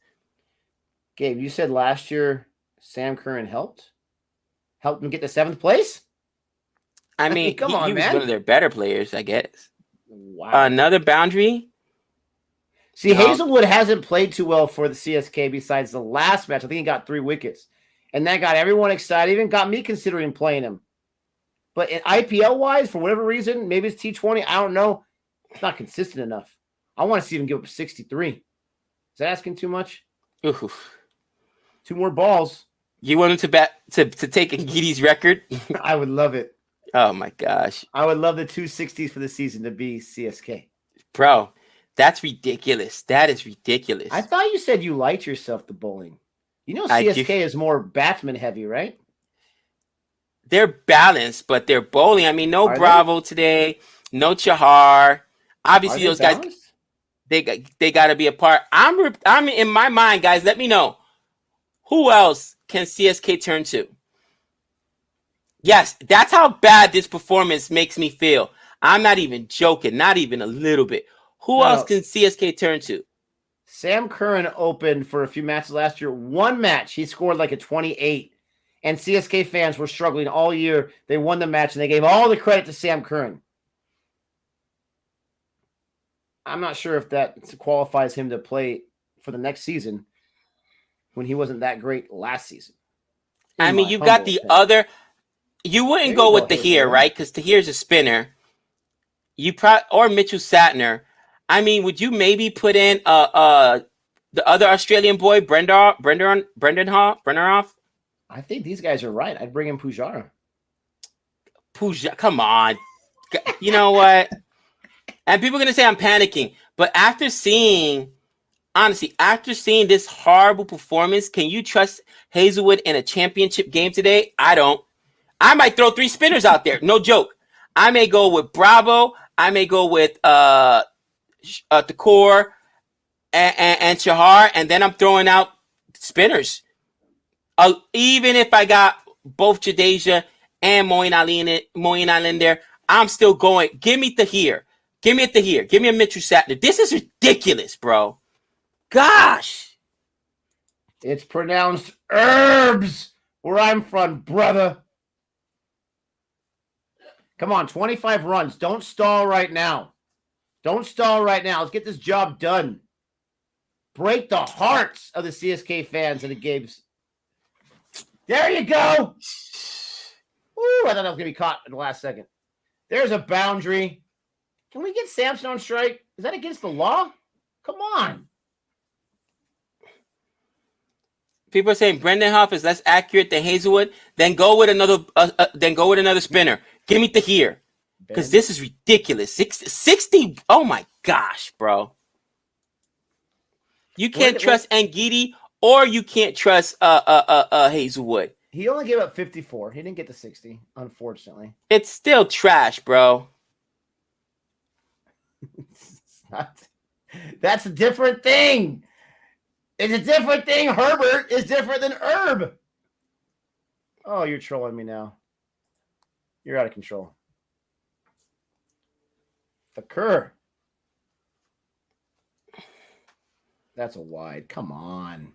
Gabe, you said last year Sam Curran helped him get to 7th place? I mean, he was one of their better players, I guess. Wow. Another boundary. See, Hazelwood hasn't played too well for the CSK besides the last match. I think he got 3 wickets. And that got everyone excited, even got me considering playing him. But in IPL-wise, for whatever reason, maybe it's T20, I don't know. It's not consistent enough. I want to see him give up 63. Is that asking too much? Oof. 2 more balls. You want him to take Ngidi's record? I would love it. Oh, my gosh. I would love the 260s for the season to be CSK. Bro, that's ridiculous. That is ridiculous. I thought you said you liked yourself the bowling. You know CSK is more batsman heavy, right? They're balanced, but they're bowling. I mean, no Bravo today, no Chahar. Obviously, those guys. They got to be a part. I'm in my mind, guys. Let me know who else can CSK turn to. Yes, that's how bad this performance makes me feel. I'm not even joking, not even a little bit. Who else can CSK turn to? Sam Curran opened for a few matches last year. One match, he scored like a 28. And CSK fans were struggling all year. They won the match, and they gave all the credit to Sam Curran. I'm not sure if that qualifies him to play for the next season when he wasn't that great last season. I mean, you got the other. You wouldn't go with Tahir, right? Because Tahir's a spinner. You or Mitchell Satner. I mean, would you maybe put in the other Australian boy, Brendan Hoff? I think these guys are right. I'd bring in Pujara. Come on. You know what? And people are going to say I'm panicking. But after seeing this horrible performance, can you trust Hazelwood in a championship game today? I don't. I might throw 3 spinners out there. No joke. I may go with Bravo. I may go with Thakur and Chahar. And then I'm throwing out spinners. Even if I got both Jadeja and Moeen Ali in there, I'm still going. Give me Tahir. Give me a Tahir. Give me a Mitchell Satner. This is ridiculous, bro. Gosh. It's pronounced herbs where I'm from, brother. Come on, 25 runs. Don't stall right now. Let's get this job done. Break the hearts of the CSK fans and the Gabes. There you go. Woo, I thought that was going to be caught in the last second. There's a boundary. Can we get Samson on strike? Is that against the law? Come on. People are saying Brendan Hoff is less accurate than Hazelwood. Then go with another spinner. Give me Tahir. Because this is ridiculous. 60. Oh my gosh, bro. You can't trust Angidi or you can't trust Hazelwood. He only gave up 54. He didn't get to 60, unfortunately. It's still trash, bro. That's a different thing. It's a different thing. Herbert is different than Herb. Oh, you're trolling me now. You're out of control. Thakur. That's a wide. Come on.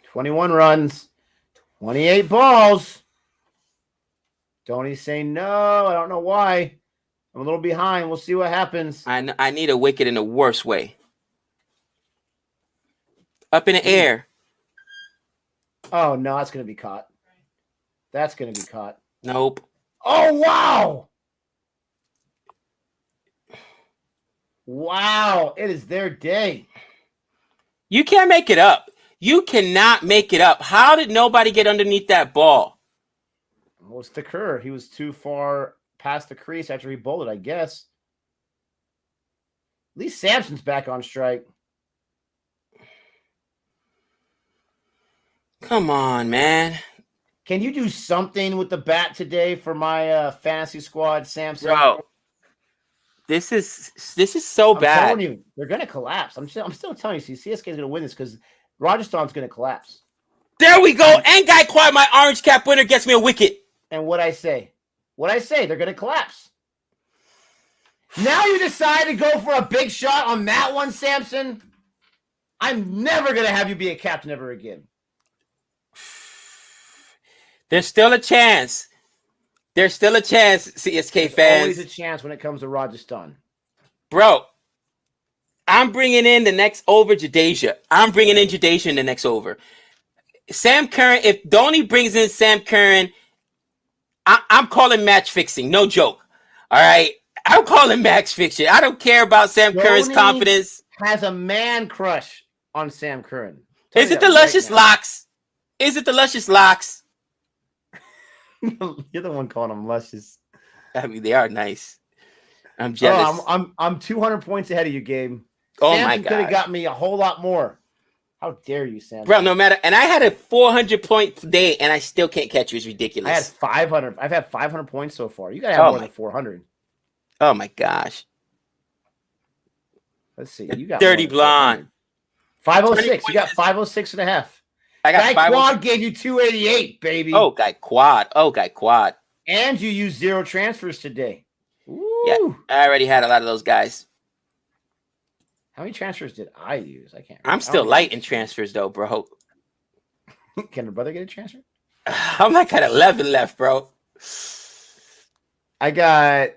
21 runs. 28 balls. Tony's saying no. I don't know why. I'm a little behind. We'll see what happens. I need a wicket in the worst way. Up in the air. Oh, no. That's going to be caught. Nope. Oh, wow. Wow. It is their day. You can't make it up. You cannot make it up. How did nobody get underneath that ball? Well, it's Thakur. He was too far past the crease after he bowled it, I guess. At least Samson's back on strike. Come on, man. Can you do something with the bat today for my fantasy squad, Samson? Bro, this is so bad. I'm telling you, they're going to collapse. I'm still telling you, CSK is going to win this because Rajasthan's going to collapse. There we go. And Gaikwad, my orange cap winner, gets me a wicket. And what I say, they're going to collapse. Now you decide to go for a big shot on that one, Samson. I'm never going to have you be a captain ever again. There's still a chance. CSK fans. There's always a chance when it comes to Rajasthan. Bro, I'm bringing in the next over Jadeja. I'm bringing in Jadeja in the next over. Sam Curran, if Dhoni brings in Sam Curran, I'm calling match fixing. No joke. All right? I'm calling match fixing. I don't care about Sam Curran's confidence. Has a man crush on Sam Curran. Is it the luscious locks? You're the one calling them luscious. I mean, they are nice. I'm jealous. Oh, I'm 200 points ahead of you, Gabe. Oh Samson my God! Could have got me a whole lot more. How dare you, Sam? Bro, no matter. And I had a 400-point day, and I still can't catch you. It's ridiculous. I had 500. I've had 500 points so far. You gotta have more than 400. Oh my gosh! Let's see. You got Dirty blonde. 506. You got 506 and a half. I got Guy Quad gave you 288, baby. Oh, Guy Quad. And you used 0 transfers today. Ooh. Yeah, I already had a lot of those guys. How many transfers did I use? I can't remember. I'm still light in transfers, though, bro. Can a brother get a transfer? I'm like at 11 left, bro. I got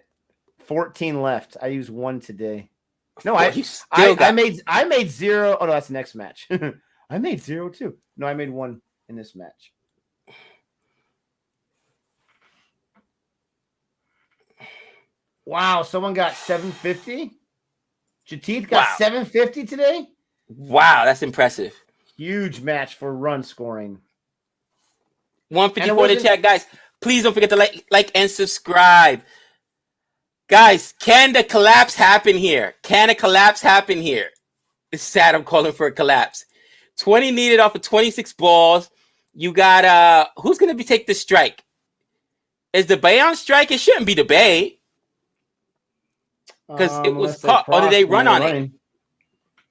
14 left. I used 1 today. No, I made 0. Oh no, that's the next match. I made 0 too. No, I made 1 in this match. Wow, someone got 750. Jateeth got 750 today. Wow, that's impressive. Huge match for run scoring. 154 in the chat, guys. Please don't forget to like and subscribe. Guys, can the collapse happen here? Can a collapse happen here? It's sad I'm calling for a collapse. 20 needed off of 26 balls. You got who's gonna take the strike? Is the Bay on strike? It shouldn't be the Bay. Because it was caught. Or did they run on it?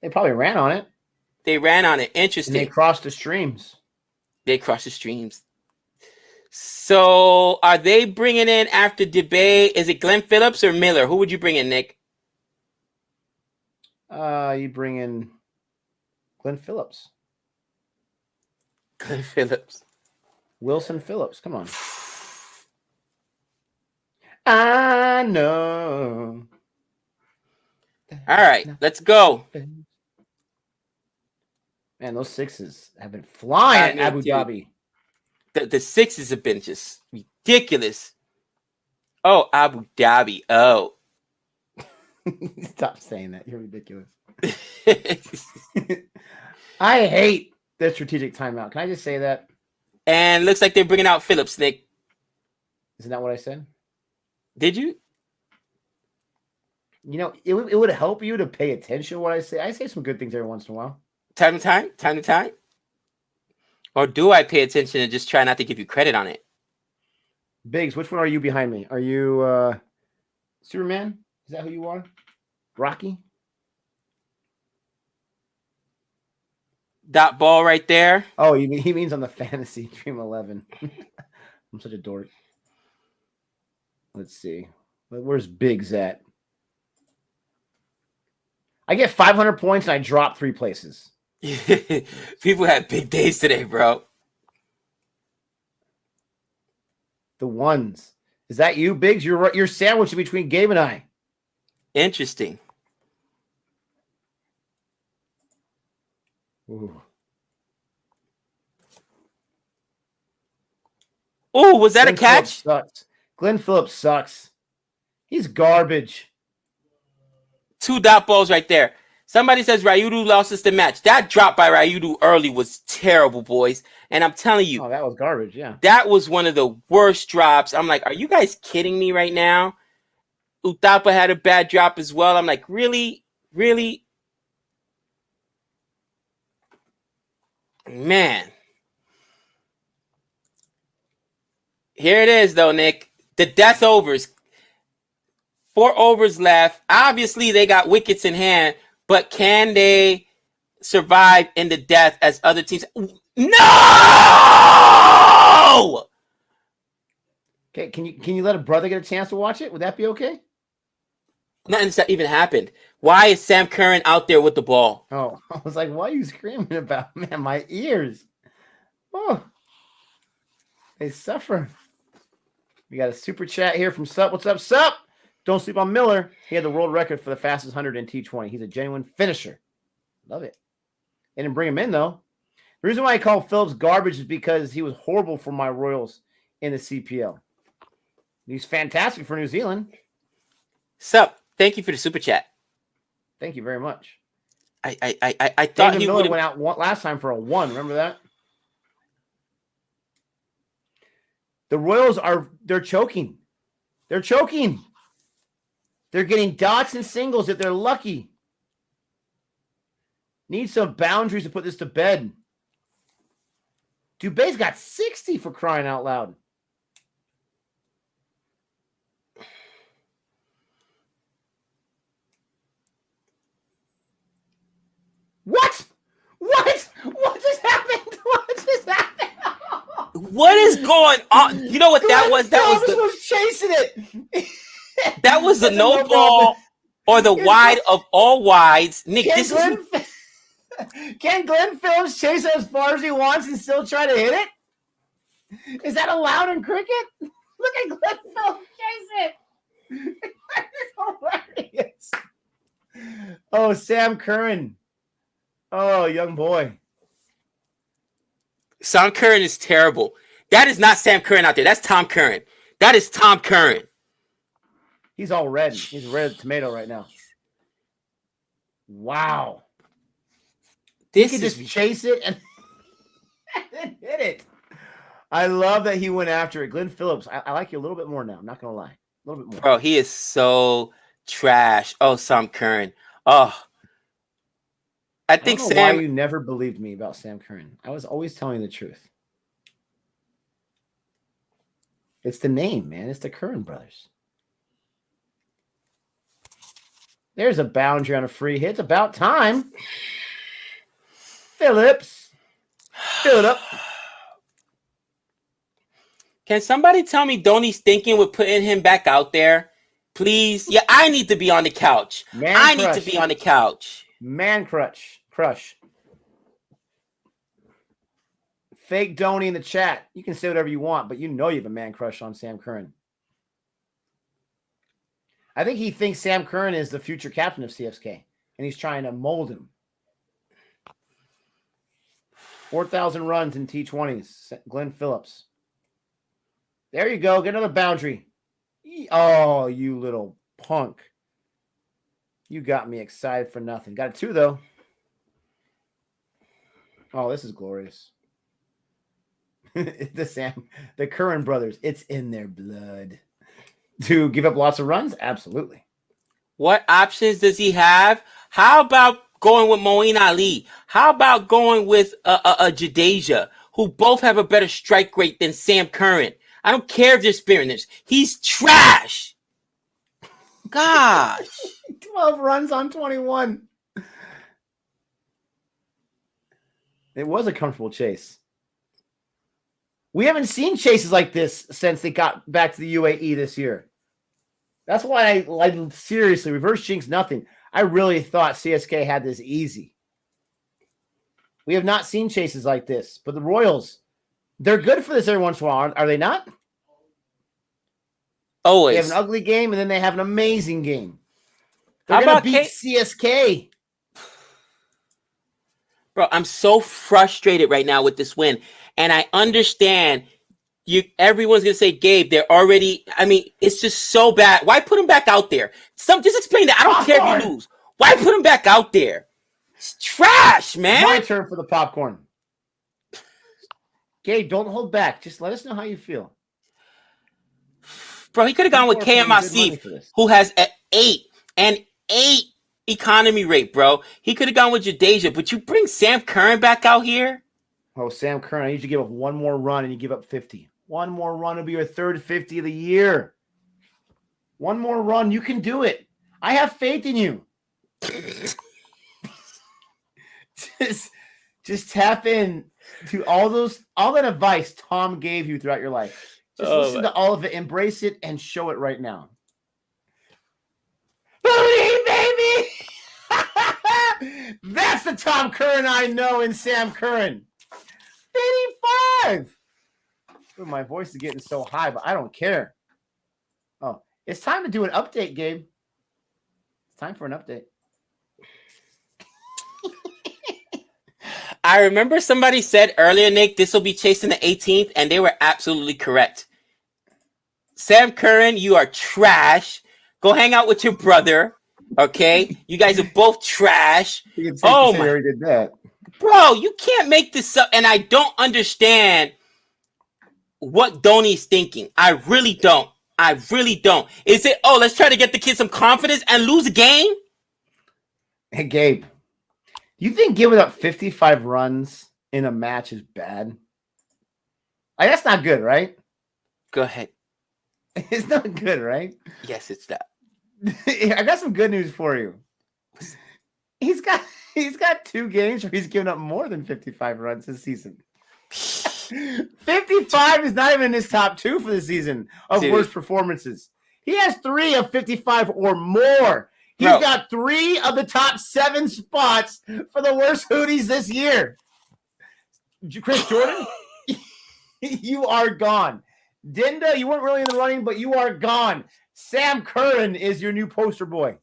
They probably ran on it. They ran on it. Interesting. And they crossed the streams. So are they bringing in after debate? Is it Glenn Phillips or Miller? Who would you bring in, Nick? You bring in Glenn Phillips. Wilson Phillips. Come on. I know. All right, let's go. Man, those 6s have been flying at Abu Dhabi. The 6s have been just ridiculous. Oh, Abu Dhabi. Oh. Stop saying that. You're ridiculous. I hate the strategic timeout. Can I just say that? And looks like they're bringing out Phillips, Nick. Isn't that what I said? Did you? You know, it would help you to pay attention to what I say. I say some good things every once in a while. Time to time. Or do I pay attention and just try not to give you credit on it? Biggs, which one are you behind me? Are you Superman? Is that who you are? Rocky? That ball right there. Oh, he means on the fantasy Dream 11. I'm such a dork. Let's see. Where's Biggs at? I get 500 points and I drop 3 places. People had big days today, bro. The ones. Is that you, Biggs? You're sandwiched between Gabe and I. Interesting. Ooh. Oh, was that a catch? Glenn Phillips sucks. He's garbage. 2 dot balls right there. Somebody says Ryudu lost us the match. That drop by Ryudu early was terrible, boys. And I'm telling you. Oh, that was garbage, yeah. That was one of the worst drops. I'm like, are you guys kidding me right now? Uthapa had a bad drop as well. I'm like, really? Really? Man. Here it is, though, Nick. The death overs. 4 overs left. Obviously, they got wickets in hand, but can they survive in the death as other teams? No! Okay, can you let a brother get a chance to watch it? Would that be okay? Nothing's even happened. Why is Sam Curran out there with the ball? Oh, I was like, why are you screaming about, man, my ears? Oh, they suffer. We got a super chat here from Sup. What's up, Sup? Don't sleep on Miller. He had the world record for the fastest 100 in T20. He's a genuine finisher. Love it. They didn't bring him in, though. The reason why I call Phillips garbage is because he was horrible for my Royals in the CPL. He's fantastic for New Zealand. Sup? Thank you for the super chat. Thank you very much. I thought David Miller went out last time for a 1. Remember that? The Royals they're choking. They're choking. They're getting dots and singles if they're lucky. Need some boundaries to put this to bed. Dubé's got 60 for crying out loud. What is going on? You know what that was? That was chasing it. That was the no ball or the wide of all wides. Nick, can Glenn Phillips chase it as far as he wants and still try to hit it? Is that allowed in cricket? Look at Glenn Phillips chase it. It's hilarious. Oh, Sam Curran. Oh, young boy. Sam Curran is terrible. That is not Sam Curran out there. That's Tom Curran. That is Tom Curran. He's all red. He's red tomato right now. Wow. He could just chase it and hit it. I love that he went after it. Glenn Phillips, I like you a little bit more now. I'm not going to lie. A little bit more. Bro, he is so trash. Oh, Sam Curran. Oh. I think don't know why you never believed me about Sam Curran. I was always telling you the truth. It's the name, man. It's the Curran brothers. There's a boundary on a free hit. It's about time. Phillips. Fill it up. Can somebody tell me Dhoni's thinking with putting him back out there? Please. Yeah, I need to be on the couch. I need to be on the couch. Man crush. Fake Dhoni in the chat. You can say whatever you want, but you know you have a man crush on Sam Curran. I think he thinks Sam Curran is the future captain of CSK, and he's trying to mold him. 4,000 runs in T20s. Glenn Phillips. There you go. Get another boundary. Oh, you little punk. You got me excited for nothing. Got a 2, though. Oh, this is glorious. The Curran brothers, it's in their blood. To give up lots of runs? Absolutely. What options does he have? How about going with Moeen Ali? How about going with Jadeja, who both have a better strike rate than Sam Curran? I don't care if they're spinners. He's trash. Gosh. 12 runs on 21. It was a comfortable chase. We haven't seen chases like this since they got back to the UAE this year. That's why I seriously, reverse jinx nothing. I really thought CSK had this easy. We have not seen chases like this, but the Royals, they're good for this every once in a while, are they not? Always. They have an ugly game, and then they have an amazing game. They're going to beat CSK. Bro, I'm so frustrated right now with this win. And I understand everyone's going to say, Gabe, they're already, it's just so bad. Why put him back out there? Just explain that. I don't care if you lose. Why put him back out there? It's trash, man. My turn for the popcorn. Gabe, don't hold back. Just let us know how you feel. Bro, he could have gone with KM Asif, who has an 8 economy rate, bro. He could have gone with Jadeja, but you bring Sam Curran back out here? Oh, Sam Curran, I need you to give up one more run and you give up 50. One more run will be your third 50 of the year. One more run, you can do it. I have faith in you. just tap in to all that advice Tom gave you throughout your life. Just listen to all of it, embrace it, and show it right now. Booty, baby! That's the Tom Curran I know in Sam Curran. 85! Ooh, my voice is getting so high, but I don't care. Oh, it's time to do an update, Gabe. It's time for an update. I remember somebody said earlier, Nick, this will be chasing the 18th, and they were absolutely correct. Sam Curran, you are trash. Go hang out with your brother, okay? You guys are both trash. Oh, my. Did that. Bro, you can't make this up, and I don't understand what Dhoni's thinking. I really don't. Is it, let's try to get the kid some confidence and lose a game? Hey, Gabe. You think giving up 55 runs in a match is bad? That's not good, right? Go ahead. It's not good, right? Yes, it's that. I got some good news for you. He's got 2 games where he's given up more than 55 runs this season. 55 is not even in his top 2 for the season of worst performances. He has 3 of 55 or more. He's got 3 of the top 7 spots for the worst hoodies this year. Chris Jordan, you are gone. Dinda, you weren't really in the running, but you are gone. Sam Curran is your new poster boy.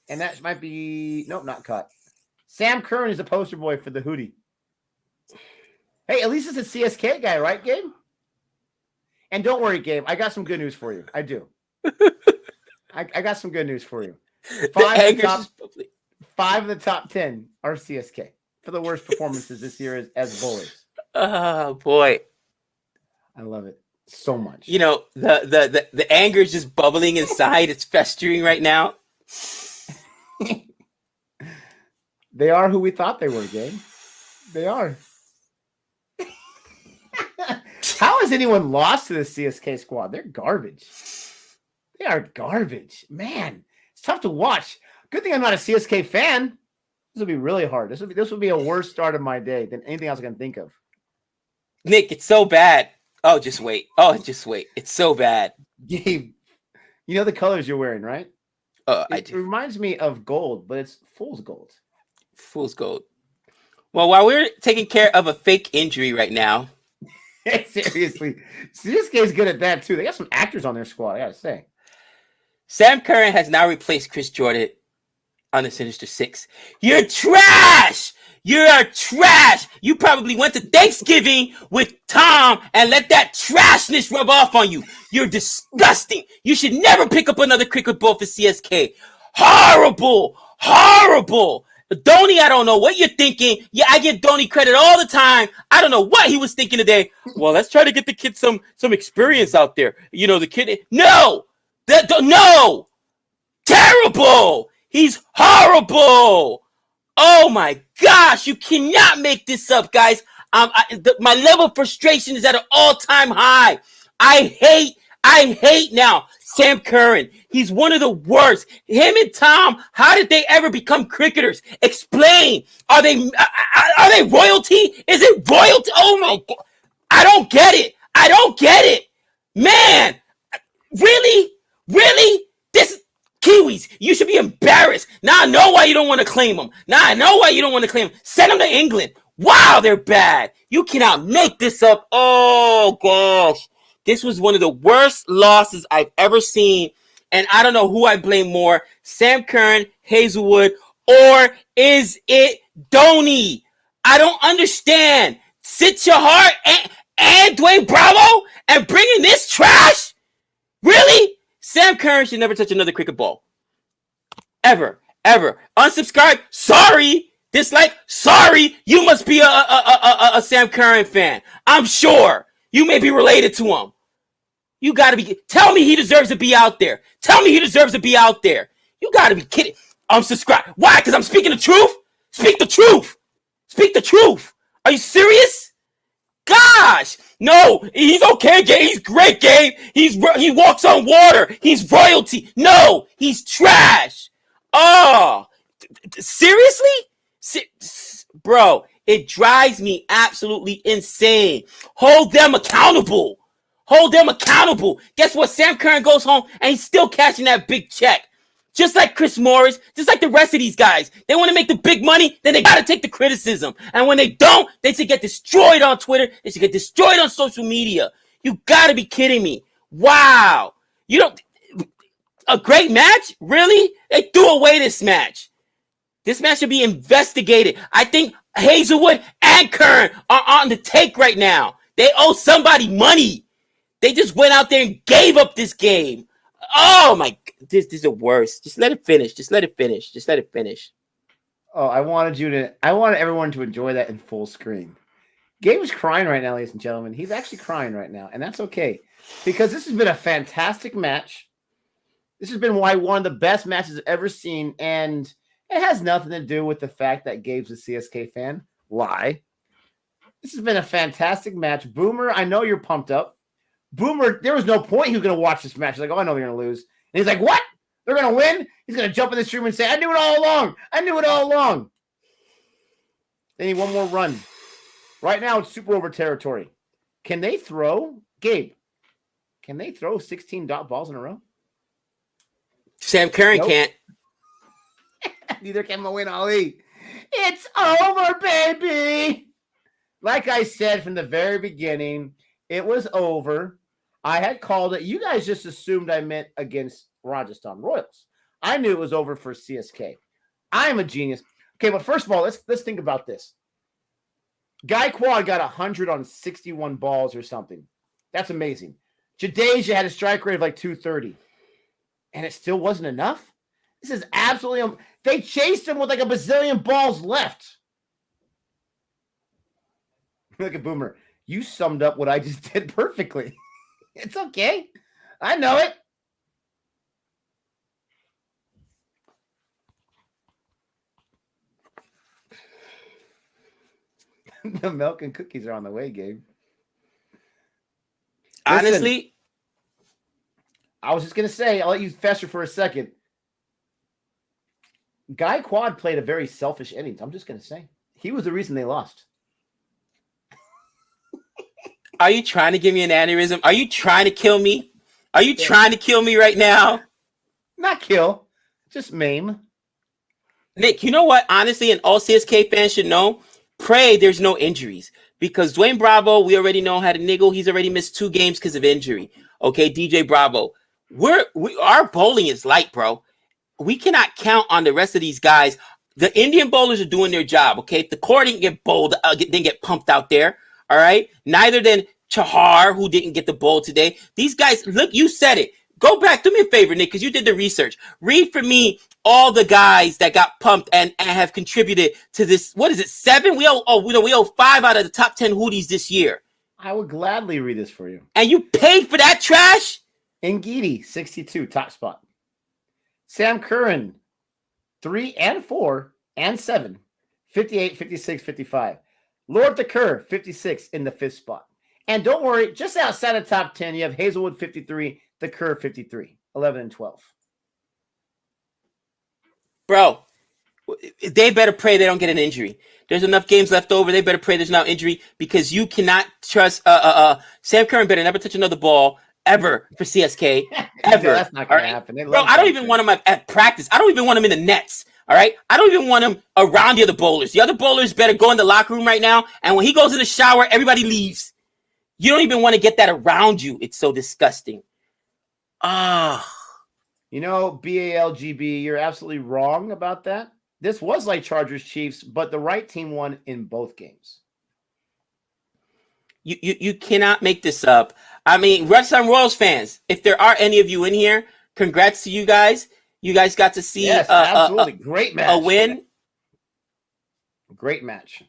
And that might be... Nope, not cut. Sam Curran is a poster boy for the hoodie. Hey, at least it's a CSK guy, right, Gabe? And don't worry, Gabe. I got some good news for you. I do. I got some good news for you. 5 of the top 10 are CSK for the worst performances this year as bowlers. Oh, boy. I love it so much. You know, the anger is just bubbling inside. It's festering right now. They are who we thought they were, Gabe. They are. How has anyone lost to the CSK squad? They're garbage. They are garbage. Man, it's tough to watch. Good thing I'm not a CSK fan. This will be really hard. This will be a worse start of my day than anything else I can think of. Nick, it's so bad. Oh, just wait. It's so bad. Gabe, you know the colors you're wearing, right? I do. It reminds me of gold, but it's fool's gold. Fool's gold. Well, while we're taking care of a fake injury right now. Seriously, CSK is good at that too. They got some actors on their squad, I gotta say. Sam Curran has now replaced Chris Jordan on the Sinister Six. You're trash! You're trash! You probably went to Thanksgiving with Tom and let that trashness rub off on you. You're disgusting. You should never pick up another cricket ball for CSK. Horrible! Horrible! Dhoni, I don't know what you're thinking. Yeah, I give Dhoni credit all the time. I don't know what he was thinking today. Well, let's try to get the kid some experience out there. You know, the kid... No! No! Terrible! He's horrible! Oh my gosh, you cannot make this up, guys. My level of frustration is at an all-time high. I hate now Sam Curran. He's one of the worst. Him and Tom, how did they ever become cricketers? Explain. Are they royalty? Is it royalty? Oh my God. I don't get it. Man, really? This Kiwis, you should be embarrassed. Now I know why you don't want to claim them. Send them to England. Wow, they're bad. You cannot make this up. Oh, gosh. This was one of the worst losses I've ever seen. And I don't know who I blame more, Sam Curran, Hazelwood, or is it Dhoni? I don't understand. Sit your heart and Dwayne Bravo and bring in this trash? Really? Sam Curran should never touch another cricket ball. Ever. Unsubscribe? Sorry. Dislike? Sorry. You must be a Sam Curran fan. I'm sure. You may be related to him. You gotta be... Tell me he deserves to be out there. You gotta be kidding. Unsubscribe. Why? Because I'm speaking the truth? Speak the truth. Are you serious? Gosh, no, he's okay, Gabe. He's great, Gabe. He walks on water. He's royalty. No, he's trash. Oh, seriously? Bro, it drives me absolutely insane. Hold them accountable. Guess what? Sam Curran goes home and he's still cashing that big check. Just like Chris Morris, just like the rest of these guys. They want to make the big money, then they got to take the criticism. And when they don't, they should get destroyed on Twitter. They should get destroyed on social media. You got to be kidding me. Wow. A great match? Really? They threw away this match. This match should be investigated. I think Hazelwood and Curran are on the take right now. They owe somebody money. They just went out there and gave up this game. Oh my! This is the worst. Just let it finish. Oh, I wanted everyone to enjoy that in full screen. Gabe is crying right now, ladies and gentlemen. He's actually crying right now, and that's okay because this has been a fantastic match. This has been one of the best matches I've ever seen, and it has nothing to do with the fact that Gabe's a CSK fan. Lie. This has been a fantastic match. Boomer, I know you're pumped up. Boomer, there was no point he was going to watch this match. He's like, oh, I know they're going to lose. And he's like, what? They're going to win? He's going to jump in the stream and say, I knew it all along. They need one more run. Right now, it's super over territory. Can they throw, Gabe? Can they throw 16 dot balls in a row? Sam Curran can't. Neither can Moeen Ali. It's over, baby. Like I said from the very beginning, it was over. I had called it. You guys just assumed I meant against Rajasthan Royals. I knew it was over for CSK. I am a genius. Okay, but first of all, let's think about this. Gaikwad got 100 on 61 balls or something. That's amazing. Jadeja had a strike rate of like 230. And it still wasn't enough? This is absolutely... They chased him with like a bazillion balls left. Look at Boomer. You summed up what I just did perfectly. It's okay. I know it. The milk and cookies are on the way, Gabe. Honestly, listen, I was just going to say, I'll let you fester for a second. Gaikwad played a very selfish innings. I'm just going to say. He was the reason they lost. Are you trying to give me an aneurysm? Are you trying to kill me? Are you trying to kill me right now? Not kill, just maim. Nick, you know what? Honestly, and all CSK fans should know, pray there's no injuries. Because Dwayne Bravo, we already know had a niggle. He's already missed 2 games because of injury. Okay, DJ Bravo. Our bowling is light, bro. We cannot count on the rest of these guys. The Indian bowlers are doing their job, okay? The core didn't get bowled, didn't get pumped out there, all right? Neither did Chahar, who didn't get the bowl today. These guys, look, you said it. Go back, do me a favor, Nick, because you did the research. Read for me all the guys that got pumped and have contributed to this. What is it, 7? We owe 5 out of the top 10 Hooties this year. I would gladly read this for you. And you paid for that trash? Ngidi, 62, top spot. Sam Curran, 3 and 4 and 7, 58, 56, 55. Lord Kerr, 56 in the 5th spot. And don't worry, just outside the top 10, you have Hazelwood, 53, the Kerr, 53, 11 and 12. Bro, they better pray they don't get an injury. There's enough games left over. They better pray there's no injury because you cannot trust Sam Curran better never touch another ball ever for CSK. Ever. No, that's not going to happen. Bro, I don't even want him at practice. I don't even want him in the nets. All right? I don't even want him around the other bowlers. The other bowlers better go in the locker room right now. And when he goes in the shower, everybody leaves. You don't even want to get that around you. It's so disgusting. You know, BALGB, you're absolutely wrong about that. This was like Chargers Chiefs, but the right team won in both games. You cannot make this up. I mean, Red Sun Royals fans, if there are any of you in here, congrats to you guys. You guys got to see absolutely great match. A win. Great match.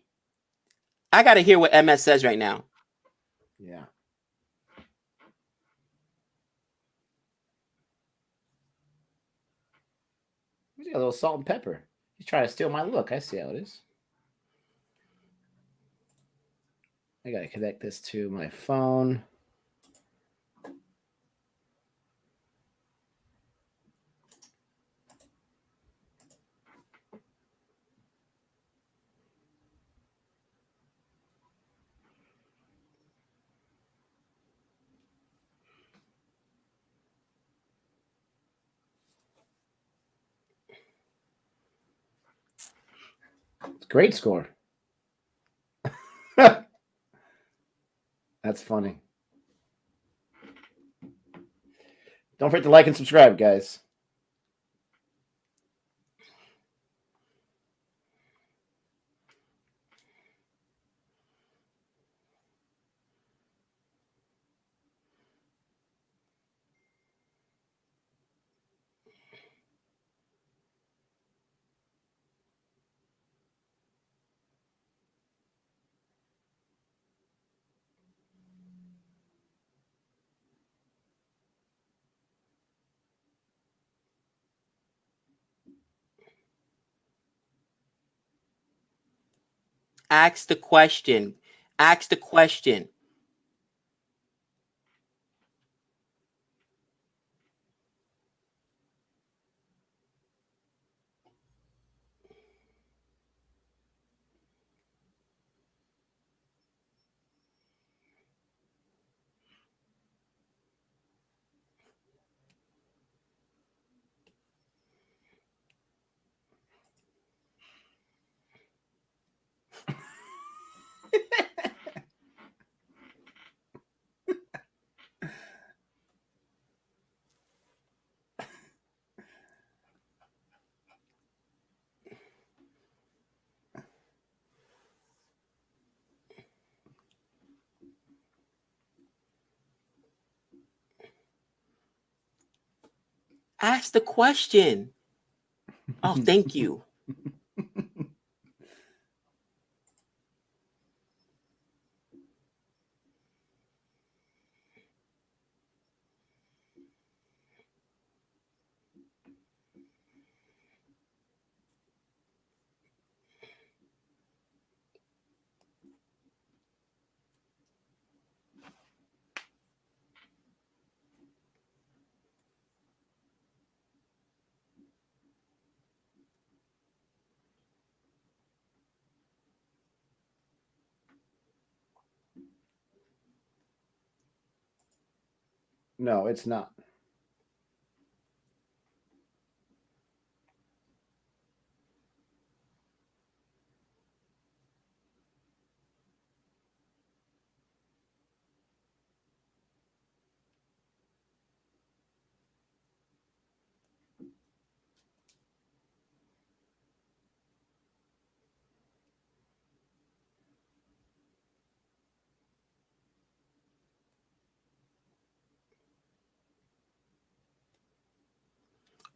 I got to hear what MS says right now. Yeah. He's got a little salt and pepper. He's trying to steal my look. I see how it is. I got to connect this to my phone. It's a great score. That's funny. Don't forget to like and subscribe, guys. Ask the question. Ask the question. ask the question. Oh, thank you. No, it's not.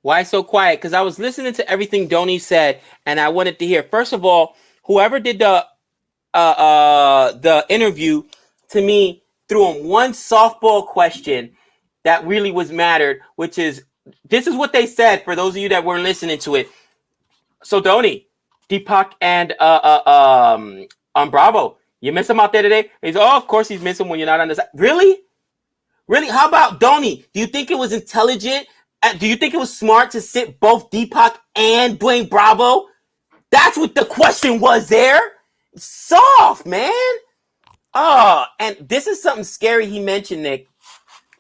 Why so quiet? Because I was listening to everything Donnie said, and I wanted to hear. First of all, whoever did the interview, to me, threw him one softball question that really was mattered, which is, this is what they said for those of you that weren't listening to it. So Donnie, Deepak, and Bravo, you miss him out there today? He's, oh, of course he's missing when you're not on the side. Really? Really? How about Donnie? Do you think it was intelligent? Do you think it was smart to sit both Deepak and Dwayne Bravo? That's what the question was there. Soft, man. Oh, and this is something scary he mentioned, Nick.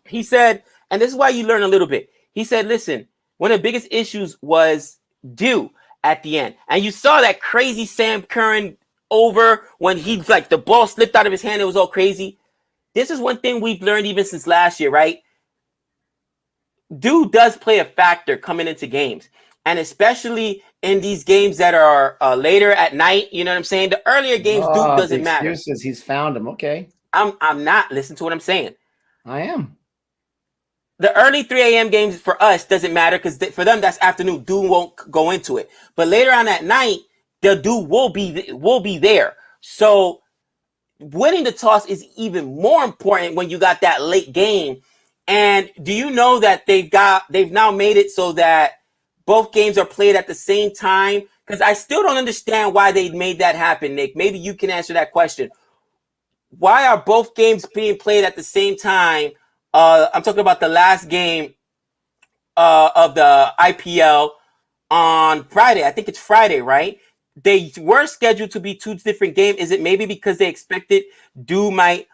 He said, and this is why you learn a little bit. He said, listen, one of the biggest issues was due at the end. And you saw that crazy Sam Curran over when he, like, the ball slipped out of his hand. It was all crazy. This is one thing we've learned even since last year, right? Dew does play a factor coming into games. And especially in these games that are later at night, you know what I'm saying? The earlier games, Dew doesn't matter. Excuses, he's found him. Okay. I'm not. Listen to what I'm saying. I am. The early 3 a.m. games for us doesn't matter because for them, that's afternoon. Dew won't go into it. But later on at night, the Dew will be there. So winning the toss is even more important when you got that late game. And do you know that they've now made it so that both games are played at the same time? Because I still don't understand why they made that happen, Nick. Maybe you can answer that question. Why are both games being played at the same time? I'm talking about the last game of the IPL on Friday. I think it's Friday, right? They were scheduled to be two different games. Is it maybe because they expected Dew might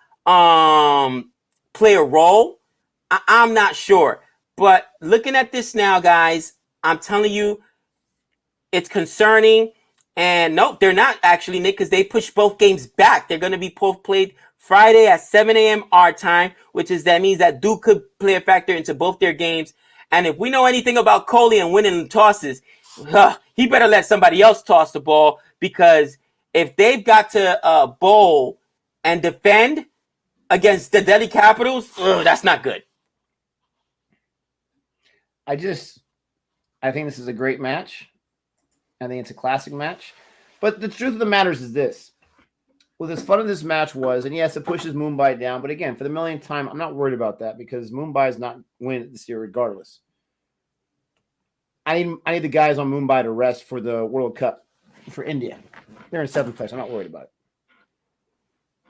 play a role? I'm not sure. But looking at this now, guys, I'm telling you, it's concerning. And nope, they're not actually, Nick, because they pushed both games back. They're going to be both played Friday at 7 a.m. our time, that means that Dew could play a factor into both their games. And if we know anything about Kohli and winning the tosses, he better let somebody else toss the ball, because if they've got to bowl and defend against the Delhi Capitals, that's not good. I think this is a great match. I think it's a classic match. But the truth of the matter is this. Well, as fun as this match was, and yes, it pushes Mumbai down. But again, for the millionth time, I'm not worried about that because Mumbai is not winning this year regardless. I need the guys on Mumbai to rest for the World Cup for India. They're in 7th place. I'm not worried about it.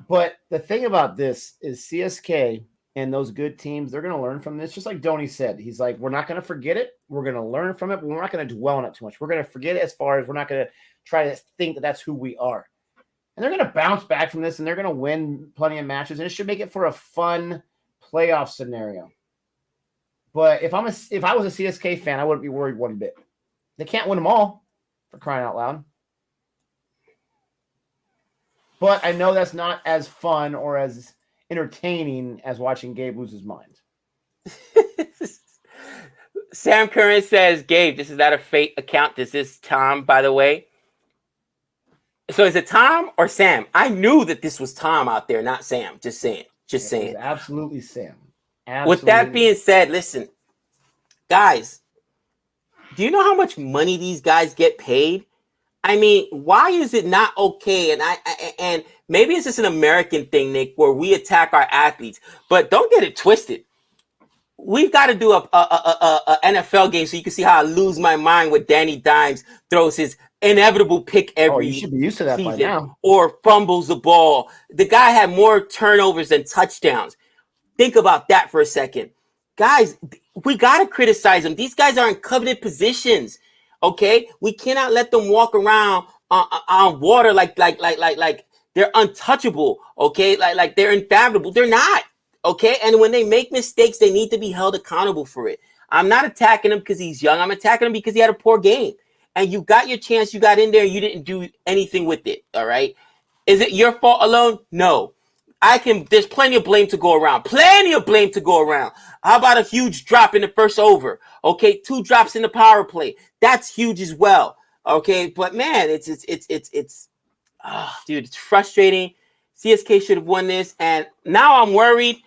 But the thing about this is CSK and those good teams, they're going to learn from this. Just like Donnie said, he's like, we're not going to forget it. We're going to learn from it, but we're not going to dwell on it too much. We're going to forget it as far as we're not going to try to think that that's who we are. And they're going to bounce back from this, and they're going to win plenty of matches, and it should make it for a fun playoff scenario. But if I was a CSK fan, I wouldn't be worried one bit. They can't win them all, for crying out loud. But I know that's not as fun or as entertaining as watching Gabe lose his mind. Sam Curran says, Gabe, this is not a fake account. This is Tom, by the way. So is it Tom or Sam? I knew that this was Tom out there, not Sam. Just saying. Saying. Absolutely Sam. Absolutely. With that being said, listen, guys, Do you know how much money these guys get paid? I mean, why is it not okay? And maybe it's just an American thing, Nick, where we attack our athletes. But don't get it twisted. We've got to do a NFL game so you can see how I lose my mind when Danny Dimes throws his inevitable pick Oh, you every should be used to that by season now. or fumbles the ball. The guy had more turnovers than touchdowns. Think about that for a second. Guys, we got to criticize them. These guys are in coveted positions. Okay? We cannot let them walk around on water like they're untouchable. Okay? Like they're infathomable. They're not. Okay? And when they make mistakes, they need to be held accountable for it. I'm not attacking him because he's young. I'm attacking him because he had a poor game. And you got your chance. You got in there. You didn't do anything with it. All right? Is it your fault alone? No. There's plenty of blame to go around. Plenty of blame to go around. How about a huge drop in the first over? Okay, 2 drops in the power play. That's huge as well. Okay, but man, it's dude, it's frustrating. CSK should have won this, and now I'm worried.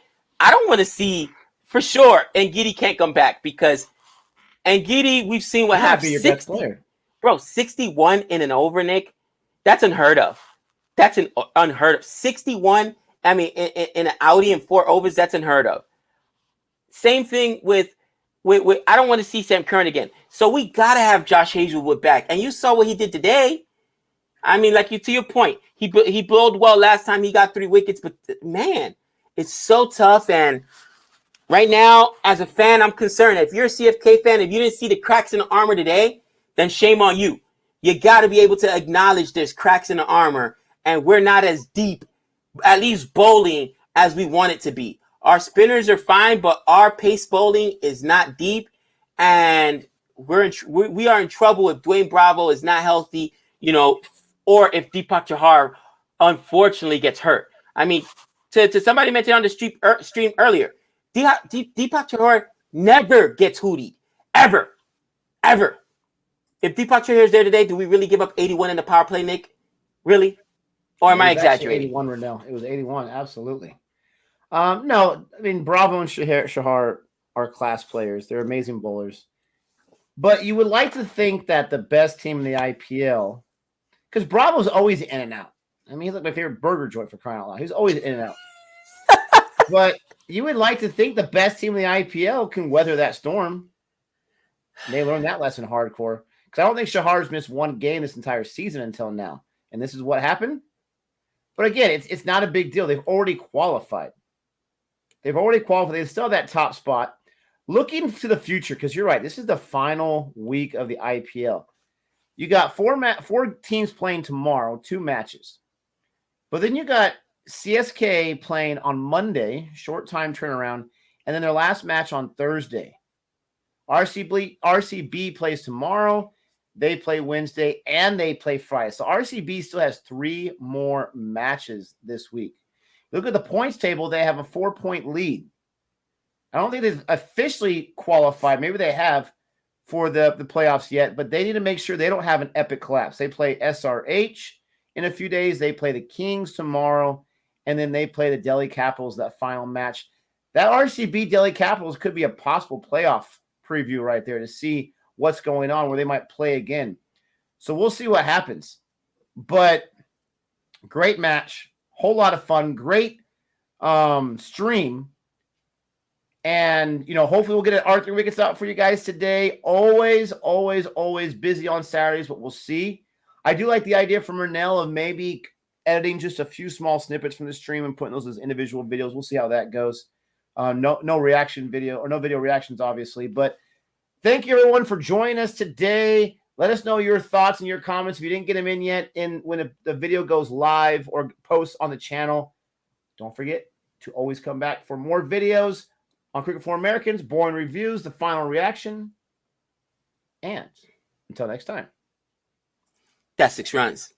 I don't want to see for sure. And Giddy can't come back because Giddy, we've seen what happens. Your best player. Bro, 61 in an over, Nick. That's unheard of. That's unheard of. 61. I mean, in an Audi and 4 overs, that's unheard of. Same thing with I don't want to see Sam Curran again. So we gotta have Josh Hazelwood back. And you saw what he did today. I mean, to your point, he bowled well last time. He got 3 wickets, but man, it's so tough. And right now, as a fan, I'm concerned. If you're a CFK fan, if you didn't see the cracks in the armor today, then shame on you. You got to be able to acknowledge there's cracks in the armor, and we're not as deep, at least bowling, as we want it to be. Our spinners are fine, but our pace bowling is not deep, and we are in trouble if Dwayne Bravo is not healthy, or if Deepak Chahar unfortunately gets hurt. I mean, to somebody mentioned on the stream earlier, Deepak Chahar never gets hootied, ever. If Deepak Chahar is there today, do we really give up 81 in the power play, Nick? Really? Or am I exaggerating? 81, Renell. It was 81, absolutely. No, I mean, Bravo and Shahar are class players. They're amazing bowlers. But you would like to think that the best team in the IPL, because Bravo's always in and out. I mean, he's like my favorite burger joint for crying out loud. He's always in and out. But you would like to think the best team in the IPL can weather that storm. They learned that lesson hardcore. Because I don't think Shahar's missed 1 game this entire season until now. And this is what happened. But again, it's not a big deal. They've already qualified. They still have that top spot. Looking to the future, because you're right, this is the final week of the IPL. You got 4 teams playing tomorrow, 2 matches. But then you got CSK playing on Monday, short time turnaround, and then their last match on Thursday. RCB plays tomorrow. They play Wednesday, and they play Friday. So RCB still has 3 more matches this week. Look at the points table. They have a 4-point lead. I don't think they've officially qualified. Maybe they have for the playoffs yet, but they need to make sure they don't have an epic collapse. They play SRH in a few days. They play the Kings tomorrow, and then they play the Delhi Capitals, that final match. That RCB Delhi Capitals could be a possible playoff preview right there to see what's going on, where they might play again. So we'll see what happens. But great match, whole lot of fun, great stream. And, hopefully we'll get an Arthur Wickets out for you guys today. Always busy on Saturdays, but we'll see. I do like the idea from Renell of maybe editing just a few small snippets from the stream and putting those as individual videos. We'll see how that goes. No reaction video, or no video reactions, obviously. But thank you, everyone, for joining us today. Let us know your thoughts and your comments if you didn't get them in yet. When the video goes live or posts on the channel, don't forget to always come back for more videos on Cricket for Americans, Boring Reviews, The Final Reaction. And until next time. That's 6 runs.